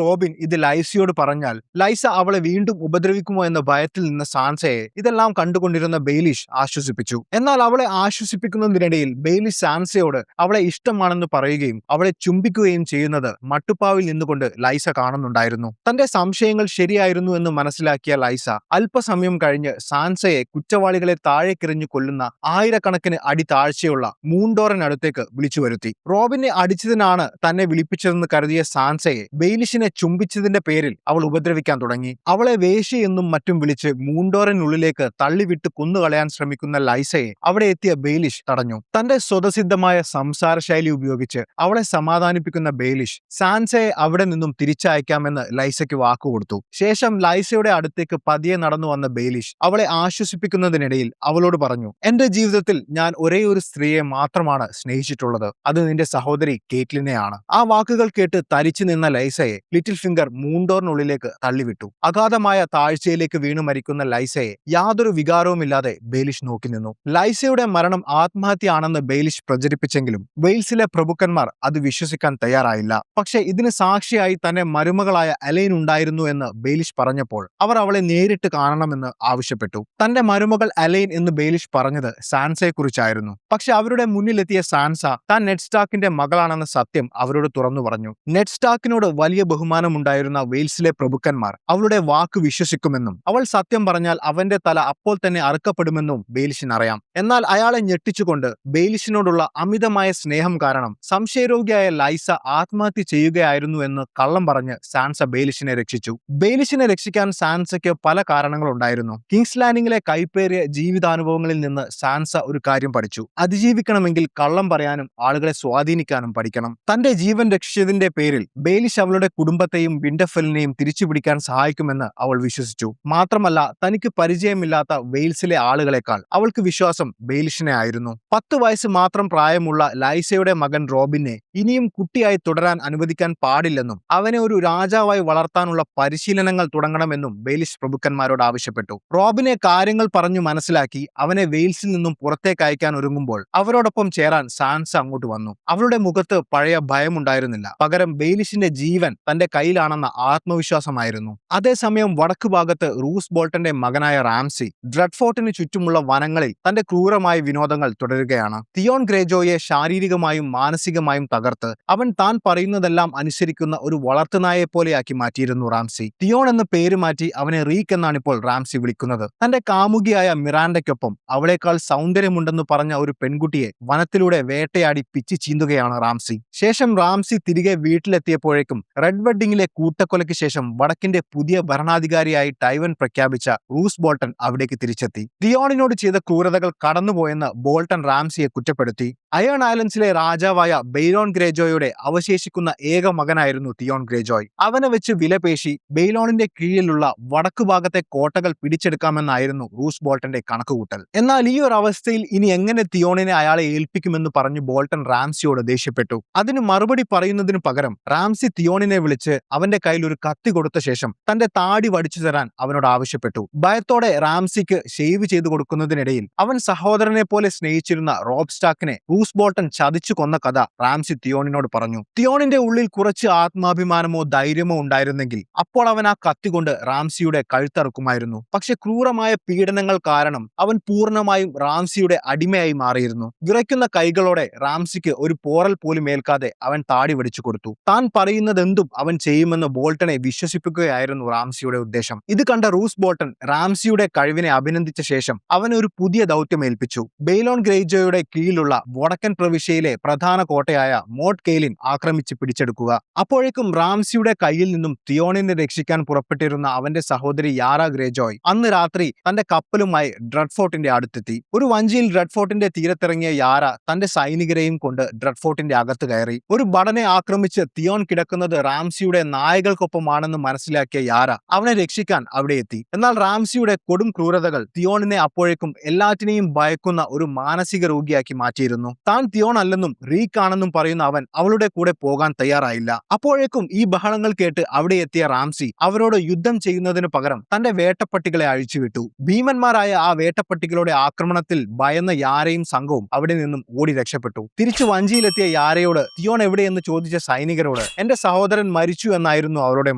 റോബിൻ ഇത് ലൈസയോട് പറഞ്ഞാൽ ലൈസ അവളെ വീണ്ടും ഉപദ്രവിക്കുമോ എന്ന ഭയത്തിൽ നിന്ന സാൻസയെ ഇതെല്ലാം കണ്ടുകൊണ്ടിരുന്ന ബെയിലിഷ് ആശ്വസിപ്പിച്ചു. എന്നാൽ അവളെ ആശ്വസിപ്പിക്കുന്നതിനിടയിൽ ബെയിലിഷ് സാൻസയോട് അവളെ ഇഷ്ടമാണെന്ന് പറയുകയും അവളെ ചുംബിക്കുകയും ചെയ്യുന്നത് മട്ടുപ്പാവിൽ നിന്നുകൊണ്ട് ലൈസ കാണുന്നുണ്ടായിരുന്നു. തന്റെ സംശയങ്ങൾ ശരിയായിരുന്നു എന്ന് മനസ്സിലാക്കിയ ലൈസ അല്പസമയം കഴിഞ്ഞ് സാൻസയെ കുറ്റവാളികളെ താഴേക്കെറിഞ്ഞു കൊല്ലുന്ന ആയിരക്കണക്കിന് അടി താഴ്ചയുള്ള മൂണ്ടോറിനടുത്തേക്ക് വിളിച്ചു വരുത്തി. റോബിനെ അടിച്ചതിനാണ് തന്നെ വിളിപ്പിച്ചതെന്ന് കരുതിയ സാൻസയെ ബെയിലിഷിനെ ചുംബിച്ചതിന്റെ പേരിൽ അവൾ ഉപദ്രവിക്കാൻ തുടങ്ങി. അവളെ വേശ്യ എന്നും മറ്റും വിളിച്ച് മൂണ്ടോറിനുള്ളിലേക്ക് തള്ളിവിട്ട് കൊന്നുകളയാൻ ശ്രമിക്കുന്ന ലൈസയെ അവിടെ എത്തിയ ബെയിലിഷ് തടഞ്ഞു. തന്റെ സ്വതസിദ്ധമായ സംസാര ശൈലി ഉപയോഗിച്ച് അവളെ സമാധാനിപ്പിക്കുന്ന ബെയിലിഷ് സാൻസയെ അവിടെ നിന്നും തിരിച്ചയക്കാമെന്ന് ലൈസയ്ക്ക് വാക്കുകൊടുത്തു. ശേഷം ലൈസയുടെ അടുത്തേക്ക് പതിയെ നടന്നു വന്ന ബെയിലിഷ് അവളെ ആശ്വസിപ്പിക്കുന്നതിനിടയിൽ അവളോട് പറഞ്ഞു, എന്റെ ജീവിതത്തിൽ ഞാൻ ഒരേ ഒരു സ്ത്രീയെ മാത്രമാണ് സ്നേഹിച്ചിട്ടുള്ളത്. അത് നിന്റെ സഹോദരി കെയ്റ്റ്ലിനെയാണ്. ആ വാക്കുകൾ കേട്ട് തരിച്ചു നിന്ന ലൈസയെ ലിറ്റിൽ ഫിംഗർ മൂണ്ടോറിനുള്ളിലേക്ക് തള്ളിവിട്ടു. അഗാധമായ താഴ്ചയിലേക്ക് വീണു മരിക്കുന്ന ലൈസയെ യാതൊരു വികാരവുമില്ലാതെ ബെയിലിഷ് നോക്കി നിന്നു. ലൈസയുടെ മരണം ആത്മഹത്യയാണെന്ന് ബെയിലിഷ് പ്രചരിപ്പിച്ചെങ്കിലും വെയിൽസിലെ പ്രഭുക്കന്മാർ അത് വിശ്വസിക്കാൻ തയ്യാറായില്ല. പക്ഷേ ഇതിന് സാക്ഷിയായി തന്നെ മരുമകളായ അലൈൻ ഉണ്ടായിരുന്നു എന്ന് ബെയിലിഷ് പറഞ്ഞപ്പോൾ അവർ അവളെ നേരിട്ട് കാണണമെന്ന് ആവശ്യപ്പെട്ടു. തന്റെ മരുമകൾ അലൈൻ എന്ന് ബെയിലിഷ് പറഞ്ഞത് സാൻസയെ കുറിച്ചായിരുന്നു. പക്ഷെ അവരുടെ മുന്നിലെത്തിയ സാൻസ താൻ നെഡ് സ്റ്റാർക്കിന്റെ മകളാണെന്ന സത്യം അവരോട് തുറന്നു പറഞ്ഞു. നെഡ് സ്റ്റാർക്കിനോട് വലിയ ബഹുമാനമുണ്ടായിരുന്ന വെയിൽസിലെ പ്രഭുക്കന്മാർ അവളുടെ വാക്ക് വിശ്വസിക്കുമെന്നും അവൾ സത്യം പറഞ്ഞാൽ അവന്റെ തല അപ്പോൾ തന്നെ അറുക്കപ്പെടുമെന്നും ബെയിലിഷിനറിയാം. എന്നാൽ അയാളെ ഞെട്ടിച്ചുകൊണ്ട് ബെയിലിഷിനോടുള്ള അമിതമായ സ്നേഹം കാരണം സംശയരോഗിയായ ലൈസ ആത്മഹത്യ ചെയ്യുകയായിരുന്നു എന്ന് കള്ളം പറഞ്ഞ് സാൻസ ബെയിലിഷിനെ രക്ഷിച്ചു. ബെയിലിഷിനെ രക്ഷിക്കാൻ സാൻസയ്ക്ക് പല കാരണങ്ങളുണ്ടായിരുന്നു. കിങ്സ് ലാൻഡിംഗിലെ കൈപ്പേറിയ ജീവിതാനുഭവങ്ങളിൽ നിന്ന് സാൻസ ഒരു കാര്യം പഠിച്ചു. അതിജീവിക്കണമെങ്കിൽ കള്ളം പറയാനും ആളുകളെ സ്വാധീനിക്കാനും പഠിക്കണം. തന്റെ ജീവൻ രക്ഷിച്ചതിന്റെ പേരിൽ ബെയിലിഷ് അവളുടെ കുടുംബത്തെയും വിൻഡർഫെല്ലിനെയും തിരിച്ചുപിടിക്കാൻ സഹായിക്കുമെന്ന് അവൾ വിശ്വസിച്ചു. മാത്രമല്ല തനിക്ക് പരിചയമില്ലാത്ത വെയിൽസിലെ ആളുകളെക്കാൾ അവൾക്ക് വിശ്വാസം ബെയിലിഷിനെ ആയിരുന്നു. 10 വയസ്സ് മാത്രം പ്രായമുള്ള ലൈസയുടെ മകൻ റോബിനെ ഇനിയും കുട്ടിയായി തുടരാൻ അനുവദിക്കാൻ പാടില്ലെന്നും അവനെ ഒരു രാജാവായി വളർത്താനുള്ള പരിശീലനങ്ങൾ തുടങ്ങണമെന്നും ബെയിലിഷ് പ്രഭുക്കന്മാരോട് ആവശ്യപ്പെട്ടു. റോബിനെ കാര്യങ്ങൾ പറഞ്ഞു മനസ്സിലാക്കി അവനെ വെയിൽസിൽ നിന്നും പുറത്തേക്ക് അയക്കാൻ ഒരുങ്ങുമ്പോൾ അവരോടൊപ്പം ചേരാൻ സാൻസ അങ്ങോട്ട് വന്നു. അവളുടെ മുഖത്ത് പഴയ ഭയമുണ്ടായിരുന്നില്ല. പകരം ബെയിലിഷിന്റെ ജീവൻ തന്റെ കയ്യിലാണെന്ന ആത്മവിശ്വാസമായിരുന്നു. അതേസമയം വടക്കു ഭാഗത്ത് റൂസ് ബോൾട്ടന്റെ മകനായ റാംസി ഡ്രെഡ്ഫോർട്ടിന് ചുറ്റുമുള്ള വനങ്ങളിൽ തന്റെ ക്രൂരമായ വിനോദങ്ങൾ തുടരുകയാണ്. തിയോൺ ഗ്രേജോയെ ശാരീരികമായും മാനസികമായും തകർത്ത് അവൻ താൻ പറയുന്നതെല്ലാം അനുസരിക്കുന്ന ഒരു വളർത്തുനായെ പോലെയാക്കി മാറ്റിയിരുന്നു റാംസി. തിയോൺ എന്ന പേര് മാറ്റി അവനെ റീക്ക് എന്നാണിപ്പോൾ റാംസി വിളിക്കുന്നത്. തന്റെ കാമുകിയായ മിറാൻഡയ്ക്കൊപ്പം അവളേക്കാൾ സൗന്ദര്യമുണ്ടെന്ന് പറഞ്ഞ ഒരു പെൺകുട്ടിയെ വനത്തിലൂടെ വേട്ടയാടി പിച്ചി ചീന്തുകയാണ് റാംസി. ശേഷം റാംസി തിരികെ വീട്ടിലെത്തിയപ്പോഴേക്കും റെഡ് വെഡ്ഡിംഗിലെ കൂട്ടക്കൊലയ്ക്ക് ശേഷം വടക്കിന്റെ പുതിയ ഭരണാധികാരിയായി ടൈവൻ പ്രഖ്യാപിച്ച റൂസ് ബോൾട്ടൻ അവിടേക്ക് തിരിച്ചെത്തി. തിയോണിനോട് ചെയ്ത ക്രൂരതകൾ കടന്നുപോയെന്ന് ബോൾട്ടൻ റാംസിയെ കുറ്റപ്പെടുത്തി. അയൺ ഐലൻഡ്സിലെ രാജാവായ ബെയ്ലോൺ ഗ്രേജോയുടെ അവശേഷിക്കുന്ന ഏക മകനായിരുന്നു തിയോൺ ഗ്രേജോയ്. അവനെ വെച്ച് വിലപേശി ബെയ്ലോണിന്റെ കീഴിലുള്ള വടക്കു ഭാഗത്തെ കോട്ടകൾ പിടിച്ചെടുക്കാമെന്നായിരുന്നു റൂസ് ബോൾട്ടന്റെ കണക്കുകൂട്ടൽ. എന്നാൽ ഈ ഒരു അവസ്ഥയിൽ ഇനി എങ്ങനെ തിയോണിനെ അയാളെ ഏൽപ്പിക്കുമെന്ന് പറഞ്ഞു ബോൾട്ടൻ റാംസിയോട് ദേഷ്യപ്പെട്ടു. അതിന് മറുപടി പറയുന്നതിനു പകരം റാംസി തിയോണിനെ വിളിച്ച് അവന്റെ കയ്യിൽ ഒരു കത്തി കൊടുത്ത ശേഷം തന്റെ താടി വടിച്ചു തരാൻ അവനോട് ആവശ്യപ്പെട്ടു. ഭയത്തോടെ റാംസിക്ക് ഷേവ് ചെയ്തു കൊടുക്കുന്നതിനിടയിൽ അവൻ സഹോദരനെ പോലെ സ്നേഹിച്ചിരുന്ന റോബ് സ്റ്റാർക്കിനെ റൂസ് ബോൾട്ടൺ ചതിച്ചു കൊന്ന കഥ റാംസി തിയോണിനോട് പറഞ്ഞു. തിയോണിന്റെ ഉള്ളിൽ കുറച്ച് ആത്മാഭിമാനമോ ധൈര്യമോ ഉണ്ടായിരുന്നെങ്കിൽ അപ്പോൾ അവൻ ആ കത്തി കൊണ്ട് റാംസിയുടെ കഴുത്തറുക്കുമായിരുന്നു. പക്ഷെ ക്രൂരമായ പീഡനങ്ങൾ കാരണം അവൻ പൂർണ്ണമായും റാംസിയുടെ അടിമയായി മാറിയിരുന്നു. വിറയ്ക്കുന്ന കൈകളോടെ റാംസിക്ക് ഒരു പോറൽ പോലും ഏൽക്കാതെ അവൻ താടി വടിച്ചു കൊടുത്തു. താൻ പറയുന്നതെന്തും അവൻ ചെയ്യുമെന്ന് ബോൾട്ടനെ വിശ്വസിപ്പിക്കുകയായിരുന്നു റാംസിയുടെ ഉദ്ദേശം. ഇത് കണ്ട റൂസ് ബോൾട്ടൺ റാംസിയുടെ കഴിവിനെ അഭിനന്ദിച്ച ശേഷം അവന് ഒരു പുതിയ ദൗത്യം ഏൽപ്പിച്ചു. ബെയ്ലോൺ ഗ്രേജോയുടെ കീഴിലുള്ള വടക്കൻ പ്രവിശ്യയിലെ പ്രധാന കോട്ടയായ മോട്ട് കെയ്ലിൻ ആക്രമിച്ച് പിടിച്ചെടുക്കുക. അപ്പോഴേക്കും റാംസിയുടെ കയ്യിൽ നിന്നും തിയോണിനെ രക്ഷിക്കാൻ പുറപ്പെട്ടിരുന്ന അവന്റെ സഹോദരി യാര ഗ്രേജോയ് അന്ന് രാത്രി തന്റെ കപ്പലുമായി ഡ്രെഡ്ഫോർട്ടിന്റെ അടുത്തെത്തി. ഒരു വഞ്ചിയിൽ ഡ്രെഡ്ഫോർട്ടിന്റെ തീരത്തിറങ്ങിയ യാര തന്റെ സൈനികരെയും കൊണ്ട് ഡ്രെഡ്ഫോർട്ടിന്റെ അകത്ത് കയറി. ഒരു ഭടനെ ആക്രമിച്ച് തിയോൺ കിടക്കുന്നത് റാംസിയുടെ നായകൾക്കൊപ്പമാണെന്ന് മനസ്സിലാക്കിയ യാര അവനെ രക്ഷിക്കാൻ അവിടെ എത്തി. എന്നാൽ റാംസിയുടെ കൊടും ക്രൂരതകൾ തിയോണിനെ അപ്പോഴേക്കും എല്ലാറ്റിനെയും ഭയക്കുന്ന ഒരു മാനസിക രോഗിയാക്കി മാറ്റിയിരുന്നു. താൻ തിയോൺ അല്ലെന്നും റീക്ക് ആണെന്നും പറയുന്ന അവൻ അവളുടെ കൂടെ പോകാൻ തയ്യാറായില്ല. അപ്പോഴേക്കും ഈ ബഹളങ്ങൾ കേട്ട് അവിടെ എത്തിയ റാംസി അവരോട് യുദ്ധം ചെയ്യുന്നതിന് പകരം തന്റെ വേട്ടപ്പട്ടികളെ അഴിച്ചുവിട്ടു. ഭീമന്മാരായ ആ വേട്ടപ്പട്ടികളുടെ ആക്രമണത്തിൽ ഭയന്ന യാരയും സംഘവും അവിടെ നിന്നും ഓടി രക്ഷപ്പെട്ടു. തിരിച്ചു വഞ്ചിയിലെത്തിയ യാരയോട് തിയോൺ എവിടെയെന്ന് ചോദിച്ച സൈനികരോട് എന്റെ സഹോദരൻ മരിച്ചു എന്നായിരുന്നു അവരുടെ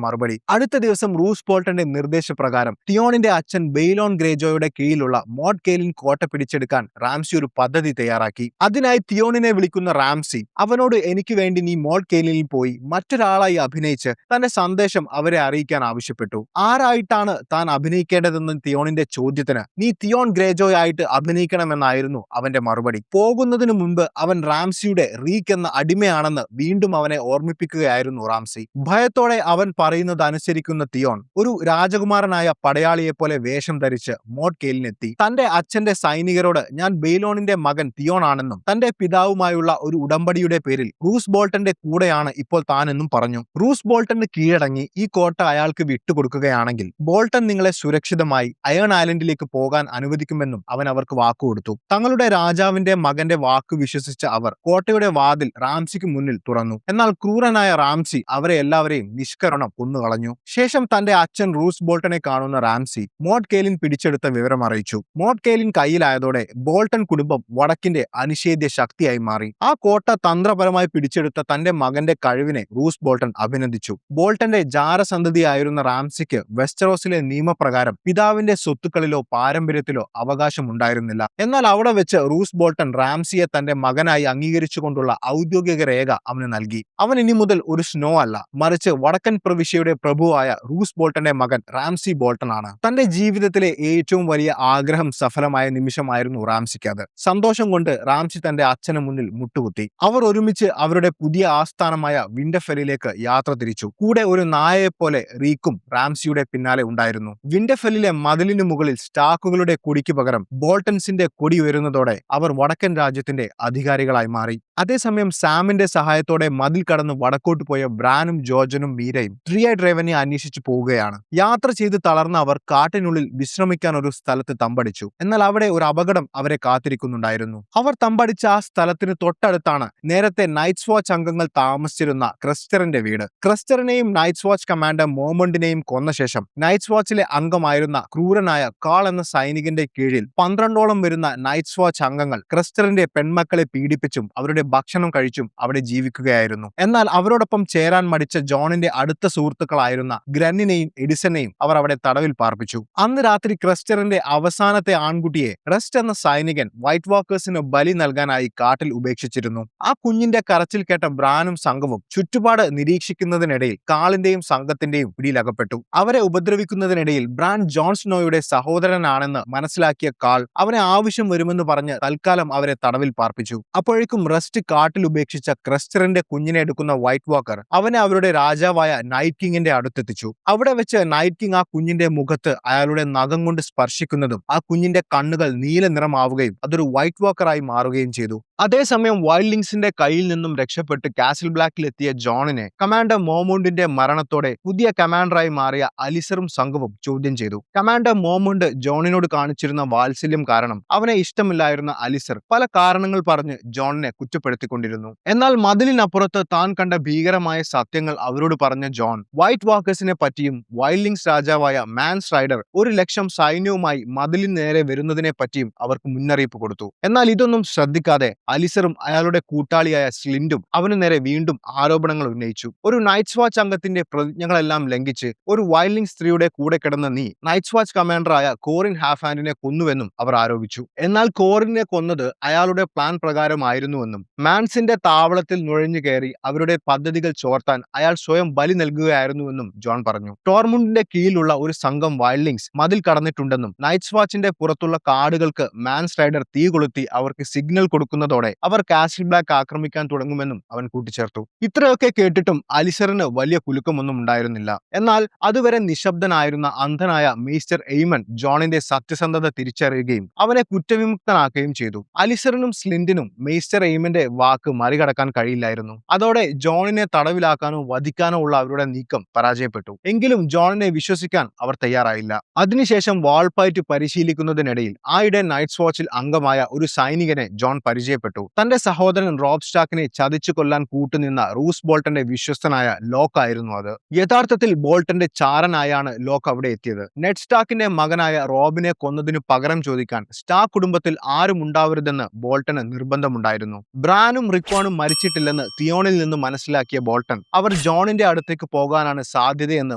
മറുപടി. അടുത്ത ദിവസം റൂസ് ബോൾട്ടന്റെ നിർദ്ദേശപ്രകാരം തിയോണിന്റെ അച്ഛൻ ബെയ്ലോൺ ഗ്രേജോയുടെ കീഴിലുള്ള മോട്ട് കെയ്ലിൻ കോട്ട പിടിച്ചെടുക്കാൻ റാംസി ഒരു പദ്ധതി തയ്യാറാക്കി. അതിനായി തിയോണിനെ വിളിക്കുന്ന റാംസി അവനോട് എനിക്ക് വേണ്ടി നീ മോട്ട് കെയ്ലിനിൽ പോയി മറ്റൊരാളായി അഭിനയിച്ച് തന്റെ സന്ദേശം അവരെ അറിയിക്കാൻ ആവശ്യപ്പെട്ടു. ആരായിട്ടാണ് താൻ അഭിനയിക്കേണ്ടതെന്ന് തിയോണിന്റെ ചോദ്യത്തിന് നീ തിയോൺ ഗ്രേജോയ് ആയിട്ട് അഭിനയിക്കണമെന്നായിരുന്നു അവന്റെ മറുപടി. പോകുന്നതിനു മുൻപ് അവൻ റാംസിയുടെ റീക്ക് എന്ന അടിമയാണെന്ന് വീണ്ടും അവനെ ഓർമ്മിപ്പിക്കുകയായിരുന്നു റാംസി. ഭയത്തോടെ അവൻ പറയുന്നത് അനുസരിക്കുന്ന തിയോൺ ഒരു രാജകുമാരനായ പടയാളിയെ പോലെ വേഷം ധരിച്ച് മോട്ട് കെയ്ലിനെത്തി. തന്റെ അച്ഛന്റെ സൈനികരോട് ഞാൻ ബെയ്ലോണിന്റെ മകൻ തിയോൺ ആണെന്നും തന്റെ പിതാവുമായുള്ള ഒരു ഉടമ്പടിയുടെ പേരിൽ റൂസ് ബോൾട്ടന്റെ കൂടെയാണ് ഇപ്പോൾ താനെന്നും പറഞ്ഞു. റൂസ് ബോൾട്ടന് കീഴടങ്ങി ഈ കോട്ട അയാൾക്ക് വിട്ടുകൊടുക്കുകയാണെങ്കിൽ ബോൾട്ടൺ നിങ്ങളെ സുരക്ഷിതമായി അയൺ ഐലൻഡിലേക്ക് പോകാൻ അനുവദിക്കുമെന്നും അവൻ അവർക്ക് വാക്കുകൊടുത്തു. തങ്ങളുടെ രാജാവിന്റെ മകന്റെ വാക്ക് വിശ്വസിച്ച അവർ കോട്ടയുടെ വാതിൽ റാംസിക്ക് മുന്നിൽ തുറന്നു. എന്നാൽ ക്രൂരനായ റാംസി അവരെ എല്ലാവരെയും നിഷ്കരണം കൊന്നുകളഞ്ഞു. ശേഷം തന്റെ അച്ഛൻ റൂസ് ബോൾട്ടനെ കാണുന്ന റാംസി മോട്ട് കെയ്ലിൻ പിടിച്ചെടുത്ത വിവരം അറിയിച്ചു. മോട്ട് കെയ്ലിൻ കയ്യിലായതോടെ ബോൾട്ടൺ കുടുംബം വടക്കിന്റെ അനിഷേധ്യ ശക്തിയായി മാറി. ആ കോട്ട തന്ത്രപരമായി പിടിച്ചെടുത്ത തന്റെ മകന്റെ കഴിവിനെ റൂസ് ബോൾട്ടൺ അഭിനന്ദിച്ചു. ബോൾട്ടന്റെ ജാരസന്തതിയായിരുന്ന റാംസിക്ക് വെസ്റ്ററോസിലെ നിയമപ്രകാരം പിതാവിന്റെ സ്വത്തുക്കളിലോ പാരമ്പര്യത്തിലോ അവകാശം ഉണ്ടായിരുന്നില്ല. എന്നാൽ അവിടെ വെച്ച് റൂസ് ബോൾട്ടൺ റാംസിയെ തന്റെ മകനായി അംഗീകരിച്ചുകൊണ്ടുള്ള ഔദ്യോഗിക രേഖ അവന് നൽകി. അവൻ ഇനി മുതൽ ഒരു സ്നോ അല്ല, മറിച്ച് വടക്കൻ പ്രവിശ്യയുടെ പ്രഭുവായ റൂസ് ബോൾട്ടന്റെ മകൻ റാംസി ബോൾട്ടൺ ആണ്. തന്റെ ജീവിതത്തിലെ ഏറ്റവും വലിയ ആഗ്രഹം സഫലമായ നിമിഷമായിരുന്നു റാംസിക്ക് അത്. സന്തോഷം കൊണ്ട് റാംസി തന്റെ അച്ഛന് മുന്നിൽ മുട്ടുകുത്തി. അവർ ഒരുമിച്ച് അവരുടെ പുതിയ ആസ്ഥാനമായ വിന്റർഫെല്ലിലേക്ക് യാത്ര തിരിച്ചു. കൂടെ ഒരു നായയെപ്പോലെ റീക്കും റാംസിയുടെ പിന്നാലെ ഉണ്ടായിരുന്നു. വിന്റർഫെല്ലിലെ മതിലിനു മുകളിൽ സ്റ്റാക്കുകളുടെ കൊടിക്ക് പകരം ബോൾട്ടൻസിന്റെ കൊടി ഉയരുന്നതോടെ അവർ വടക്കൻ രാജ്യത്തിന്റെ അധികാരികളായി മാറി. അതേസമയം സാമിന്റെ സഹായത്തോടെ മതിൽ കടന്ന് വടക്കോട്ട് പോയ ബ്രാനും ജോർജനും മീരയും ട്രിയ ഡ്രൈവനെ അന്വേഷിച്ചു പോവുകയാണ്. യാത്ര ചെയ്ത് തളർന്ന അവർ കാട്ടിനുള്ളിൽ വിശ്രമിക്കാൻ ഒരു സ്ഥലത്ത് തമ്പടിച്ചു. എന്നാൽ അവിടെ ഒരു അപകടം അവരെ കാത്തിരിക്കുന്നുണ്ടായിരുന്നു. അവർ തമ്പടിച്ച ആ സ്ഥലത്തിന് തൊട്ടടുത്താണ് നേരത്തെ നൈറ്റ്സ് വാച്ച് അംഗങ്ങൾ താമസിച്ചിരുന്ന ക്രസ്റ്ററിന്റെ വീട്. ക്രസ്റ്ററിനെയും നൈറ്റ്സ് വാച്ച് കമാൻഡർ മോമണ്ടിനെയും കൊന്ന ശേഷം നൈറ്റ്സ് വാച്ചിലെ അംഗമായിരുന്ന ക്രൂരനായ കാൾ എന്ന സൈനികന്റെ കീഴിൽ 12ഓളം വരുന്ന നൈറ്റ്സ് വാച്ച് അംഗങ്ങൾ ക്രസ്റ്ററിന്റെ പെൺമക്കളെ പീഡിപ്പിച്ചും അവരുടെ ഭക്ഷണം കഴിച്ചും അവിടെ ജീവിക്കുകയായിരുന്നു. എന്നാൽ അവരോടൊപ്പം ചേരാൻ മടിച്ച ജോണിന്റെ അടുത്ത സുഹൃത്തുക്കളായിരുന്ന ഗ്രന്നിനെയും എഡിസനെയും അവർ അവിടെ തടവിൽ പാർപ്പിച്ചു. അന്ന് രാത്രി ക്രസ്റ്ററിന്റെ അവസാനത്തെ ആൺകുട്ടിയെ റെസ്റ്റ് എന്ന സൈനികൻ വൈറ്റ് വാക്കേഴ്സിന് ബലി നൽകാനായി കാട്ടിൽ ഉപേക്ഷിച്ചിരുന്നു. ആ കുഞ്ഞിന്റെ കരച്ചിൽ കേട്ട ബ്രാനും സംഘവും ചുറ്റുപാട് നിരീക്ഷിക്കുന്നതിനിടയിൽ കാളിന്റെയും സംഘത്തിന്റെയും പിടിയിലകപ്പെട്ടു. അവരെ ഉപദ്രവിക്കുന്നതിനിടയിൽ ബ്രാൻ ജോൺ സ്നോയുടെ സഹോദരനാണെന്ന് മനസ്സിലാക്കിയ കാൾ അവനെ ആവശ്യം വരുമെന്ന് പറഞ്ഞ് തൽക്കാലം അവരെ തടവിൽ പാർപ്പിച്ചു. അപ്പോഴേക്കും റെസ്റ്റ് കാട്ടിൽ ഉപേക്ഷിച്ച ക്രസ്റ്ററിന്റെ കുഞ്ഞിനെ എടുക്കുന്ന വൈറ്റ് വാക്കർ അവനെ അവരുടെ രാജാവായ നൈറ്റ് കിങ്ങിന്റെ അടുത്തെത്തിച്ചു. അവിടെ വെച്ച് നൈറ്റ് കിങ് ആ കുഞ്ഞിന്റെ മുഖത്ത് അയാളുടെ നഖം കൊണ്ട് സ്പർശിക്കുന്നതും ആ കുഞ്ഞിന്റെ കണ്ണുകൾ നീല നിറമാവുകയും അതൊരു വൈറ്റ് വാക്കറായി മാറുകയും ചെയ്തു. അതേസമയം വൈൽഡിങ്സിന്റെ കയ്യിൽ നിന്നും രക്ഷപ്പെട്ട് കാസിൽ ബ്ലാക്കിൽ എത്തിയ ജോണിനെ കമാൻഡർ മോമോണ്ടിന്റെ മരണത്തോടെ പുതിയ കമാൻഡറായി മാറിയ അലിസറും സംഘവും ചോദ്യം ചെയ്തു. കമാൻഡർ മോമോണ്ട് ജോണിനോട് കാണിച്ചിരുന്ന വാത്സല്യം കാരണം അവനെ ഇഷ്ടമില്ലായിരുന്ന അലിസർ പല കാരണങ്ങൾ പറഞ്ഞ് ജോണിനെ കുറ്റപ്പെടുത്തിക്കൊണ്ടിരുന്നു. എന്നാൽ മതിലിനപ്പുറത്ത് താൻ കണ്ട ഭീകരമായ സത്യങ്ങൾ അവരോട് പറഞ്ഞ ജോൺ വൈറ്റ് വാക്കേഴ്സിനെ പറ്റിയും വൈൽഡിങ്സ് രാജാവായ മാൻസ് റൈഡർ 1,00,000 സൈന്യവുമായി മതിലിന് നേരെ വരുന്നതിനെ പറ്റിയും അവർക്ക് മുന്നറിയിപ്പ് കൊടുത്തു. എന്നാൽ ഇതൊന്നും ശ്രദ്ധിക്കാതെ നിൽക്കാതെ അലിസറും അയാളുടെ കൂട്ടാളിയായ സ്ലിൻഡും അവനു നേരെ വീണ്ടും ആരോപണങ്ങൾ ഉന്നയിച്ചു. ഒരു നൈറ്റ്സ് വാച്ച് അംഗത്തിന്റെ പ്രതിജ്ഞകളെല്ലാം ലംഘിച്ച് ഒരു വൈൽഡിംഗ് സ്ത്രീയുടെ കൂടെ കിടന്ന നീ നൈറ്റ്സ് വാച്ച് കമാൻഡറായ കോറിൻ ഹാഫാൻഡിനെ കൊന്നുവെന്നും അവർ ആരോപിച്ചു. എന്നാൽ കോറിനെ കൊന്നത് അയാളുടെ പ്ലാൻ പ്രകാരമായിരുന്നുവെന്നും മാൻസിന്റെ താവളത്തിൽ നുഴഞ്ഞു കയറി അവരുടെ പദ്ധതികൾ ചോർത്താൻ അയാൾ സ്വയം ബലി നൽകുകയായിരുന്നുവെന്നും ജോൺ പറഞ്ഞു. ടോർമുണ്ടിന്റെ കീഴിലുള്ള ഒരു സംഘം വൈൽഡിംഗ്സ് മതിൽ കടന്നിട്ടുണ്ടെന്നും നൈറ്റ്സ് വാച്ചിന്റെ പുറത്തുള്ള കാടുകൾക്ക് മാൻസ് റൈഡർ തീ കൊളുത്തി അവർക്ക് സിഗ്നൽ കൊടുക്കുന്നതോടെ അവർ കാസിൽ ബ്ലാക്ക് ആക്രമിക്കാൻ തുടങ്ങുമെന്നും അവൻ കൂട്ടിച്ചേർത്തു. ഇത്രയൊക്കെ കേട്ടിട്ടും അലിസറിന് വലിയ കുലുക്കമൊന്നും ഉണ്ടായിരുന്നില്ല. എന്നാൽ അതുവരെ നിശബ്ദനായിരുന്ന അന്ധനായ മിസ്റ്റർ എയ്മൻ ജോണിന്റെ സത്യസന്ധത തിരിച്ചറിയുകയും അവനെ കുറ്റവിമുക്തനാക്കുകയും ചെയ്തു. അലിസറിനും സ്ലിൻഡിനും മിസ്റ്റർ എയ്മന്റെ വാക്ക് മറികടക്കാൻ കഴിയില്ലായിരുന്നു. അതോടെ ജോണിനെ തടവിലാക്കാനോ വധിക്കാനോ ഉള്ള അവരുടെ നീക്കം പരാജയപ്പെട്ടു. എങ്കിലും ജോണിനെ വിശ്വസിക്കാൻ അവർ തയ്യാറായില്ല. അതിനുശേഷം വാൾഫൈറ്റ് പരിശീലിക്കുന്നതിനിടയിൽ ആയിടെ നൈറ്റ്സ് വാച്ചിൽ അംഗമായ ഒരു സൈനികനെ ജോൺ പരിചയപ്പെട്ടു. തന്റെ സഹോദരൻ റോബ് സ്റ്റാക്കിനെ ചതിച്ചു കൊല്ലാൻ കൂട്ടുനിന്ന റൂസ് ബോൾട്ടന്റെ വിശ്വസ്തനായ ലോക്ക് ആയിരുന്നു അത്. യഥാർത്ഥത്തിൽ ബോൾട്ടന്റെ ചാരനായാണ് ലോക്ക് അവിടെ എത്തിയത്. നെഡ് സ്റ്റാക്കിന്റെ മകനായ റോബിനെ കൊന്നതിനു പകരം ചോദിക്കാൻ സ്റ്റാക്ക് കുടുംബത്തിൽ ആരും ഉണ്ടാവരുതെന്ന് ബോൾട്ടന് നിർബന്ധമുണ്ടായിരുന്നു. ബ്രാനും റിക്വാണും മരിച്ചിട്ടില്ലെന്ന് തിയോണിൽ നിന്ന് മനസ്സിലാക്കിയ ബോൾട്ടൻ അവർ ജോണിന്റെ അടുത്തേക്ക് പോകാനാണ് സാധ്യതയെന്ന്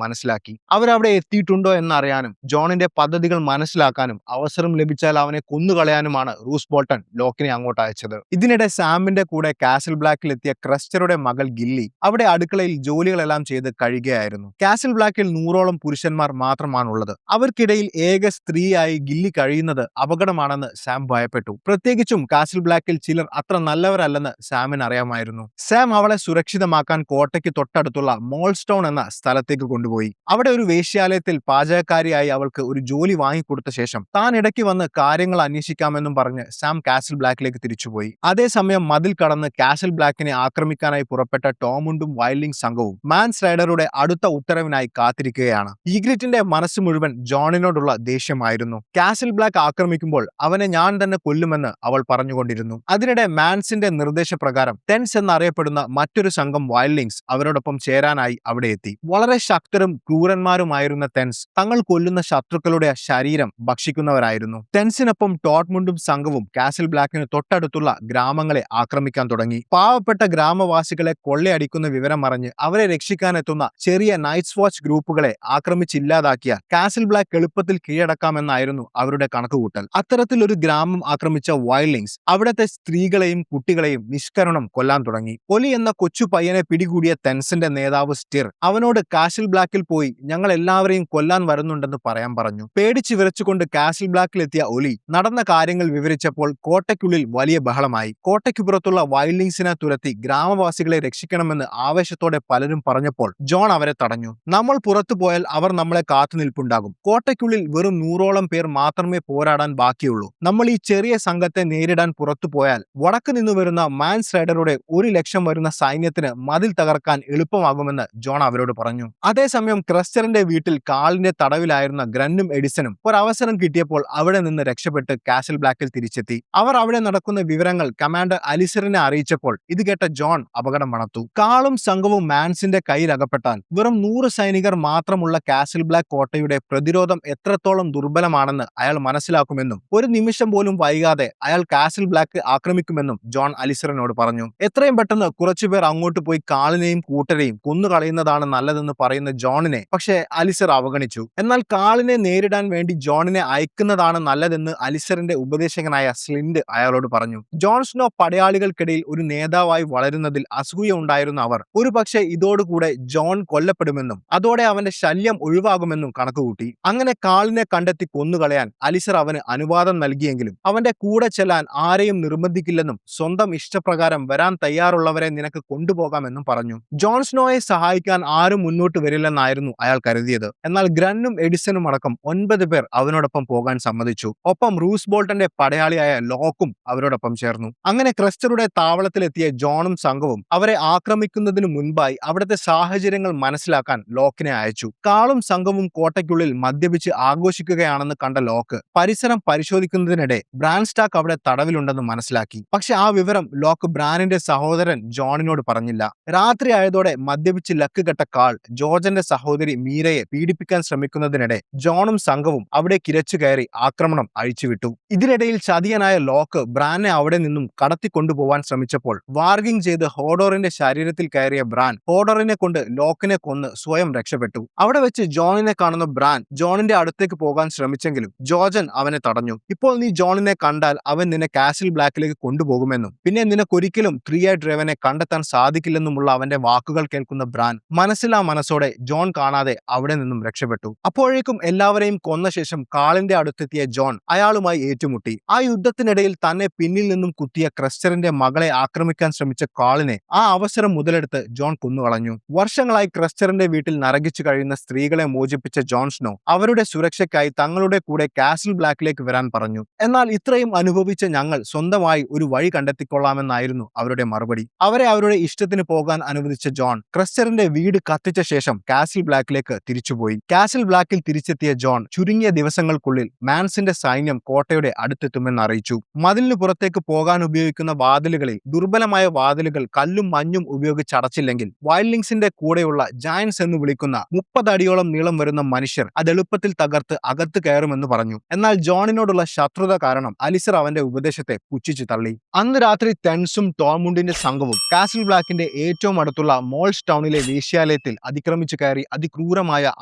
മനസ്സിലാക്കി. അവരവിടെ എത്തിയിട്ടുണ്ടോ എന്നറിയാനും ജോണിന്റെ പദ്ധതികൾ മനസ്സിലാക്കാനും അവസരം ലഭിച്ചാൽ അവനെ കൊന്നുകളയാനുമാണ് റൂസ് ബോൾട്ടൻ ലോക്കിനെ അങ്ങോട്ട് അയച്ചത്. ഇതിനിടെ സാമിന്റെ കൂടെ കാസിൽ ബ്ലാക്കിൽ എത്തിയ ക്രസ്റ്ററുടെ മകൾ ഗില്ലി അവിടെ അടുക്കളയിൽ ജോലികളെല്ലാം ചെയ്ത് കഴിയുകയായിരുന്നു. കാസിൽ ബ്ലാക്കിൽ 100ഓളം പുരുഷന്മാർ മാത്രമാണുള്ളത്. അവർക്കിടയിൽ ഏക സ്ത്രീയായി ഗില്ലി കഴിയുന്നത് അപകടമാണെന്ന് സാം ഭയപ്പെട്ടു. പ്രത്യേകിച്ചും കാസിൽ ബ്ലാക്കിൽ ചിലർ അത്ര നല്ലവരല്ലെന്ന് സാമിന് അറിയാമായിരുന്നു. സാം അവളെ സുരക്ഷിതമാക്കാൻ കോട്ടയ്ക്ക് തൊട്ടടുത്തുള്ള മോൾസ്റ്റോൺ എന്ന സ്ഥലത്തേക്ക് കൊണ്ടുപോയി. അവിടെ ഒരു വേശ്യാലയത്തിൽ പാചകക്കാരിയായി അവൾക്ക് ഒരു ജോലി വാങ്ങിക്കൊടുത്ത ശേഷം താൻ ഇടയ്ക്ക് വന്ന് കാര്യങ്ങൾ അന്വേഷിക്കാമെന്നും പറഞ്ഞ് സാം കാസിൽ ബ്ലാക്കിലേക്ക് തിരിച്ചുപോയി. അതേസമയം മതിൽ കടന്ന് കാസിൽ ബ്ലാക്കിനെ ആക്രമിക്കാനായി പുറപ്പെട്ട ടോമുണ്ടും വൈൽഡിംഗ് സംഘവും മാൻസ് റൈഡറുടെ അടുത്ത ഉത്തരവിനായി കാത്തിരിക്കുകയാണ്. ഈഗ്രിറ്റിന്റെ മനസ്സ് മുഴുവൻ ജോണിനോടുള്ള ദേഷ്യമായിരുന്നു. കാസിൽ ബ്ലാക്ക് ആക്രമിക്കുമ്പോൾ അവനെ ഞാൻ തന്നെ കൊല്ലുമെന്ന് അവൾ പറഞ്ഞുകൊണ്ടിരുന്നു. അതിനിടെ മാൻസിന്റെ നിർദ്ദേശപ്രകാരം ടെൻസ് എന്നറിയപ്പെടുന്ന മറ്റൊരു സംഘം വൈൽഡിംഗ്സ് അവരോടൊപ്പം ചേരാനായി അവിടെ എത്തി. വളരെ ശക്തരും ക്രൂരന്മാരുമായിരുന്ന ടെൻസ് തങ്ങൾ കൊല്ലുന്ന ശത്രുക്കളുടെ ശരീരം ഭക്ഷിക്കുന്നവരായിരുന്നു. ടെൻസിനൊപ്പം ടോർമുണ്ടും സംഘവും കാസിൽ ബ്ലാക്കിന് തൊട്ടടുത്തുള്ള ഗ്രാമങ്ങളെ ആക്രമിക്കാൻ തുടങ്ങി. പാവപ്പെട്ട ഗ്രാമവാസികളെ കൊള്ളയടിക്കുന്ന വിവരം അറിഞ്ഞ് അവരെ രക്ഷിക്കാനെത്തുന്ന ചെറിയ നൈറ്റ്സ് വാച്ച് ഗ്രൂപ്പുകളെ ആക്രമിച്ചില്ലാതാക്കിയ കാസിൽ ബ്ലാക്ക് എളുപ്പത്തിൽ കീഴടക്കാമെന്നായിരുന്നു അവരുടെ കണക്കുകൂട്ടൽ. അത്തരത്തിൽ ഒരു ഗ്രാമം ആക്രമിച്ച വൈൽഡിംഗ്സ് അവിടത്തെ സ്ത്രീകളെയും കുട്ടികളെയും നിഷ്കരണം കൊല്ലാൻ തുടങ്ങി. ഒലി എന്ന കൊച്ചു പയ്യനെ പിടികൂടിയ ടെൻസിന്റെ നേതാവ് സ്റ്റിർ അവനോട് കാസിൽ ബ്ലാക്കിൽ പോയി ഞങ്ങൾ എല്ലാവരെയും കൊല്ലാൻ വരുന്നുണ്ടെന്ന് പറയാൻ പറഞ്ഞു. പേടിച്ച് വിറച്ചുകൊണ്ട് കാസിൽ ബ്ലാക്കിലെത്തിയ ഒലി നടന്ന കാര്യങ്ങൾ വിവരിച്ചപ്പോൾ കോട്ടയ്ക്കുള്ളിൽ വലിയ ബഹളമായി. കോട്ടയ്ക്ക് പുറത്തുള്ള വൈൽഡിംഗ്സിനെ തുരത്തി ഗ്രാമവാസികളെ രക്ഷിക്കണമെന്ന് ആവേശത്തോടെ പലരും പറഞ്ഞപ്പോൾ ജോൺ അവരെ തടഞ്ഞു. നമ്മൾ പുറത്തു പോയാൽ അവർ നമ്മളെ കാത്തു നിൽപ്പുണ്ടാകും. കോട്ടയ്ക്കുള്ളിൽ വെറും 100ഓളം പേർ മാത്രമേ പോരാടാൻ ബാക്കിയുള്ളൂ. നമ്മൾ ഈ ചെറിയ സംഘത്തെ നേരിടാൻ പുറത്തു പോയാൽ വടക്ക് നിന്ന് വരുന്ന മാൻസ് റൈഡറുടെ 100,000 വരുന്ന സൈന്യത്തിന് മതിൽ തകർക്കാൻ എളുപ്പമാകുമെന്ന് ജോൺ അവരോട് പറഞ്ഞു. അതേസമയം ക്രസ്റ്ററിന്റെ വീട്ടിൽ കാളിന്റെ തടവിലായിരുന്ന ഗ്രന്നും എഡിസണും ഒരവസരം കിട്ടിയപ്പോൾ അവിടെ നിന്ന് രക്ഷപ്പെട്ട് കാസിൽ ബ്ലാക്കിൽ തിരിച്ചെത്തി. അവർ അവിടെ നടക്കുന്ന വിവരങ്ങൾ കമാൻഡർ അലിസറിനെ അറിയിച്ചപ്പോൾ ഇത് കേട്ട ജോൺ അപകടം മണത്തു. കാളും സംഘവും മാൻസിന്റെ കയ്യിൽ അകപ്പെട്ടാൽ വെറും 100 സൈനികർ മാത്രമുള്ള കാസിൽ ബ്ലാക്ക് കോട്ടയുടെ പ്രതിരോധം എത്രത്തോളം ദുർബലമാണെന്ന് അയാൾ മനസ്സിലാക്കുമെന്നും ഒരു നിമിഷം പോലും വൈകാതെ അയാൾ കാസിൽ ബ്ലാക്ക് ആക്രമിക്കുമെന്നും ജോൺ അലിസറിനോട് പറഞ്ഞു. എത്രയും പെട്ടെന്ന് കുറച്ചുപേർ അങ്ങോട്ട് പോയി കാളിനെയും കൂട്ടരെയും കൊന്നുകളയുന്നതാണ് നല്ലതെന്ന് പറയുന്ന ജോണിനെ പക്ഷേ അലിസർ അവഗണിച്ചു. എന്നാൽ കാളിനെ നേരിടാൻ വേണ്ടി ജോണിനെ അയക്കുന്നതാണ് നല്ലതെന്ന് അലിസറിന്റെ ഉപദേശകനായ സ്ലിൻഡ് അയാളോട് പറഞ്ഞു. ജോൺ സ്നോ പടയാളികൾക്കിടയിൽ ഒരു നേതാവായി വളരുന്നതിൽ അസൂയ ഉണ്ടായിരുന്ന അവർ ഒരുപക്ഷെ ഇതോടുകൂടെ ജോൺ കൊല്ലപ്പെടുമെന്നും അതോടെ അവന്റെ ശല്യം ഒഴിവാകുമെന്നും കണക്കുകൂട്ടി. അങ്ങനെ കാളിനെ കണ്ടെത്തി കൊന്നുകളയാൻ അലിസർ അവന് അനുവാദം നൽകിയെങ്കിലും അവന്റെ കൂടെ ചെല്ലാൻ ആരെയും നിർബന്ധിക്കില്ലെന്നും സ്വന്തം ഇഷ്ടപ്രകാരം വരാൻ തയ്യാറുള്ളവരെ നിനക്ക് കൊണ്ടുപോകാമെന്നും പറഞ്ഞു. ജോൺ സ്നോയെ സഹായിക്കാൻ ആരും മുന്നോട്ട് വരില്ലെന്നായിരുന്നു അയാൾ കരുതിയത്. എന്നാൽ ഗ്രന്നും എഡിസണും അടക്കം 9 പേർ അവനോടൊപ്പം പോകാൻ സമ്മതിച്ചു. ഒപ്പം റൂസ് ബോൾട്ടന്റെ പടയാളിയായ ലോക്കും അവരോടൊപ്പം ചേർന്നു. അങ്ങനെ ക്രസ്റ്ററുടെ താവളത്തിലെത്തിയ ജോണും സംഘവും അവരെ ആക്രമിക്കുന്നതിനു മുൻപായി അവിടുത്തെ സാഹചര്യങ്ങൾ മനസ്സിലാക്കാൻ ലോക്കിനെ അയച്ചു. കാളും സംഘവും കോട്ടയ്ക്കുള്ളിൽ മദ്യപിച്ച് ആഘോഷിക്കുകയാണെന്ന് കണ്ട ലോക്ക് പരിസരം പരിശോധിക്കുന്നതിനിടെ ബ്രാൻ സ്റ്റാക്ക് അവിടെ തടവിലുണ്ടെന്ന് മനസ്സിലാക്കി. പക്ഷെ ആ വിവരം ലോക്ക് ബ്രാനിന്റെ സഹോദരൻ ജോണിനോട് പറഞ്ഞില്ല. രാത്രി ആയതോടെ മദ്യപിച്ച് ലക്ക് കെട്ട കാൾ ജോർജന്റെ സഹോദരി മീരയെ പീഡിപ്പിക്കാൻ ശ്രമിക്കുന്നതിനിടെ ജോണും സംഘവും അവിടെ കിരച്ചു കയറി ആക്രമണം അഴിച്ചുവിട്ടു. ഇതിനിടയിൽ ചതിയനായ ലോക്ക് ബ്രാൻ ബ്രാനെ അവിടെ നിന്നും കടത്തിക്കൊണ്ടുപോവാൻ ശ്രമിച്ചപ്പോൾ വാർഗിംഗ് ചെയ്ത് ഹോഡോറിന്റെ ശരീരത്തിൽ കയറിയ ബ്രാൻ ഹോഡോറിനെ കൊണ്ട് ലോക്കിനെ കൊന്ന് സ്വയം രക്ഷപ്പെട്ടു. അവിടെ വെച്ച് ജോണിനെ കാണുന്ന ബ്രാൻ ജോണിന്റെ അടുത്തേക്ക് പോകാൻ ശ്രമിച്ചെങ്കിലും ജോജൻ അവനെ തടഞ്ഞു. ഇപ്പോൾ നീ ജോണിനെ കണ്ടാൽ അവൻ നിന്നെ കാസിൽ ബ്ലാക്കിലേക്ക് കൊണ്ടുപോകുമെന്നും പിന്നെ നിനക്കൊരിക്കലും 3i ഡ്രൈവനെ കണ്ടെത്താൻ സാധിക്കില്ലെന്നുമുള്ള അവന്റെ വാക്കുകൾ കേൾക്കുന്ന ബ്രാൻ മനസ്സിലാ മനസ്സോടെ ജോൺ കാണാതെ അവിടെ നിന്നും രക്ഷപ്പെട്ടു. അപ്പോഴേക്കും എല്ലാവരെയും കൊന്ന ശേഷം കാളിന്റെ അടുത്തെത്തിയ ജോൺ അയാളുമായി ഏറ്റുമുട്ടി. ആ യുദ്ധത്തിനിടയിൽ തന്നെ പിന്നിൽ നിന്നും കുത്തിയ ക്രസ്റ്ററിന്റെ മകളെ ആക്രമിക്കാൻ ശ്രമിച്ച കാളിനെ ആ അവസരം മുതലെടുത്ത് ജോൺ കൊന്നുകളഞ്ഞു. വർഷങ്ങളായി ക്രസ്റ്ററിന്റെ വീട്ടിൽ നരകിച്ചു കഴിയുന്ന സ്ത്രീകളെ മോചിപ്പിച്ച ജോൺ സ്നോ അവരുടെ സുരക്ഷയ്ക്കായി തങ്ങളുടെ കൂടെ കാസിൽ ബ്ലാക്കിലേക്ക് വരാൻ പറഞ്ഞു. എന്നാൽ ഇത്രയും അനുഭവിച്ച ഞങ്ങൾ സ്വന്തമായി ഒരു വഴി കണ്ടെത്തിക്കൊള്ളാമെന്നായിരുന്നു അവരുടെ മറുപടി. അവരെ അവരുടെ ഇഷ്ടത്തിന് പോകാൻ അനുവദിച്ച ജോൺ ക്രസ്റ്ററിന്റെ വീട് കത്തിച്ച ശേഷം കാസിൽ ബ്ലാക്കിലേക്ക് തിരിച്ചുപോയി. കാസിൽ ബ്ലാക്കിൽ തിരിച്ചെത്തിയ ജോൺ ചുരുങ്ങിയ ദിവസങ്ങൾക്കുള്ളിൽ മാൻസിന്റെ സൈന്യം കോട്ടയുടെ അടുത്തെത്തുമെന്ന് അറിയിച്ചു. മതിലിന് പുറത്തേക്ക് പോകാൻ ഉപയോഗിക്കുന്ന വാതിലുകളിൽ ദുർബലമായ വാതിലുകൾ കല്ലും മഞ്ഞും ഉപയോഗിച്ച് അടച്ചില്ലെങ്കിൽ വൈൽഡിങ്സിന്റെ കൂടെയുള്ള ജയൻസ് എന്ന് വിളിക്കുന്ന 30 അടിയോളം നീളം വരുന്ന മനുഷ്യർ അത് എളുപ്പത്തിൽ തകർത്ത് അകത്ത് കയറുമെന്ന് പറഞ്ഞു. എന്നാൽ ജോണിനോടുള്ള ശത്രുത കാരണം അലിസർ അവന്റെ ഉപദേശത്തെ പുച്ഛിച്ചു തള്ളി. അന്ന് രാത്രി തെൻസും ടോർമുണ്ടിന്റെ സംഘവും കാസിൽ ബ്ലാക്കിന്റെ ഏറ്റവും അടുത്തുള്ള മോൾസ് ടൗണിലെ വേശ്യാലയത്തിൽ അതിക്രമിച്ചു കയറി അതിക്രൂരമായ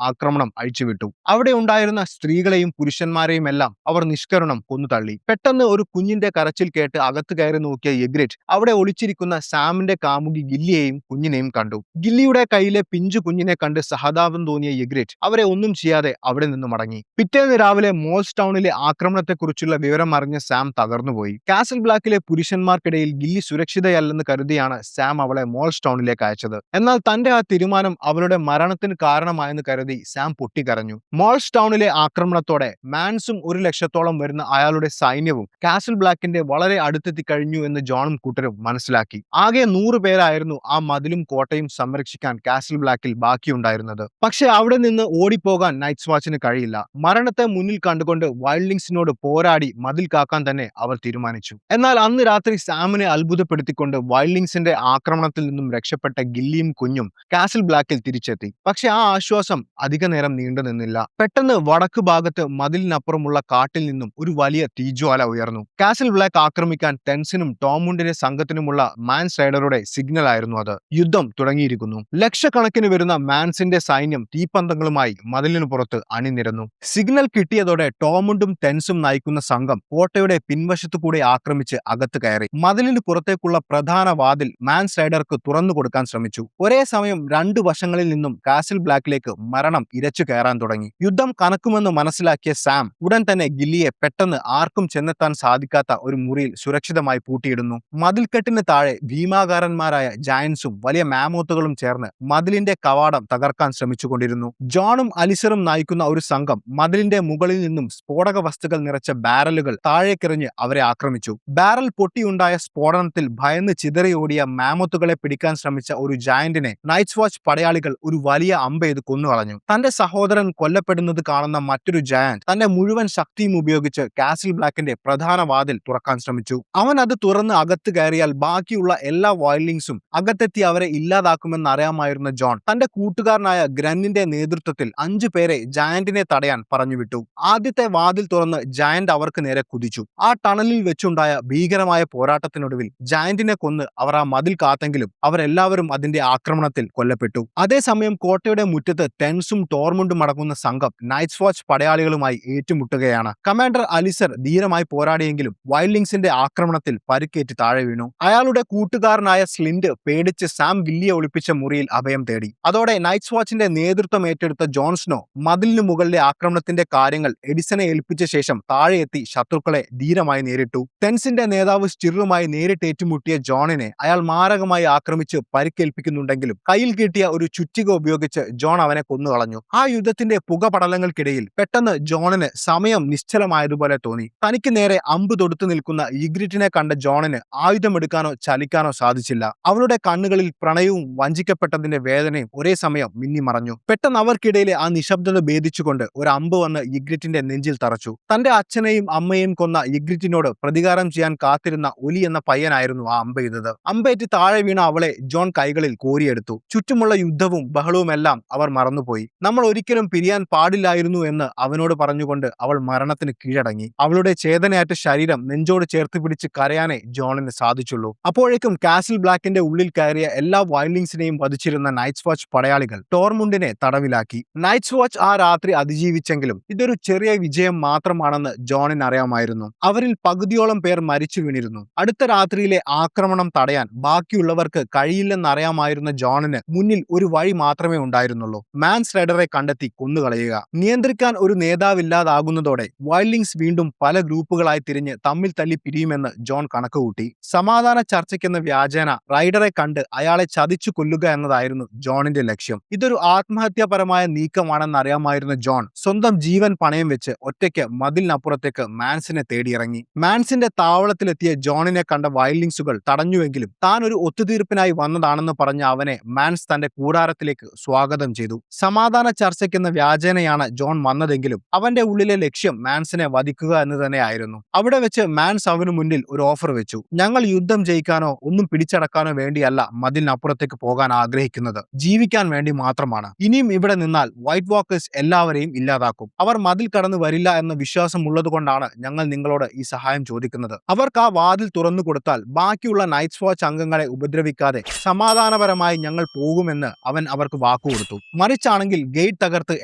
ആക്രമണം അഴിച്ചുവിട്ടു. അവിടെ ഉണ്ടായിരുന്ന സ്ത്രീകളെയും പുരുഷന്മാരെയും എല്ലാം അവർ നിഷ്കരുണം കൊന്നുതള്ളി. പെട്ടെന്ന് ഒരു കുഞ്ഞിന്റെ കരച്ചിൽ കേട്ട് അകത്ത് കയറി നോക്കിയ യെഗ്രിറ്റ് അവിടെ ഒളിച്ചിരിക്കുന്ന സാമിന്റെ കാമുകി ഗില്ലിയെയും കുഞ്ഞിനെയും കണ്ടു. ഗില്ലിയുടെ കയ്യിലെ പിഞ്ചു കുഞ്ഞിനെ കണ്ട് സഹതാപം തോന്നിയ യെഗ്രിറ്റ് അവരെ ഒന്നും ചെയ്യാതെ അവിടെ നിന്ന് മടങ്ങി. പിറ്റേന്ന് രാവിലെ മോൾസ് ടൗണിലെ ആക്രമണത്തെക്കുറിച്ചുള്ള വിവരം അറിഞ്ഞ സാം തകർന്നുപോയി. കാസിൽ ബ്ലാക്കിലെ പുരുഷന്മാർക്കിടയിൽ ഗില്ലി സുരക്ഷിതയല്ലെന്ന് കരുതിയാണ് സാം അവളെ മോൾസ് ടൗണിലേക്ക് അയച്ചത്. എന്നാൽ തന്റെ ആ തീരുമാനം അവളുടെ മരണത്തിന് കാരണമായെന്ന് കരുതി സാം പൊട്ടിക്കരഞ്ഞു. മോൾസ് ടൗണിലെ ആക്രമണത്തോടെ മാൻസും 100,000-ഓളം വരുന്ന അയാളുടെ സൈന്യവും കാസിൽ ബ്ലാക്കിന്റെ വളരെ അടുത്തെത്തി കഴിഞ്ഞു എന്ന് ജോണും കൂട്ടരും മനസ്സിലാക്കി. ആകെ 100 പേരായിരുന്നു ആ മതിലും കോട്ടയും സംരക്ഷിക്കാൻ കാസിൽ ബ്ലാക്കിൽ ബാക്കിയുണ്ടായിരുന്നത്. പക്ഷെ അവിടെ നിന്ന് ഓടിപ്പോകാൻ നൈറ്റ്സ് വാച്ചിന് കഴിയില്ല. മരണത്തെ മുന്നിൽ കണ്ടുകൊണ്ട് വൈൽഡിങ്സിനോട് പോരാടി മതിൽ കാക്കാൻ തന്നെ അവർ തീരുമാനിച്ചു. എന്നാൽ അന്ന് രാത്രി സാമിനെ അത്ഭുതപ്പെടുത്തിക്കൊണ്ട് വൈൽഡിങ്സിന്റെ ആക്രമണത്തിൽ നിന്നും രക്ഷപ്പെട്ട ഗില്ലിയും കുഞ്ഞും കാസിൽ ബ്ലാക്കിൽ തിരിച്ചെത്തി. പക്ഷെ ആ ആശ്വാസം അധിക നേരം നീണ്ടു നിന്നില്ല. പെട്ടെന്ന് വടക്ക് ഭാഗത്ത് മതിലിനപ്പുറമുള്ള കാട്ടിൽ നിന്നും ഒരു വലിയ തീജ്വാല ഉയർന്നു. കാസിൽ ബ്ലാക്ക് ആക്രമിക്കാൻ ടെൻസിനും ടോമുണ്ടിന്റെ സംഘത്തിനുമുള്ള മാൻസ് റൈഡറുടെ സിഗ്നൽ ആയിരുന്നു അത്. യുദ്ധം തുടങ്ങിയിരിക്കുന്നു. ലക്ഷക്കണക്കിന് വരുന്ന മാൻസിന്റെ സൈന്യം തീപ്പന്തങ്ങളുമായി മതിലിനു പുറത്ത് അണിനിരന്നു. സിഗ്നൽ കിട്ടിയതോടെ ടോമുണ്ടും ടെൻസും നയിക്കുന്ന സംഘം കോട്ടയുടെ പിൻവശത്തു കൂടെ ആക്രമിച്ച് അകത്ത് കയറി. മതിലിന് പുറത്തേക്കുള്ള പ്രധാന വാതിൽ മാൻസ് റൈഡർക്ക് തുറന്നു കൊടുക്കാൻ ശ്രമിച്ചു. ഒരേ സമയം 2 വശങ്ങളിൽ നിന്നും കാസിൽ ബ്ലാക്കിലേക്ക് മരണം ഇരച്ചു കയറാൻ തുടങ്ങി. യുദ്ധം കനക്കുമെന്ന് മനസ്സിലാക്കിയ സാം ഉടൻ തന്നെ ഗില്ലിയെ പെട്ടെന്ന് ആർക്കും ചെന്നെത്താൻ സാധിക്കാത്ത ഒരു മുറിയിൽ സുരക്ഷിതമായി പൂട്ടിയിടുന്നു. മതിൽക്കെട്ടിന് താഴെ ഭീമാകാരന്മാരായ ജയൻസും വലിയ മാമോത്തുകളും ചേർന്ന് മതിലിന്റെ കവാടം തകർക്കാൻ ശ്രമിച്ചുകൊണ്ടിരുന്നു. ജോണും അലിസറും നയിക്കുന്ന ഒരു സംഘം മതിലിന്റെ മുകളിൽ നിന്നും സ്ഫോടക വസ്തുക്കൾ നിറച്ച ബാരലുകൾ താഴേക്കെറിഞ്ഞ് അവരെ ആക്രമിച്ചു. ബാരൽ പൊട്ടിയുണ്ടായ സ്ഫോടനത്തിൽ ഭയന്ന് ചിതറിയോടിയ മാമോത്തുകളെ പിടിക്കാൻ ശ്രമിച്ച ഒരു ജയന്റിനെ നൈറ്റ്സ് വാച്ച് പടയാളികൾ ഒരു വലിയ അമ്പെയ്ത് കൊന്നുകളഞ്ഞു. തന്റെ സഹോദരൻ കൊല്ലപ്പെടുന്നത് കാണുന്ന മറ്റൊരു ജയന്റ് തന്റെ മുഴുവൻ ശക്തിയും ഉപയോഗിച്ച് കാസിൽ ബ്ലാക്കിന്റെ പ്രധാന വാതിൽ തുറക്കാൻ ശ്രമിച്ചു. അവൻ അത് തുറന്ന് അകത്ത് കയറിയാൽ ബാക്കിയുള്ള എല്ലാ വൈൽഡിങ്സും അകത്തെത്തി അവരെ ഇല്ലാതാക്കുമെന്ന് അറിയാമായിരുന്ന ജോൺ തന്റെ കൂട്ടുകാരനായ ഗ്രന്നിന്റെ നേതൃത്വത്തിൽ 5 പേരെ ജയന്റിനെ തടയാൻ പറഞ്ഞുവിട്ടു. ആദ്യത്തെ വാതിൽ തുറന്ന് ജയന്റ് അവർക്ക് നേരെ കുതിച്ചു. ആ ടണലിൽ വെച്ചുണ്ടായ ഭീകരമായ പോരാട്ടത്തിനൊടുവിൽ ജയന്റിനെ കൊന്ന് അവർ ആ മതിൽ കാത്തെങ്കിലും അവരെല്ലാവരും അതിന്റെ ആക്രമണത്തിൽ കൊല്ലപ്പെട്ടു. അതേസമയം കോട്ടയുടെ മുറ്റത്ത് ടെൻസും ടോർമുണ്ടും അടങ്ങുന്ന സംഘം നൈറ്റ്സ് വാച്ച് പടയാളികളുമായി ഏറ്റുമുട്ടുകയാണ്. കമാൻഡർ അലിസർ ധീരമായി പോരാടിയെങ്കിലും വൈൽഡിങ്സിന്റെ ആക്രമണത്തിൽ പരിക്കേറ്റ് താഴെ വീണു. അയാളുടെ കൂട്ടുകാരനായ സ്ലിൻഡ് പേടിച്ച് സാം ഗില്ലിയെ ഒളിപ്പിച്ച മുറിയിൽ അഭയം തേടി. അതോടെ നൈറ്റ്സ് വാച്ചിന്റെ നേതൃത്വം ഏറ്റെടുത്ത ജോൺ സ്നോ മതിലിന് മുകളിലെ ആക്രമണത്തിന്റെ കാര്യങ്ങൾ എഡിസനെ ഏൽപ്പിച്ച ശേഷം താഴെ എത്തി ശത്രുക്കളെ ധീരമായി നേരിട്ടു. ടെൻസിന്റെ നേതാവ് സ്റ്റിറുമായി നേരിട്ട് ഏറ്റുമുട്ടിയ ജോണിനെ അയാൾ മാരകമായി ആക്രമിച്ച് പരിക്കേൽപ്പിക്കുന്നുണ്ടെങ്കിലും കയ്യിൽ കിട്ടിയ ഒരു ചുറ്റിക ഉപയോഗിച്ച് ജോൺ അവനെ കൊന്നുകളഞ്ഞു. ആ യുദ്ധത്തിന്റെ പുകപടലങ്ങൾക്കിടയിൽ പെട്ടെന്ന് ജോണിന് സമയം നിശ്ചലമായതുപോലെ തോന്നി. തനിക്ക് നേരെ അമ്പ് തൊടുത്തു നിൽക്കുന്ന യിഗ്രിറ്റിനെ കണ്ട ജോണിന് ആയുധമെടുക്കാനോ ചലിക്കാനോ സാധിച്ചില്ല. അവളുടെ കണ്ണുകളിൽ പ്രണയവും വഞ്ചിക്കപ്പെട്ടതിന്റെ വേദനയും ഒരേ സമയം മിന്നിമറഞ്ഞു. പെട്ടെന്ന് അവർക്കിടയിലെ ആ നിശബ്ദത ഭേദിച്ചുകൊണ്ട് ഒരു അമ്പ് വന്ന് യിഗ്രിറ്റിന്റെ നെഞ്ചിൽ തറച്ചു. തന്റെ അച്ഛനെയും അമ്മയെയും കൊന്ന യിഗ്രിറ്റിനോട് പ്രതികാരം ചെയ്യാൻ കാത്തിരുന്ന ഒലി എന്ന പയ്യനായിരുന്നു ആ അമ്പ് ചെയ്തത്. അമ്പേറ്റ് താഴെ വീണ അവളെ ജോൺ കൈകളിൽ കോരിയെടുത്തു. ചുറ്റുമുള്ള യുദ്ധവും ബഹളവുമെല്ലാം അവർ മറന്നുപോയി. നമ്മൾ ഒരിക്കലും പിരിയാൻ പാടില്ലായിരുന്നു എന്ന് അവനോട് പറഞ്ഞുകൊണ്ട് അവൾ മരണത്തിന് കീഴടങ്ങി. അവളുടെ ചേതനയറ്റ ശരീരം നെഞ്ചോട് നെഞ്ചോട് ചേർത്ത് പിടിച്ച് കരയാനേ ജോണിന് സാധിച്ചുള്ളൂ. അപ്പോഴേക്കും കാസിൽ ബ്ലാക്കിന്റെ ഉള്ളിൽ കയറിയ എല്ലാ വൈൽഡിങ്സിനെയും വധിച്ചിരുന്ന നൈറ്റ്സ് വാച്ച് പടയാളികൾ ടോർമുണ്ടിനെ തടവിലാക്കി. നൈറ്റ്സ് വാച്ച് ആ രാത്രി അതിജീവിച്ചെങ്കിലും ഇതൊരു ചെറിയ വിജയം മാത്രമാണെന്ന് ജോണിന് അറിയാമായിരുന്നു. അവരിൽ പകുതിയോളം പേർ മരിച്ചു വീണിരുന്നു. അടുത്ത രാത്രിയിലെ ആക്രമണം തടയാൻ ബാക്കിയുള്ളവർക്ക് കഴിയില്ലെന്നറിയാമായിരുന്ന ജോണിന് മുന്നിൽ ഒരു വഴി മാത്രമേ ഉണ്ടായിരുന്നുള്ളൂ: മാൻസ് റൈഡറെ കണ്ടെത്തി കൊന്നുകളയുക. നിയന്ത്രിക്കാൻ ഒരു നേതാവില്ലാതാകുന്നതോടെ വൈൽഡിങ്സ് വീണ്ടും പല ഗ്രൂപ്പുകളായി തിരിഞ്ഞ് തമ്മിൽ തല്ലി പിരിയുമെന്ന് ജോൺ കണക്കുകൂട്ടി. സമാധാന ചർച്ചയ്ക്കെന്ന വ്യാജേന റൈഡറെ കണ്ട് അയാളെ ചതിച്ചു കൊല്ലുക എന്നതായിരുന്നു ജോണിന്റെ ലക്ഷ്യം. ഇതൊരു ആത്മഹത്യാപരമായ നീക്കമാണെന്നറിയാമായിരുന്ന ജോൺ സ്വന്തം ജീവൻ പണയം വെച്ച് ഒറ്റയ്ക്ക് മതിലിനപ്പുറത്തേക്ക് മാൻസിനെ തേടിയിറങ്ങി. മാൻസിന്റെ താവളത്തിലെത്തിയ ജോണിനെ കണ്ട വൈൽഡിങ്സുകൾ തടഞ്ഞുവെങ്കിലും താൻ ഒരു ഒത്തുതീർപ്പിനായി വന്നതാണെന്ന് പറഞ്ഞ അവനെ മാൻസ് തന്റെ കൂടാരത്തിലേക്ക് സ്വാഗതം ചെയ്തു. സമാധാന ചർച്ചയ്ക്കെന്ന വ്യാജേനയാണ് ജോൺ വന്നതെങ്കിലും അവന്റെ ഉള്ളിലെ ലക്ഷ്യം മാൻസിനെ വധിക്കുക എന്ന് തന്നെയായിരുന്നു. അവിടെ വെച്ച് മാൻസ് അവനു മുന്നിൽ ഒരു ഓഫർ വെച്ചു: ഞങ്ങൾ യുദ്ധം ജയിക്കാനോ ഒന്നും പിടിച്ചടക്കാനോ വേണ്ടിയല്ല മതിലിനപ്പുറത്തേക്ക് പോകാൻ ആഗ്രഹിക്കുന്നത്, ജീവിക്കാൻ വേണ്ടി മാത്രമാണ്. ഇനിയും ഇവിടെ നിന്നാൽ വൈറ്റ് വാക്കേഴ്സ് എല്ലാവരെയും ഇല്ലാതാക്കും. അവർ മതിൽ കടന്നു വരില്ല എന്ന വിശ്വാസം ഉള്ളതുകൊണ്ടാണ് ഞങ്ങൾ നിങ്ങളോട് ഈ സഹായം ചോദിക്കുന്നത്. അവർക്ക് ആ വാതിൽ തുറന്നു കൊടുത്താൽ ബാക്കിയുള്ള നൈറ്റ്സ് വാച്ച് അംഗങ്ങളെ ഉപദ്രവിക്കാതെ സമാധാനപരമായി ഞങ്ങൾ പോകുമെന്ന് അവൻ അവർക്ക് വാക്കുകൊടുത്തു. മറിച്ചാണെങ്കിൽ ഗേറ്റ് തകർത്ത്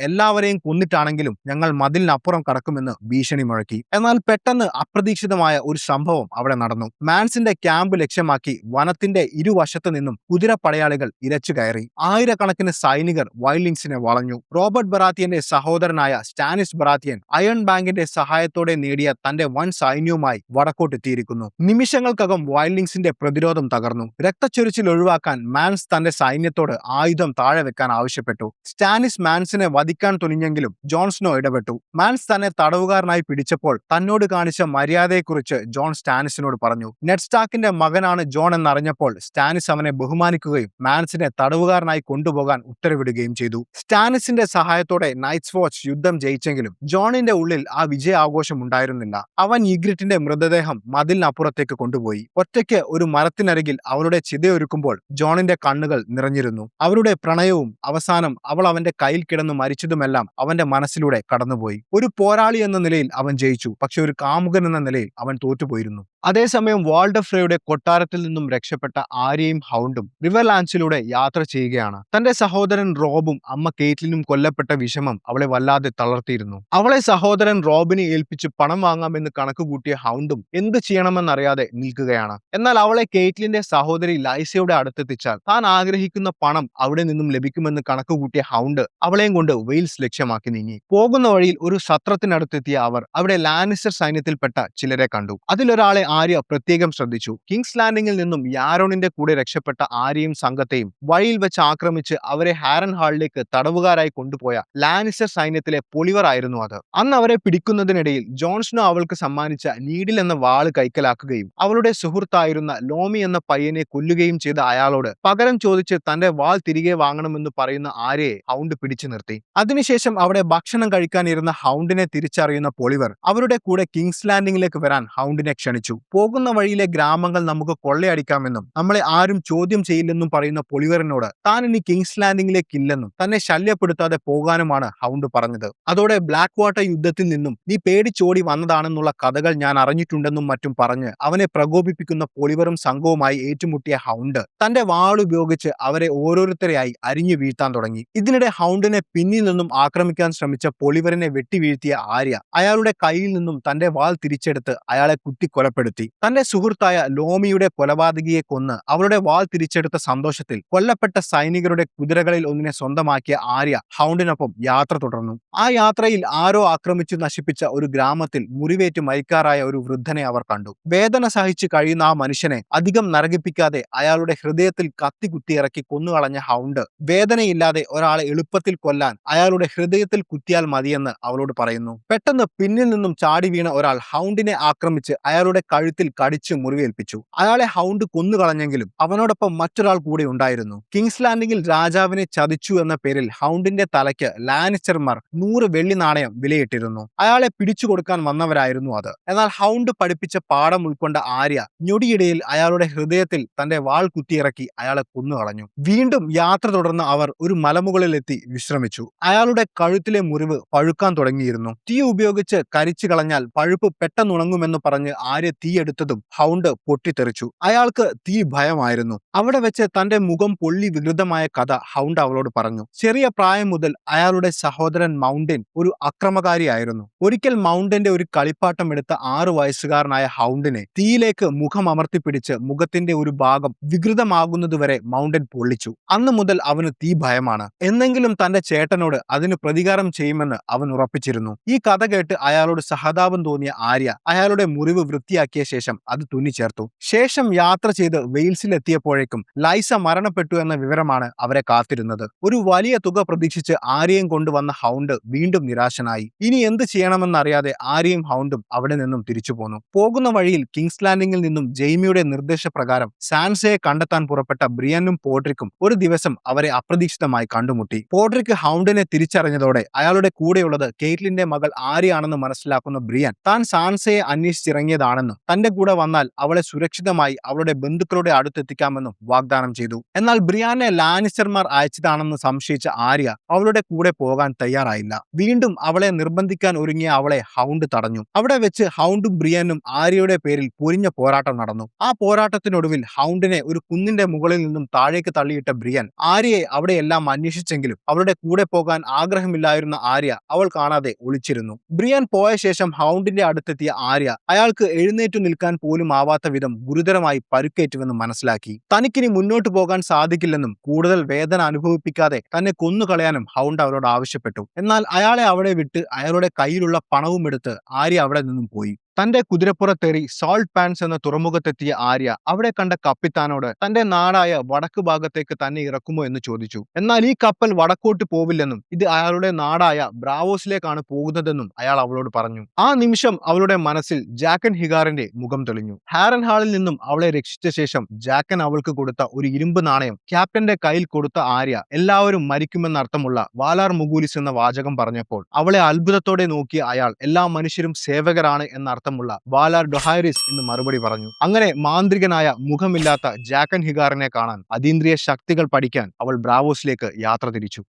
എല്ലാവരെയും കൊന്നിട്ടാണെങ്കിലും ഞങ്ങൾ മതിലിനപ്പുറം കടക്കുമെന്ന് ഭീഷണി മുഴക്കി. എന്നാൽ പെട്ടെന്ന് അപ്രതീക്ഷിതമായ ഒരു സംഭവം അവിടെ നടന്നു. മാൻസിന്റെ ക്യാമ്പ് ലക്ഷ്യമാക്കി വനത്തിന്റെ ഇരുവശത്തു നിന്നും കുതിരപ്പടയാളികൾ ഇരച്ചു കയറി. ആയിരക്കണക്കിന് സൈനികർ വൈൽഡിങ്സിനെ വളഞ്ഞു. റോബർട്ട് ബറാത്തിയന്റെ സഹോദരനായ സ്റ്റാനിസ് ബറാത്തിയൻ അയൺ ബാങ്കിന്റെ സഹായത്തോടെ നേടിയ തന്റെ വൻ സൈന്യവുമായി വടക്കോട്ടെത്തിയിരിക്കുന്നു. നിമിഷങ്ങൾക്കകം വൈൽഡിങ്സിന്റെ പ്രതിരോധം തകർന്നു. രക്തച്ചൊരിച്ചിൽ ഒഴിവാക്കാൻ മാൻസ് തന്റെ സൈന്യത്തോട് ആയുധം താഴെ വെക്കാൻ ആവശ്യപ്പെട്ടു. സ്റ്റാനിസ് മാൻസിനെ വധിക്കാൻ തുനിഞ്ഞെങ്കിലും ജോൺ സ്നോ ഇടപെട്ടു. മാൻസ് തന്നെ തടവുകാരനായി പിടിച്ചപ്പോൾ തന്നോട് കാണിച്ച മര്യാദയെക്കുറിച്ച് ജോൺ സ്റ്റാനിസിനോട് പറഞ്ഞു. നെഡ് സ്റ്റാർക്കിന്റെ മകനാണ് ജോൺ എന്നറിഞ്ഞപ്പോൾ സ്റ്റാനിസ് അവനെ ബഹുമാനിക്കുകയും മാൻസിനെ തടവുകാരനായി കൊണ്ടുപോകാൻ ഉത്തരവിടുകയും ചെയ്തു. സ്റ്റാനിസിന്റെ സഹായത്തോടെ നൈറ്റ്സ് വാച്ച് യുദ്ധം ജയിച്ചെങ്കിലും ജോണിന്റെ ഉള്ളിൽ ആ വിജയാഘോഷം ഉണ്ടായിരുന്നില്ല. അവൻ യിഗ്രിറ്റിന്റെ മൃതദേഹം മതിലിനപ്പുറത്തേക്ക് കൊണ്ടുപോയി. ഒറ്റയ്ക്ക് ഒരു മരത്തിനരികിൽ അവളുടെ ചിതയൊരുക്കുമ്പോൾ ജോണിന്റെ കണ്ണുകൾ നിറഞ്ഞിരുന്നു. അവരുടെ പ്രണയവും അവസാനം അവൾ അവന്റെ കയ്യിൽ കിടന്നു മരിച്ചതുമെല്ലാം അവന്റെ മനസ്സിലൂടെ കടന്നുപോയി. ഒരു പോരാളി എന്ന നിലയിൽ അവൻ ജയിച്ചു, പക്ഷെ ഒരു കാമുകൻ എന്ന നിലയിൽ അവൻ തോറ്റുപോയിരുന്നു. അതേസമയം വാൾഡർ ഫ്രേയുടെ കൊട്ടാരത്തിൽ നിന്നും രക്ഷപ്പെട്ട ആര്യയും ഹൗണ്ടും റിവർ ലാൻസിലൂടെ യാത്ര ചെയ്യുകയാണ്. തന്റെ സഹോദരൻ റോബും അമ്മ കേറ്റ്ലിനും കൊല്ലപ്പെട്ട വിഷമം അവളെ വല്ലാതെ തളർത്തിയിരുന്നു. അവളെ സഹോദരൻ റോബിനെ ഏൽപ്പിച്ച് പണം വാങ്ങാമെന്ന് കണക്കുകൂട്ടിയ ഹൗണ്ടും എന്ത് ചെയ്യണമെന്നറിയാതെ നിൽക്കുകയാണ്. എന്നാൽ അവളെ കേറ്റ്ലിന്റെ സഹോദരി ലൈസയുടെ അടുത്തെത്തിച്ചാൽ താൻ ആഗ്രഹിക്കുന്ന പണം അവിടെ നിന്നും ലഭിക്കുമെന്ന് കണക്കുകൂട്ടിയ ഹൗണ്ട് അവളെയും കൊണ്ട് വെയിൽസ് ലക്ഷ്യമാക്കി നീങ്ങി. പോകുന്ന വഴിയിൽ ഒരു സത്രത്തിനടുത്തെത്തിയ അവർ അവിടെ ലാനിസ്റ്റർ സൈന്യത്തിൽപ്പെട്ട ചിലരെ കണ്ടു. അതിലൊരാളെ ആര്യ പ്രത്യേകം ശ്രദ്ധിച്ചു. കിങ്സ് ലാൻഡിംഗിൽ നിന്നും യാരോണിന്റെ കൂടെ രക്ഷപ്പെട്ട ആര്യയും സംഘത്തെയും വഴിയിൽ വെച്ച് ആക്രമിച്ച് അവരെ ഹാരൻ ഹാളിലേക്ക് തടവുകാരായി കൊണ്ടുപോയ ലാനിസ്റ്റർ സൈന്യത്തിലെ പൊളിവർ ആയിരുന്നു അത്. അന്ന് അവരെ പിടിക്കുന്നതിനിടയിൽ ജോൺ സ്നോ അവൾക്ക് സമ്മാനിച്ച നീഡിൽ എന്ന വാള് കൈക്കലാക്കുകയും അവളുടെ സുഹൃത്തായിരുന്ന ലോമി എന്ന പയ്യനെ കൊല്ലുകയും ചെയ്ത അയാളോട് പകരം ചോദിച്ച് തന്റെ വാൾ തിരികെ വാങ്ങണമെന്ന് പറയുന്ന ആര്യയെ ഹൗണ്ട് പിടിച്ചു നിർത്തി. അതിനുശേഷം അവിടെ ഭക്ഷണം കഴിക്കാനിരുന്ന ഹൗണ്ടിനെ തിരിച്ചറിയുന്ന പൊളിവർ അവരുടെ കൂടെ കിങ്സ് ലാൻഡിംഗിലേക്ക് വരാൻ ഹൗണ്ടിനെ ക്ഷണിച്ചു. പോകുന്ന വഴിയിലെ ഗ്രാമങ്ങൾ നമുക്ക് കൊള്ളയടിക്കാമെന്നും നമ്മളെ ആരും ചോദ്യം ചെയ്യില്ലെന്നും പറയുന്ന പൊളിവറിനോട് താൻ ഇനി കിങ്സ് ലാൻഡിംഗിലേക്ക് ഇല്ലെന്നും തന്നെ ശല്യപ്പെടുത്താതെ പോകാനുമാണ് ഹൗണ്ട് പറഞ്ഞത്. അതോടെ ബ്ലാക്ക് വാട്ടർ യുദ്ധത്തിൽ നിന്നും നീ പേടിച്ചോടി വന്നതാണെന്നുള്ള കഥകൾ ഞാൻ അറിഞ്ഞിട്ടുണ്ടെന്നും മറ്റും പറഞ്ഞ് അവനെ പ്രകോപിപ്പിക്കുന്ന പൊളിവറും സംഘവുമായി ഏറ്റുമുട്ടിയ ഹൗണ്ട് തന്റെ വാളുപയോഗിച്ച് അവരെ ഓരോരുത്തരെയായി അരിഞ്ഞു വീഴ്ത്താൻ തുടങ്ങി. ഇതിനിടെ ഹൗണ്ടിനെ പിന്നിൽ നിന്നും ആക്രമിക്കാൻ ശ്രമിച്ച പൊളിവറിനെ വെട്ടിവീഴ്ത്തിയ ആര്യ അയാളുടെ കയ്യിൽ നിന്നും തന്റെ വാൾ തിരിച്ചെടുത്ത് അയാളെ കുത്തിക്കൊലപ്പെടുത്തി. തന്റെ സുഹൃത്തായ ലോമിയുടെ കൊലപാതകിയെ കൊന്ന് അവളുടെ വാൾ തിരിച്ചെടുത്ത സന്തോഷത്തിൽ കൊല്ലപ്പെട്ട സൈനികരുടെ കുതിരകളിൽ ഒന്നിനെ സ്വന്തമാക്കിയ ആര്യ ഹൗണ്ടിനൊപ്പം യാത്ര തുടർന്നു. ആ യാത്രയിൽ ആരോ ആക്രമിച്ചു നശിപ്പിച്ച ഒരു ഗ്രാമത്തിൽ മുറിവേറ്റ് മരിക്കാറായ ഒരു വൃദ്ധനെ അവർ കണ്ടു. വേദന സഹിച്ചു കഴിയുന്ന ആ മനുഷ്യനെ അധികം നരകിപ്പിക്കാതെ അയാളുടെ ഹൃദയത്തിൽ കത്തി കുത്തിയിറക്കി കൊന്നുകളഞ്ഞ ഹൗണ്ട് വേദനയില്ലാതെ ഒരാളെ എളുപ്പത്തിൽ കൊല്ലാൻ അയാളുടെ ഹൃദയത്തിൽ കുത്തിയാൽ മതിയെന്ന് അവളോട് പറയുന്നു. പെട്ടെന്ന് പിന്നിൽ നിന്നും ചാടി വീണ ഒരാൾ ഹൗണ്ടിനെ ആക്രമിച്ച് അയാളുടെ കഴുത്തിൽ കടിച്ച് മുറിവേൽപ്പിച്ചു. അയാളെ ഹൗണ്ട് കൊന്നുകളഞ്ഞെങ്കിലും അവനോടൊപ്പം മറ്റൊരാൾ കൂടെ ഉണ്ടായിരുന്നു. കിങ്സ് ലാൻഡിംഗിൽ രാജാവിനെ ചതിച്ചു എന്ന പേരിൽ ഹൗണ്ടിന്റെ തലയ്ക്ക് ലാനിസ്റ്റർമാർ 100 വെള്ളി നാണയം വിലയിട്ടിരുന്നു. അയാളെ പിടിച്ചു കൊടുക്കാൻ വന്നവരായിരുന്നു അത്. എന്നാൽ ഹൗണ്ട് പഠിപ്പിച്ച പാഠം ഉൾക്കൊണ്ട ആര്യ ഞൊടിയിടയിൽ അയാളുടെ ഹൃദയത്തിൽ തന്റെ വാൾ കുത്തിയിറക്കി അയാളെ കൊന്നുകളഞ്ഞു. വീണ്ടും യാത്ര തുടർന്ന് അവർ ഒരു മലമുകളിലെത്തി വിശ്രമിച്ചു. അയാളുടെ കഴുത്തിലെ മുറിവ് പഴുക്കാൻ തുടങ്ങിയിരുന്നു. തീ ഉപയോഗിച്ച് കരിച്ചു കളഞ്ഞാൽ പഴുപ്പ് പെട്ടെന്നുണങ്ങുമെന്ന് എന്ന് പറഞ്ഞ് ആര്യ തീയെടുത്തതും ഹൗണ്ട് പൊട്ടിത്തെറിച്ചു. അയാൾക്ക് തീ ഭയമായിരുന്നു. അവിടെ വെച്ച് തന്റെ മുഖം പൊള്ളി വികൃതമായ കഥ ഹൗണ്ട് അവളോട് പറഞ്ഞു. ചെറിയ പ്രായം മുതൽ അയാളുടെ സഹോദരൻ മൗണ്ടൻ ഒരു അക്രമകാരിയായിരുന്നു. ഒരിക്കൽ മൗണ്ടന്റെ ഒരു കളിപ്പാട്ടം എടുത്ത 6 വയസ്സുകാരനായ ഹൗണ്ടിനെ തീയിലേക്ക് മുഖം അമർത്തിപ്പിടിച്ച് മുഖത്തിന്റെ ഒരു ഭാഗം വികൃതമാകുന്നതുവരെ മൗണ്ടൻ പൊള്ളിച്ചു. അന്ന് മുതൽ അവന് തീ ഭയമാണ്. എന്നെങ്കിലും തന്റെ ചേട്ടനോട് അതിന് പ്രതികാരം ചെയ്യുമെന്ന് അവൻ ഉറപ്പിച്ചിരുന്നു. ഈ കഥ കേട്ട് അയാളോട് സഹതാപം തോന്നിയ ആര്യ അയാളുടെ മുറിവ് വൃത്തിയാക്കിയ ശേഷം അത് തുന്നിച്ചേർത്തു. ശേഷം യാത്ര ചെയ്ത് വെയിൽസിലെത്തിയപ്പോഴേക്കും ലൈസ മരണപ്പെട്ടു എന്ന വിവരമാണ് അവരെ കാത്തിരുന്നത്. ഒരു വലിയ തുക പ്രതീക്ഷിച്ച് ആര്യയും കൊണ്ടുവന്ന ഹൗണ്ട് വീണ്ടും നിരാശനായി. ഇനി എന്ത് ചെയ്യണമെന്നറിയാതെ ആര്യയും ഹൗണ്ടും അവിടെ നിന്നും തിരിച്ചു പോന്നു. പോകുന്ന വഴിയിൽ കിങ്സ് ലാൻഡിംഗിൽ നിന്നും ജെയ്മിയുടെ നിർദ്ദേശപ്രകാരം സാൻസയെ കണ്ടെത്താൻ പുറപ്പെട്ട ബ്രിയനും പോഡ്രിക്കും ഒരു ദിവസം അവരെ അപ്രതീക്ഷിതമായി കണ്ടുമുട്ടി. പോഡ്രിക്ക് ഹൗണ്ടിനെ തിരിച്ചറിഞ്ഞതോടെ അയാളുടെ കൂടെയുള്ളത് കെയ്റ്റ്ലിന്റെ മകൾ ആര്യാണെന്ന് മനസ്സിലാക്കുന്ന ബ്രിയൻ താൻ സാൻസയെ അന്വേഷിച്ചിറങ്ങിയതാണെന്നും തന്റെ കൂടെ വന്നാൽ അവളെ സുരക്ഷിതമായി അവളുടെ ബന്ധുക്കളുടെ അടുത്തെത്തിക്കാമെന്നും വാഗ്ദാനം ചെയ്തു. എന്നാൽ ബ്രിയാനെ ലാനിസ്റ്റർമാർ അയച്ചതാണെന്ന് സംശയിച്ച ആര്യ അവളുടെ കൂടെ പോകാൻ തയ്യാറായില്ല. വീണ്ടും അവളെ നിർബന്ധിക്കാൻ ഒരുങ്ങിയ അവളെ ഹൗണ്ട് തടഞ്ഞു. അവിടെ വെച്ച് ഹൗണ്ടും ബ്രിയനും ആര്യയുടെ പേരിൽ പൊരിഞ്ഞ പോരാട്ടം നടന്നു. ആ പോരാട്ടത്തിനൊടുവിൽ ഹൗണ്ടിനെ ഒരു കുന്നിന്റെ മുകളിൽ നിന്നും താഴേക്ക് തള്ളിയിട്ട ബ്രിയൻ ആര്യയെ അവിടെയെല്ലാം അന്വേഷിച്ചെങ്കിലും അവളുടെ കൂടെ പോകാൻ ആഗ്രഹമില്ലായിരുന്ന ആര്യ അവൾ കാണാതെ ഒളിച്ചിരുന്നു. ബ്രിയൻ പോയ ശേഷം ഹൗണ്ടിന്റെ അടുത്തെത്തിയ ആര്യ അയാൾക്ക് എഴുന്നേറ്റു നിൽക്കാൻ പോലും ആവാത്ത വിധം ഗുരുതരമായി പരുക്കേറ്റുവെന്ന് മനസ്സിലാക്കി. തനിക്കിനി മുന്നോട്ടു പോകാൻ സാധിക്കില്ലെന്നും കൂടുതൽ വേദന അനുഭവിപ്പിക്കാതെ തന്നെ കൊന്നുകളയാനും ഹൗണ്ട് അവരോട് ആവശ്യപ്പെട്ടു. എന്നാൽ അയാളെ അവിടെ വിട്ട് അയാളുടെ കയ്യിലുള്ള പണവും എടുത്ത് ആര്യ അവിടെ നിന്നും പോയി. തന്റെ കുതിരപ്പുറത്തേറി സോൾട്ട് പാൻസ് എന്ന തുറമുഖത്തെത്തിയ ആര്യ അവിടെ കണ്ട കപ്പിത്താനോട് തന്റെ നാടായ വടക്ക് ഭാഗത്തേക്ക് തന്നെ ഇറക്കുമോ എന്ന് ചോദിച്ചു. എന്നാൽ ഈ കപ്പൽ വടക്കോട്ട് പോവില്ലെന്നും ഇത് അയാളുടെ നാടായ ബ്രാവോസിലേക്കാണ് പോകുന്നതെന്നും അയാൾ അവളോട് പറഞ്ഞു. ആ നിമിഷം അവളുടെ മനസ്സിൽ ജാക്കൻ ഹിഗാറിന്റെ മുഖം തെളിഞ്ഞു. ഹാരൻ ഹാളിൽ നിന്നും അവളെ രക്ഷിച്ച ശേഷം ജാക്കൻ അവൾക്ക് കൊടുത്ത ഒരു ഇരുമ്പ് നാണയം ക്യാപ്റ്റന്റെ കയ്യിൽ കൊടുത്ത ആര്യ എല്ലാവരും മരിക്കുമെന്നർത്ഥമുള്ള വാലാർ മുഗൂലിസ് എന്ന വാചകം പറഞ്ഞപ്പോൾ അവളെ അത്ഭുതത്തോടെ നോക്കിയ അയാൾ എല്ലാ മനുഷ്യരും സേവകരാണ് എന്നർത്ഥം വാലാർ ഡൊഹൈറിസ് എന്ന് മറുപടി പറഞ്ഞു. അങ്ങനെ മാന്ത്രികനായ മുഖമില്ലാത്ത ജാക്കൻ ഹിഗാറിനെ കാണാൻ അതീന്ദ്രിയ ശക്തികൾ പഠിക്കാൻ അവൾ ബ്രാവോസിലേക്ക് യാത്ര തിരിച്ചു.